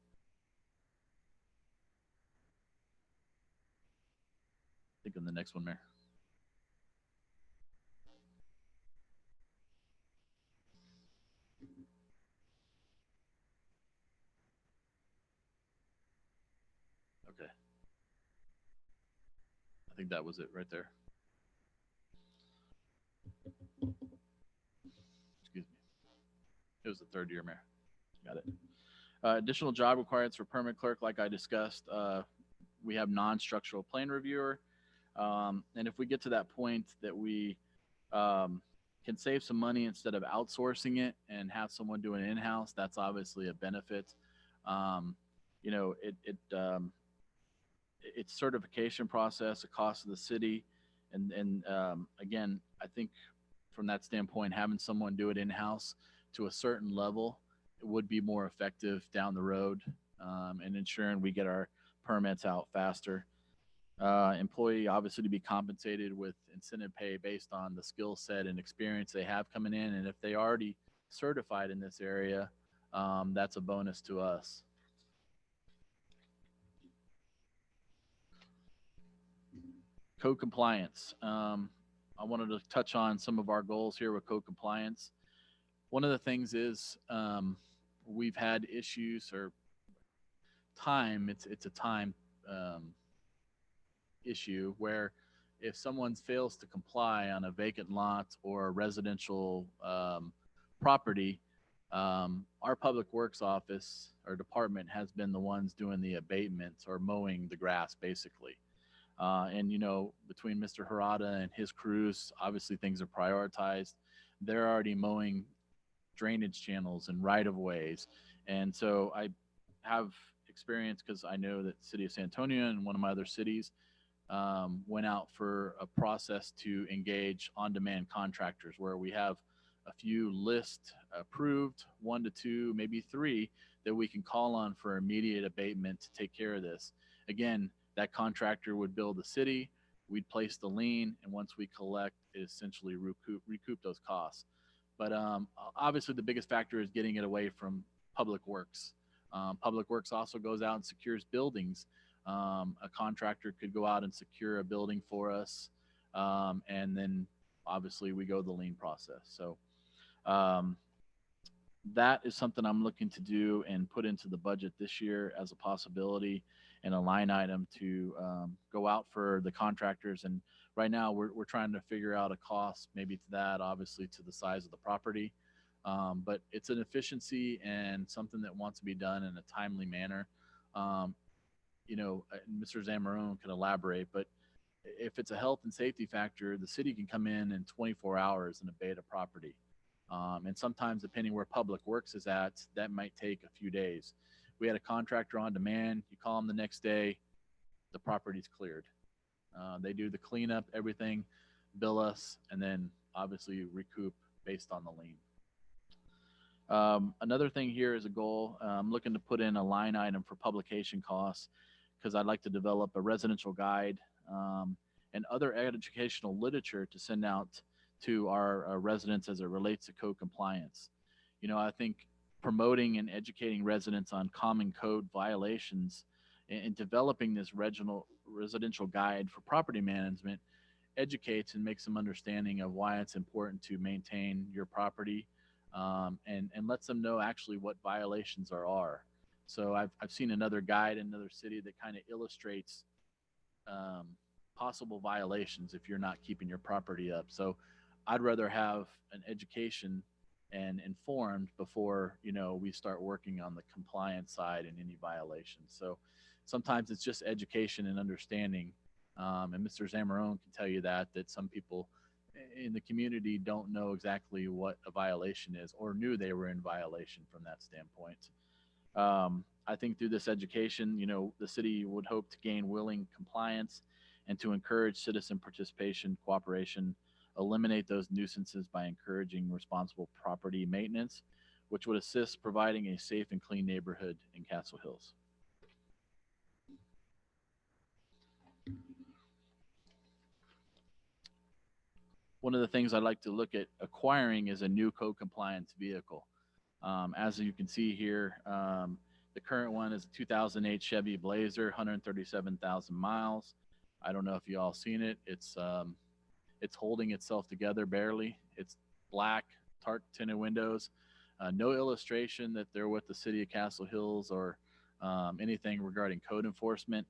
I think on the next one, Mayor. Okay. I think that was it right there. Excuse me. It was the third year, Mayor. Got it. Additional job requirements for permit clerk, like I discussed, we have non-structural plan reviewer. And if we get to that point that we can save some money instead of outsourcing it and have someone do it in-house, that's obviously a benefit. You know, it's certification process, the cost of the city. And again, I think from that standpoint, having someone do it in-house to a certain level would be more effective down the road, and ensuring we get our permits out faster. Employee obviously to be compensated with incentive pay based on the skill set and experience they have coming in. And if they already certified in this area, that's a bonus to us. Code compliance. I wanted to touch on some of our goals here with code compliance. One of the things is we've had issues or time. It's a time issue where if someone fails to comply on a vacant lot or a residential property, our public works office or department has been the ones doing the abatements or mowing the grass basically. And, you know, between Mr. Harada and his crews, obviously things are prioritized. They're already mowing drainage channels and right of ways. And so I have experience because I know that the city of San Antonio and one of my other cities went out for a process to engage on-demand contractors where we have a few list approved, 1 to 2, maybe 3 that we can call on for immediate abatement to take care of this. Again, that contractor would bill the city, we'd place the lien, and once we collect, it essentially recoup those costs. But obviously the biggest factor is getting it away from Public Works. Public Works also goes out and secures buildings. A contractor could go out and secure a building for us, and then obviously we go the lien process. So that is something I'm looking to do and put into the budget this year as a possibility and a line item to go out for the contractors. And right now we're trying to figure out a cost maybe to that, obviously to the size of the property. But it's an efficiency and something that wants to be done in a timely manner. You know, Mr. Zamarone can elaborate, but if it's a health and safety factor, the city can come in 24 hours and abate a property. And sometimes depending where Public Works is at, that might take a few days. We had a contractor on demand. You call them the next day, the property's cleared. They do the cleanup, everything, bill us, and then obviously recoup based on the lien. Another thing here is a goal. I'm looking to put in a line item for publication costs because I'd like to develop a residential guide and other educational literature to send out to our residents as it relates to code compliance. You know, I think promoting and educating residents on common code violations and developing this residential guide for property management educates and makes them understanding of why it's important to maintain your property, and lets them know actually what violations are. So I've seen another guide in another city that kind of illustrates possible violations if you're not keeping your property up. So I'd rather have an education and informed before, you know, we start working on the compliance side and any violations. So sometimes it's just education and understanding. And Mr. Zamarone can tell you that some people in the community don't know exactly what a violation is or knew they were in violation from that standpoint. I think through this education, you know, the city would hope to gain willing compliance and to encourage citizen participation, cooperation, eliminate those nuisances by encouraging responsible property maintenance, which would assist providing a safe and clean neighborhood in Castle Hills. One of the things I'd like to look at acquiring is a new code compliance vehicle. As you can see here, the current one is a 2008 Chevy Blazer, 137,000 miles. I don't know if you all seen it. It's holding itself together barely. It's black, tart tinted windows, no illustration that they're with the city of Castle Hills or anything regarding code enforcement.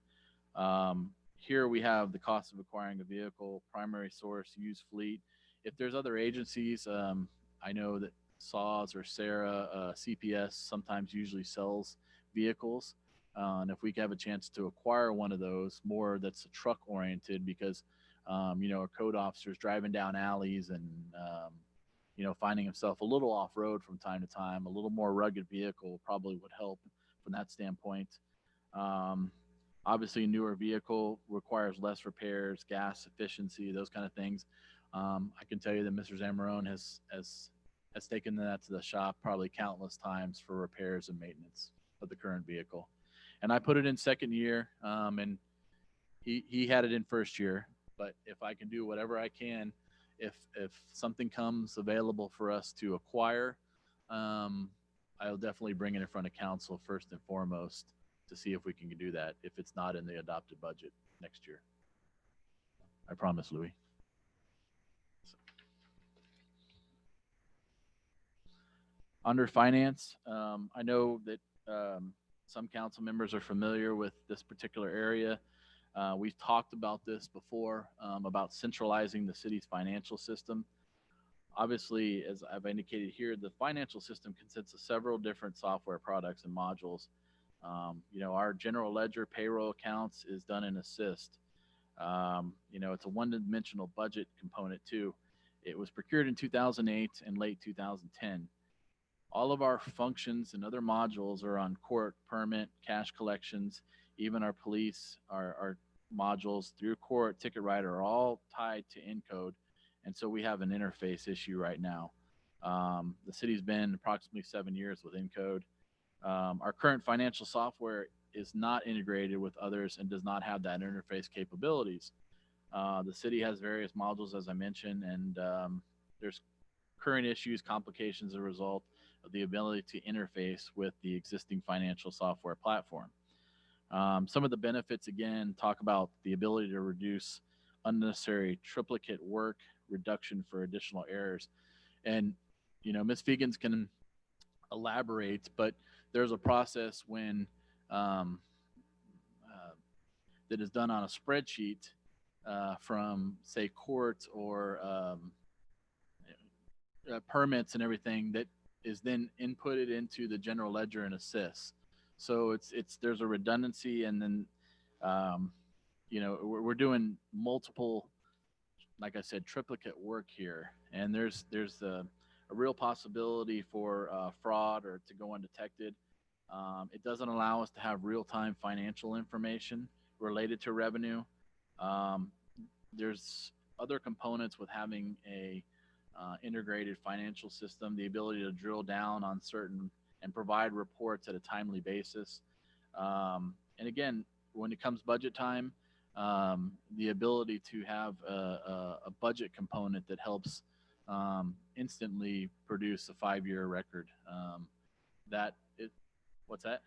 Here we have the cost of acquiring a vehicle, primary source, used fleet. If there's other agencies, I know that Saws or Sarah, CPS sometimes usually sells vehicles. And if we have a chance to acquire one of those more that's truck oriented, because, a code officer's driving down alleys and, finding himself a little off road from time to time, a little more rugged vehicle probably would help from that standpoint. Obviously, a newer vehicle requires less repairs, gas efficiency, those kind of things. I can tell you that Mr. Zamarone has taken that to the shop probably countless times for repairs and maintenance of the current vehicle. And I put it in second year, and he had it in first year. But if I can do whatever I can, if something comes available for us to acquire, I'll definitely bring it in front of council first and foremost to see if we can do that if it's not in the adopted budget next year. I promise, Louis. Under finance, I know that some council members are familiar with this particular area. We've talked about this before, about centralizing the city's financial system. Obviously, as I've indicated here, the financial system consists of several different software products and modules. Our general ledger payroll accounts is done in Assist. It's a one-dimensional budget component too. It was procured in 2008 and late 2010. All of our functions and other modules are on court, permit, cash collections, even our police, our modules through court, ticket writer are all tied to Encode. And so we have an interface issue right now. The city's been approximately 7 years with Encode. Our current financial software is not integrated with others and does not have that interface capabilities. The city has various modules, as I mentioned, and there's current issues, complications as a result of the ability to interface with the existing financial software platform. Some of the benefits, again, talk about the ability to reduce unnecessary triplicate work, reduction for additional errors. And, Ms. Fegans can elaborate, but there's a process when that is done on a spreadsheet from, say, court or permits and everything that is then inputted into the general ledger and Assist. So there's a redundancy, and then we're doing multiple, like I said, triplicate work here, and there's a real possibility for fraud or to go undetected. It doesn't allow us to have real-time financial information related to revenue. There's other components with having a integrated financial system, the ability to drill down on certain and provide reports at a timely basis. And again, when it comes budget time, the ability to have a budget component that helps instantly produce a 5-year record. What's that?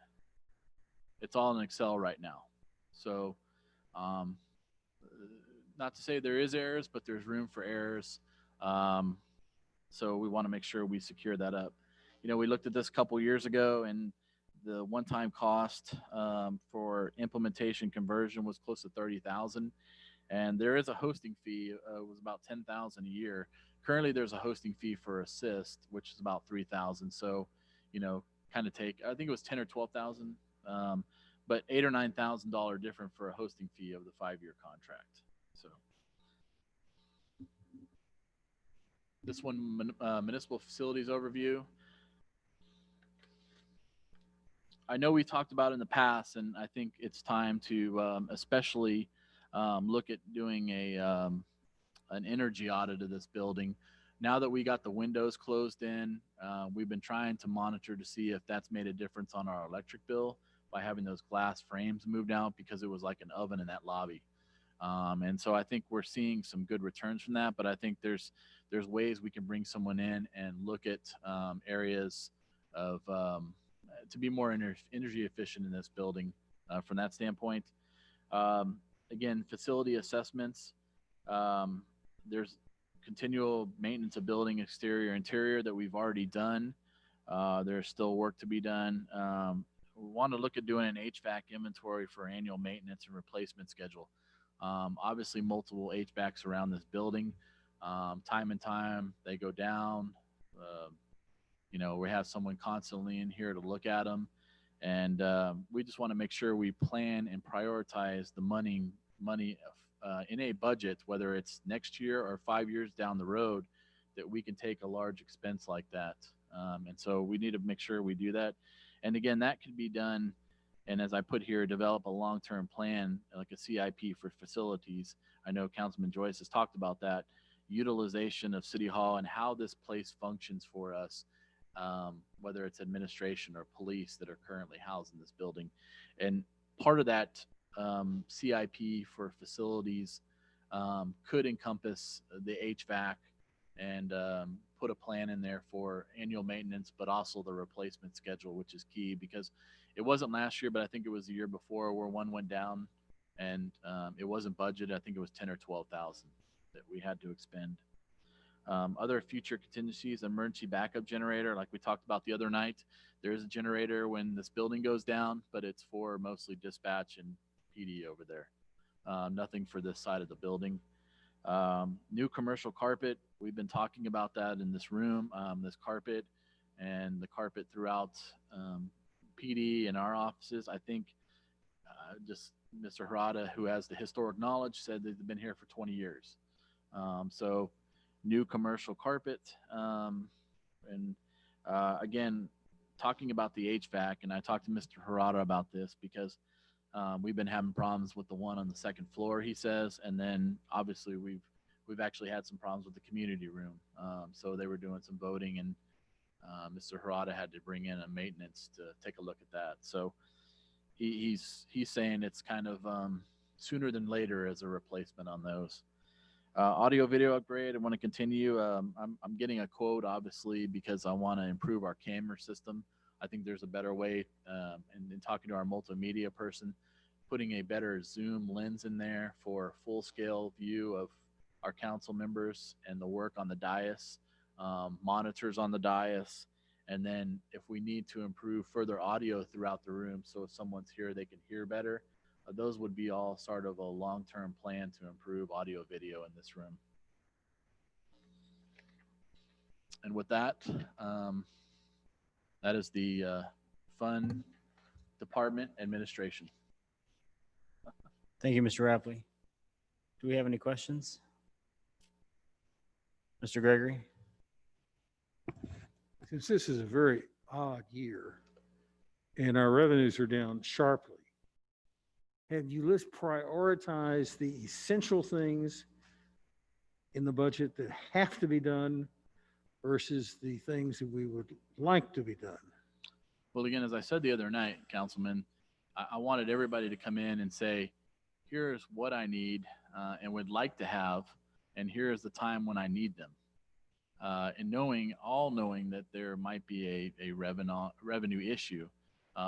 It's all in Excel right now. So not to say there is errors, but there's room for errors. So we want to make sure we secure that up. We looked at this a couple years ago, and the one-time cost for implementation conversion was close to $30,000, and there is a hosting fee. It was about $10,000 a year. Currently, there's a hosting fee for Assist, which is about $3,000. So, kind of I think it was $10,000 or $12,000, but $8,000 or $9,000 different for a hosting fee of the 5-year contract. So. This one, municipal facilities overview. I know we talked about it in the past, and I think it's time to especially look at doing an energy audit of this building. Now that we got the windows closed in, we've been trying to monitor to see if that's made a difference on our electric bill by having those glass frames moved out, because it was like an oven in that lobby. And so I think we're seeing some good returns from that, but I think there's ways we can bring someone in and look at areas of to be more energy efficient in this building from that standpoint. Again, facility assessments. There's continual maintenance of building exterior, interior that we've already done. There's still work to be done. We want to look at doing an HVAC inventory for annual maintenance and replacement schedule. Obviously, multiple HVACs around this building. Time and time, they go down. We have someone constantly in here to look at them. And we just want to make sure we plan and prioritize the money in a budget, whether it's next year or 5 years down the road, that we can take a large expense like that. And so we need to make sure we do that. And again, that can be done. And as I put here, develop a long-term plan, like a CIP for facilities. I know Councilman Joyce has talked about that, utilization of City Hall and how this place functions for us, whether it's administration or police that are currently housed in this building. And part of that CIP for facilities could encompass the HVAC and put a plan in there for annual maintenance, but also the replacement schedule, which is key, because it wasn't last year, but I think it was the year before where one went down and it wasn't budgeted. I think it was 10 or 12,000 that we had to expend. Other future contingencies, emergency backup generator, like we talked about the other night. There is a generator when this building goes down, but it's for mostly dispatch and PD over there. Nothing for this side of the building. New commercial carpet. We've been talking about that in this room, this carpet and the carpet throughout PD and our offices. I think just Mr. Harada, who has the historic knowledge, said they've been here for 20 years. So new commercial carpet. Again, talking about the HVAC, and I talked to Mr. Harada about this because we've been having problems with the one on the second floor, he says, and then obviously we've actually had some problems with the community room. So they were doing some voting, and Mr. Harada had to bring in a maintenance to take a look at that. So he's saying it's kind of sooner than later as a replacement on those. Audio video upgrade. I want to continue. I'm getting a quote, obviously, because I want to improve our camera system. I think there's a better way, and in talking to our multimedia person, putting a better zoom lens in there for full scale view of our council members and the work on the dais, monitors on the dais, and then if we need to improve further audio throughout the room, so if someone's here, they can hear better. Those would be all sort of a long-term plan to improve audio video in this room. And with that, that is the Fund Department Administration. Thank you, Mr. Rapley. Do we have any questions? Mr. Gregory? Since this is a very odd year and our revenues are down sharply, have you prioritized the essential things in the budget that have to be done versus the things that we would like to be done? Well, again, as I said the other night, Councilman, I wanted everybody to come in and say, here's what I need and would like to have, and here's the time when I need them. And knowing that there might be a revenue issue.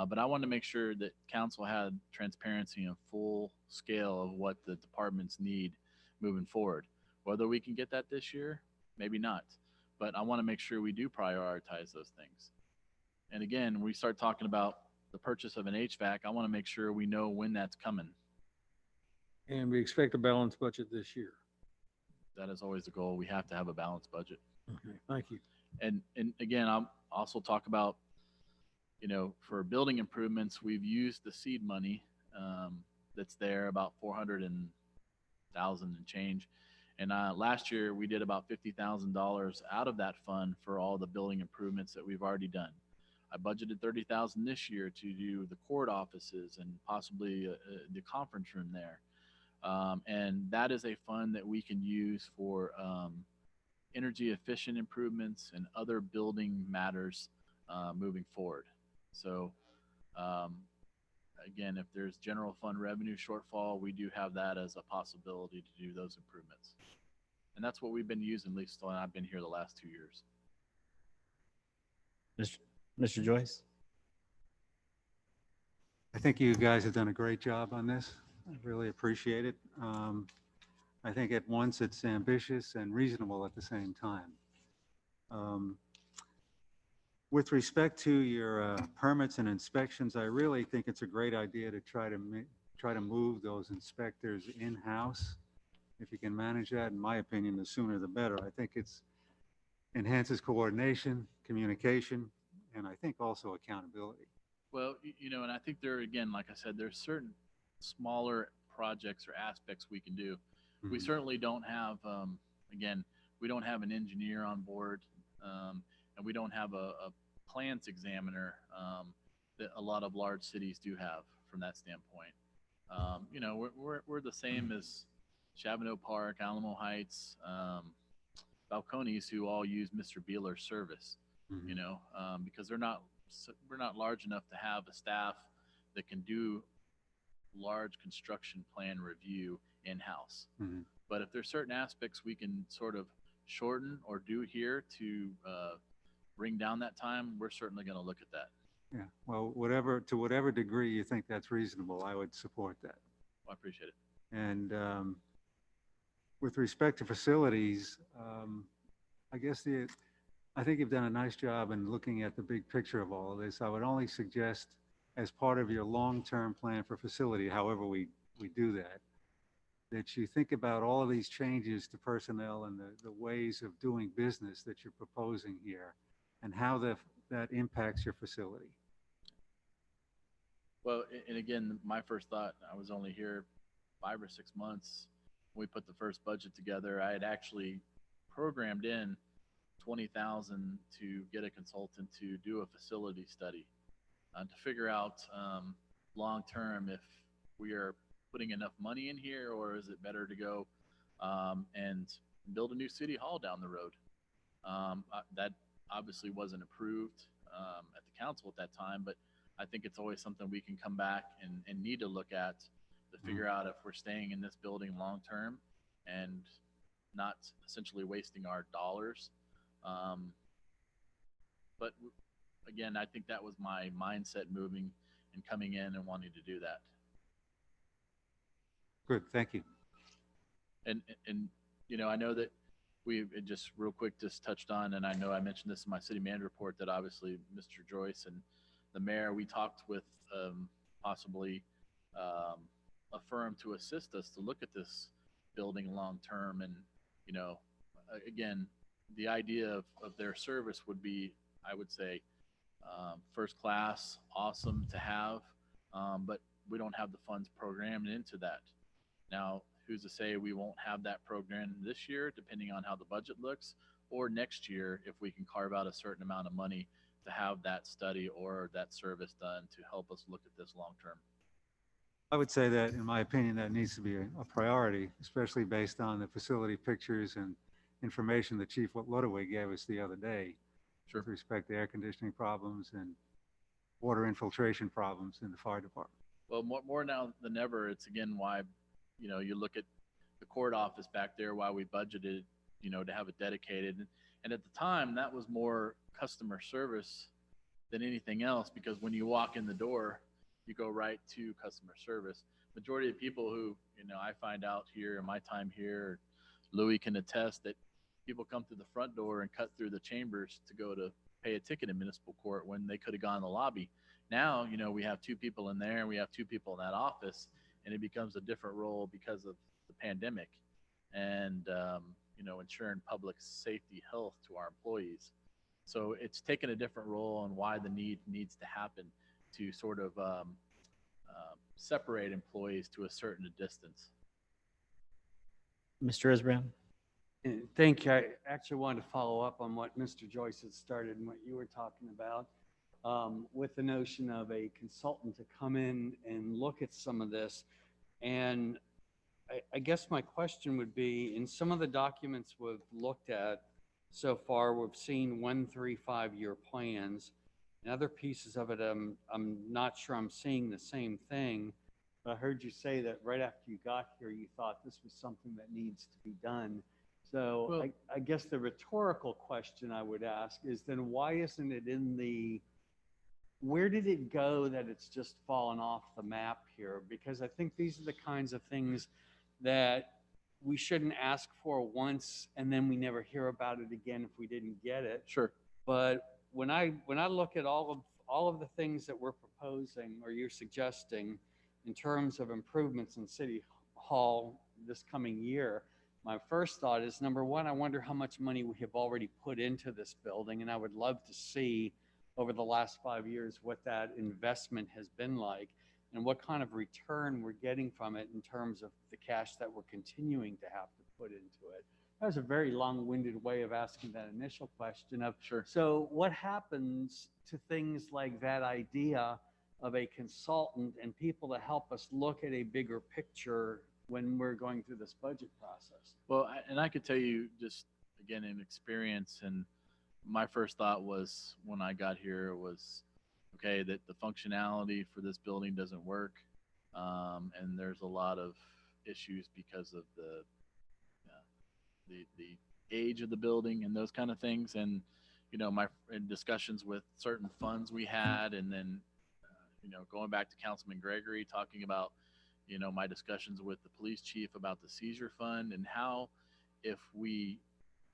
But I wanted to make sure that council had transparency and full scale of what the departments need moving forward. Whether we can get that this year, maybe not. But I want to make sure we do prioritize those things. And again, we start talking about the purchase of an HVAC, I want to make sure we know when that's coming. And we expect a balanced budget this year. That is always the goal. We have to have a balanced budget. Okay, thank you. And again, I'll also talk about, for building improvements, we've used the seed money that's there, about 400,000 and change. And last year we did about $50,000 out of that fund for all the building improvements that we've already done. I budgeted $30,000 this year to do the court offices and possibly the conference room there. And that is a fund that we can use for energy efficient improvements and other building matters moving forward. So again, if there's general fund revenue shortfall, we do have that as a possibility to do those improvements. And that's what we've been using, at least when I've been here the last 2 years. Mr. Joyce? I think you guys have done a great job on this. I really appreciate it. I think at once it's ambitious and reasonable at the same time. With respect to your permits and inspections, I really think it's a great idea to try to move those inspectors in-house. If you can manage that, in my opinion, the sooner the better. I think it's enhances coordination, communication, and I think also accountability. Well, and I think there, again, like I said, there's certain smaller projects or aspects we can do. We Mhm. certainly don't have, again, we don't have an engineer on board, and we don't have a plans examiner that a lot of large cities do have from that standpoint. We're the same as Chavano Park, Alamo Heights, Balcones, who all use Mr. Beeler's service. Mhm. Because we're not large enough to have a staff that can do large construction plan review in-house. Mhm. But if there's certain aspects we can sort of shorten or do here to bring down that time, we're certainly going to look at that. Yeah, well, to whatever degree you think that's reasonable, I would support that. I appreciate it. And with respect to facilities, I think you've done a nice job in looking at the big picture of all of this. I would only suggest, as part of your long-term plan for facility, however we do that, that you think about all of these changes to personnel and the ways of doing business that you're proposing here and how that impacts your facility. Well, and again, my first thought, I was only here 5 or 6 months. When we put the first budget together, I had actually programmed in 20,000 to get a consultant to do a facility study to figure out long-term if we are putting enough money in here, or is it better to go and build a new city hall down the road? That obviously wasn't approved at the council at that time, but I think it's always something we can come back and need to look at to figure out if we're staying in this building long-term and not essentially wasting our dollars. But again, I think that was my mindset moving and coming in and wanting to do that. Good, thank you. And I know that we just real quick just touched on, and I know I mentioned this in my city manager report, that obviously Mr. Joyce and the mayor, we talked with possibly a firm to assist us to look at this building long-term. And, again, the idea of their service would be, I would say, first class, awesome to have, but we don't have the funds programmed into that. Now, who's to say we won't have that program this year, depending on how the budget looks, or next year if we can carve out a certain amount of money to have that study or that service done to help us look at this long-term. I would say that, in my opinion, that needs to be a priority, especially based on the facility pictures and information that Chief Ludwig gave us the other day with respect to air conditioning problems and water infiltration problems in the fire department. Well, more now than ever, it's again why, you look at the court office back there, why we budgeted, to have it dedicated. And at the time, that was more customer service than anything else, because when you walk in the door, you go right to customer service. Majority of people who, I find out here in my time here, Louis can attest that people come through the front door and cut through the chambers to go to pay a ticket in municipal court when they could have gone in the lobby. Now, we have 2 people in there and we have 2 people in that office, and it becomes a different role because of the pandemic and, ensuring public safety health to our employees. So it's taken a different role, and why the need needs to happen to sort of separate employees to a certain distance. Mr. Isbrand? Thank you. I actually wanted to follow up on what Mr. Joyce had started and what you were talking about with the notion of a consultant to come in and look at some of this. And I guess my question would be, in some of the documents we've looked at so far, we've seen 1, 3, 5-year plans. And other pieces of it, I'm not sure I'm seeing the same thing. But I heard you say that right after you got here, you thought this was something that needs to be done. So Well, I guess the rhetorical question I would ask is, then why isn't it in where did it go that it's just fallen off the map here? Because I think these are the kinds of things that we shouldn't ask for once and then we never hear about it again if we didn't get it. Sure. But when I look at all of the things that we're proposing or you're suggesting in terms of improvements in City Hall this coming year, My first thought is, number one, I wonder how much money we have already put into this building, and I would love to see over the last 5 years what that investment has been like and what kind of return we're getting from it in terms of the cash that we're continuing to have to put into it. That was a very long-winded way of asking that initial question of, Sure. so what happens to things like that idea of a consultant and people to help us look at a bigger picture when we're going through this budget process? Well, and I could tell you just again in experience, and my first thought was when I got here was, okay, that the functionality for this building doesn't work, and there's a lot of issues because of the age of the building and those kind of things. And you know, my in discussions with certain funds we had, and then you know, going back to Councilman Gregory talking about, you know, my discussions with the police chief about the seizure fund and how if we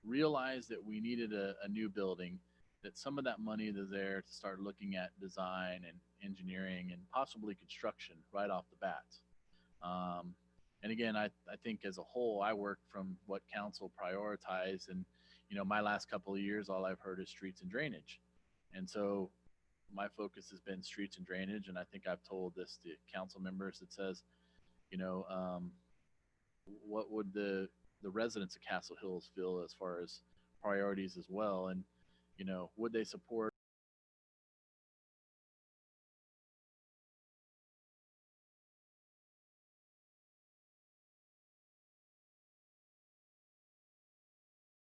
realized that we needed a new building, that some of that money is there to start looking at design and engineering and possibly construction right off the bat. And again, I think as a whole, I work from what council prioritized, and you know, my last couple of years, all I've heard is streets and drainage. And so my focus has been streets and drainage. And I think I've told this to council members that says, you know, what would the residents of Castle Hills feel as far as priorities as well? And, you know, would they support